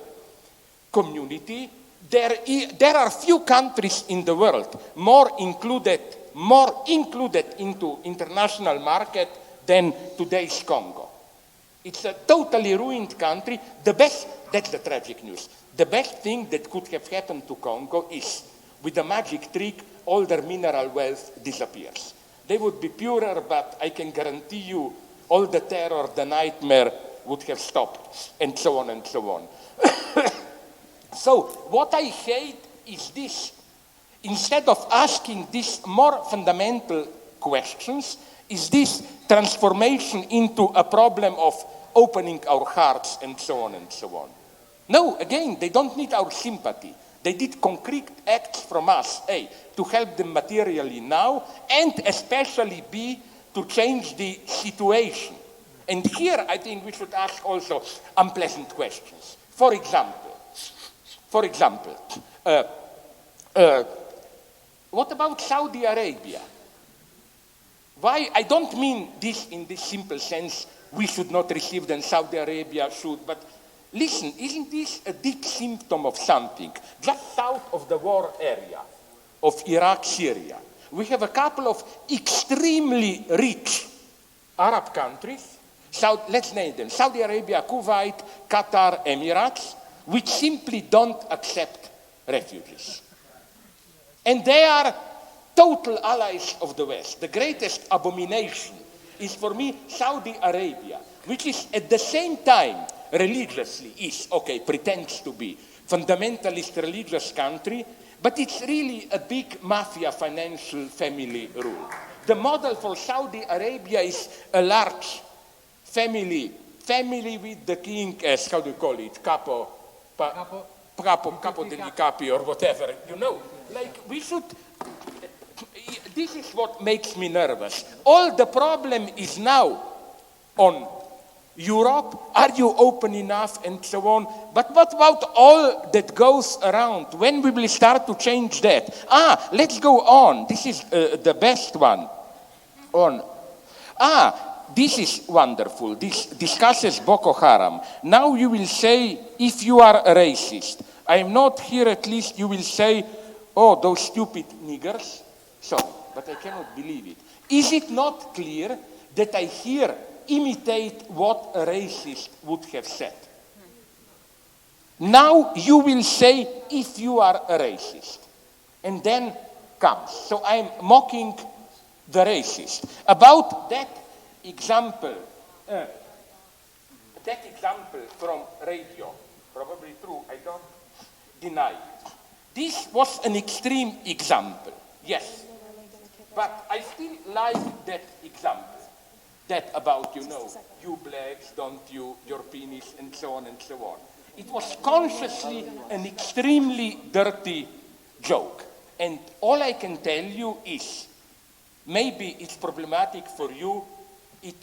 [SPEAKER 2] community. There are few countries in the world more included into international market than today's Congo. It's a totally ruined country. That's the tragic news. The best thing that could have happened to Congo is, with a magic trick, all their mineral wealth disappears. They would be purer, but I can guarantee you all the terror, the nightmare would have stopped, and so on and so on. So what I hate is this. Instead of asking these more fundamental questions, is this transformation into a problem of opening our hearts and so on and so on. No, again, they don't need our sympathy. They did concrete acts from us, A, to help them materially now, and especially B, to change the situation. And here I think we should ask also unpleasant questions. For example, what about Saudi Arabia? Why? I don't mean this in this simple sense, we should not receive them, Saudi Arabia should, but listen, isn't this a deep symptom of something? Just south of the war area of Iraq, Syria, we have a couple of extremely rich Arab countries, let's name them, Saudi Arabia, Kuwait, Qatar, Emirates, which simply don't accept refugees. And they are total allies of the West. The greatest abomination is for me Saudi Arabia, which is at the same time religiously pretends to be fundamentalist religious country, but it's really a big mafia financial family rule. The model for Saudi Arabia is a large family with the king as, how do you call it, capo degli capi or whatever, you know. Like we should, this is what makes me nervous. All the problem is now on Europe, are you open enough and so on? But what about all that goes around? When we will start to change that? Let's go on. This is the best one. This is wonderful. This discusses Boko Haram. Now you will say, if you are a racist, I am not here, at least you will say, oh, those stupid niggers. Sorry, but I cannot believe it. Is it not clear that I here imitate what a racist would have said? Now you will say, if you are a racist. And then comes. So I'm mocking the racist. About that example from radio, probably true, I don't deny it. This was an extreme example, yes. But I still like that example. That about, you blacks, don't you, your penis, and so on and so on. It was consciously an extremely dirty joke. And all I can tell you is, maybe it's problematic for you.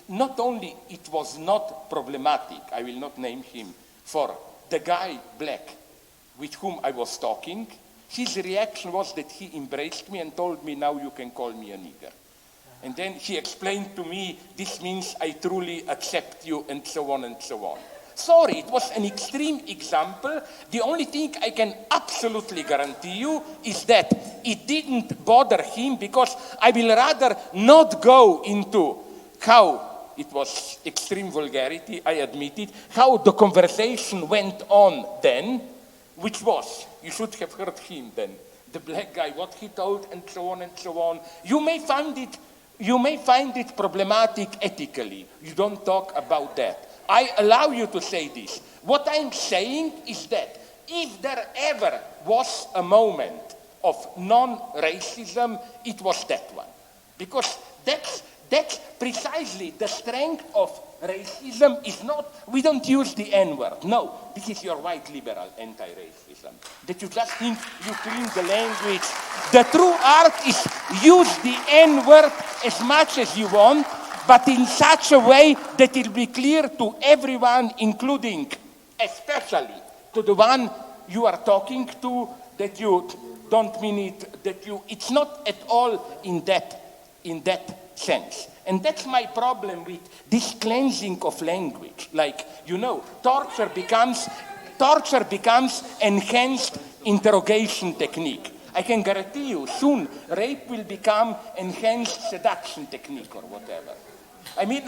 [SPEAKER 2] Not only it was not problematic, I will not name him, for the guy black with whom I was talking. His reaction was that he embraced me and told me, now you can call me a nigger. And then he explained to me, this means I truly accept you, and so on and so on. Sorry, it was an extreme example. The only thing I can absolutely guarantee you is that it didn't bother him, because I will rather not go into how it was extreme vulgarity, I admit it, how the conversation went on then, which was, you should have heard him then, the black guy, what he told, and so on and so on. You may find it problematic ethically. You don't talk about that. I allow you to say this. What I'm saying is that if there ever was a moment of non-racism, it was that one. Because that's precisely the strength of racism is not, we don't use the N-word. No, this is your white liberal anti-racism. That you just think you clean the language. The true art is use the N-word as much as you want, but in such a way that it will be clear to everyone, including, especially, to the one you are talking to, that you don't mean it, that you, it's not at all in that sense. And that's my problem with this cleansing of language. Like, you know, torture becomes enhanced interrogation technique. I can guarantee you, soon, rape will become enhanced seduction technique or whatever. I mean,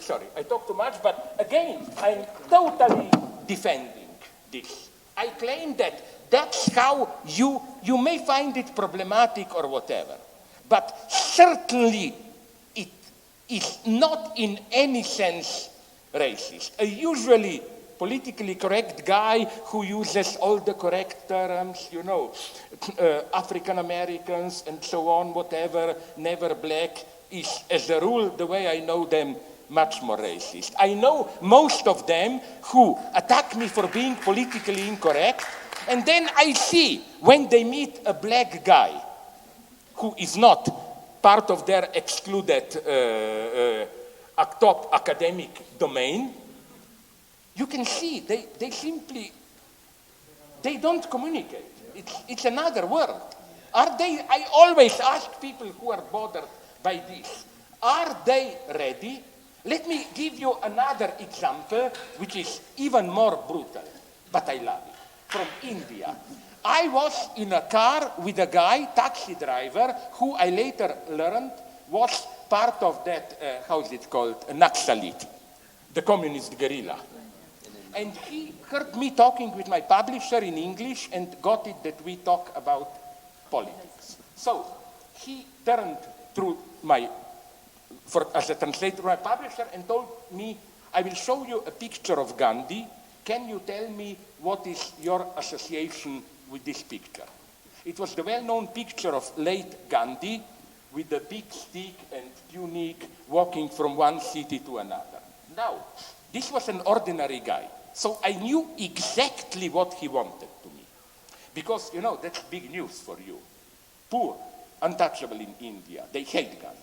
[SPEAKER 2] sorry, I talk too much, but again, I'm totally defending this. I claim that that's how you may find it problematic or whatever, but certainly it is not in any sense racist. A usually politically correct guy who uses all the correct terms, you know, African Americans and so on, whatever, never black, is, as a rule, the way I know them, much more racist. I know most of them who attack me for being politically incorrect, and then I see when they meet a black guy who is not part of their excluded top academic domain, you can see they simply, they don't communicate. It's another world. I always ask people who are bothered by this, are they ready? Let me give you another example, which is even more brutal, but I love it, from India. I was in a car with a guy, taxi driver, who I later learned was part of that, how is it called, Naxalit, the communist guerrilla. And he heard me talking with my publisher in English and got it that we talk about politics. So he turned through as a translator to my publisher and told me, I will show you a picture of Gandhi. Can you tell me what is your association with this picture? It was the well-known picture of late Gandhi with the big stick and tunic walking from one city to another. Now, this was an ordinary guy. So I knew exactly what he wanted to me. Because, you know, that's big news for you. Poor, untouchable in India. They hate Gandhi.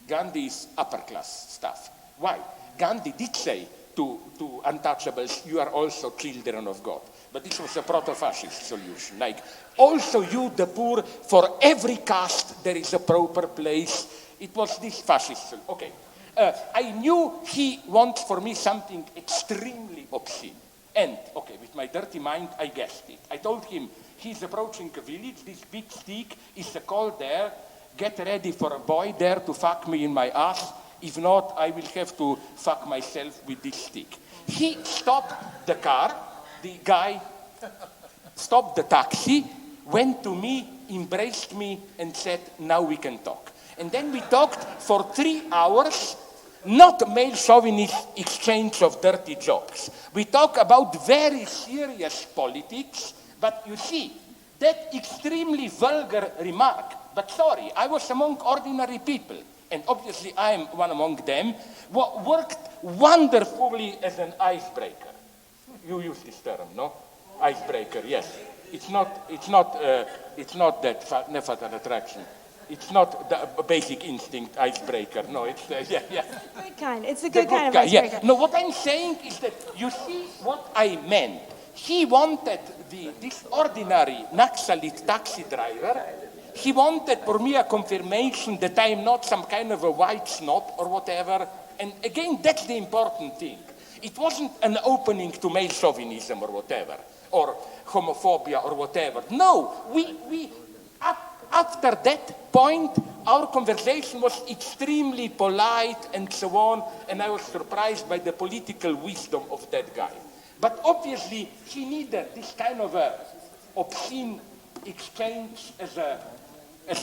[SPEAKER 2] Gandhi is upper class stuff. Why? Gandhi did say to untouchables, you are also children of God. But this was a proto-fascist solution. Like, also you, the poor, for every caste there is a proper place. It was this fascist solution. Okay. I knew he wants for me something extremely obscene. And, okay, with my dirty mind, I guessed it. I told him, he's approaching a village, this big stick is a call there, get ready for a boy there to fuck me in my ass. If not, I will have to fuck myself with this stick. He stopped the car, the guy stopped the taxi, went to me, embraced me, and said, now we can talk. And then we talked for 3 hours, not male chauvinist exchange of dirty jokes. We talk about very serious politics, but you see, that extremely vulgar remark, but sorry, I was among ordinary people, and obviously I am one among them, worked wonderfully as an icebreaker. You use this term, no? Icebreaker, yes. It's not that fatal attraction. It's not the basic instinct icebreaker. No, it's yeah.
[SPEAKER 1] Good kind. It's the good kind of
[SPEAKER 2] Yeah.
[SPEAKER 1] icebreaker.
[SPEAKER 2] No, what I'm saying is that you see what I meant. He wanted this ordinary Naxalit taxi driver. He wanted for me a confirmation that I'm not some kind of a white snot or whatever. And again, that's the important thing. It wasn't an opening to male chauvinism or whatever, or homophobia or whatever. No, after that point, our conversation was extremely polite and so on, and I was surprised by the political wisdom of that guy. But obviously, he needed this kind of a obscene exchange as a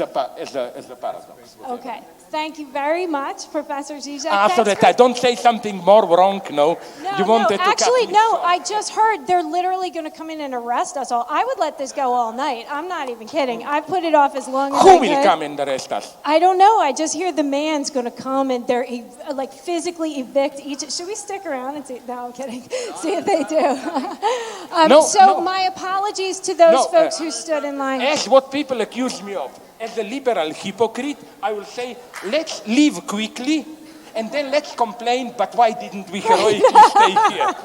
[SPEAKER 2] paradox.
[SPEAKER 1] Okay. Thank you very much, Professor Zizek.
[SPEAKER 2] So that I don't say something more wrong, no? You wanted to
[SPEAKER 1] actually,
[SPEAKER 2] cut me
[SPEAKER 1] no,
[SPEAKER 2] short.
[SPEAKER 1] I just heard they're literally going to come in and arrest us all. I would let this go all night. I'm not even kidding. I put it off as long as I
[SPEAKER 2] Who
[SPEAKER 1] could.
[SPEAKER 2] will come and arrest us?
[SPEAKER 1] I don't know. I just hear the man's going to come and they're like physically evict each. Should we stick around and see? No, I'm kidding. See if they do.
[SPEAKER 2] No.
[SPEAKER 1] My apologies to those folks who stood in line.
[SPEAKER 2] As what people accuse me of, as a liberal hypocrite, I will say, let's leave quickly, and then let's complain, but why didn't we heroically stay here?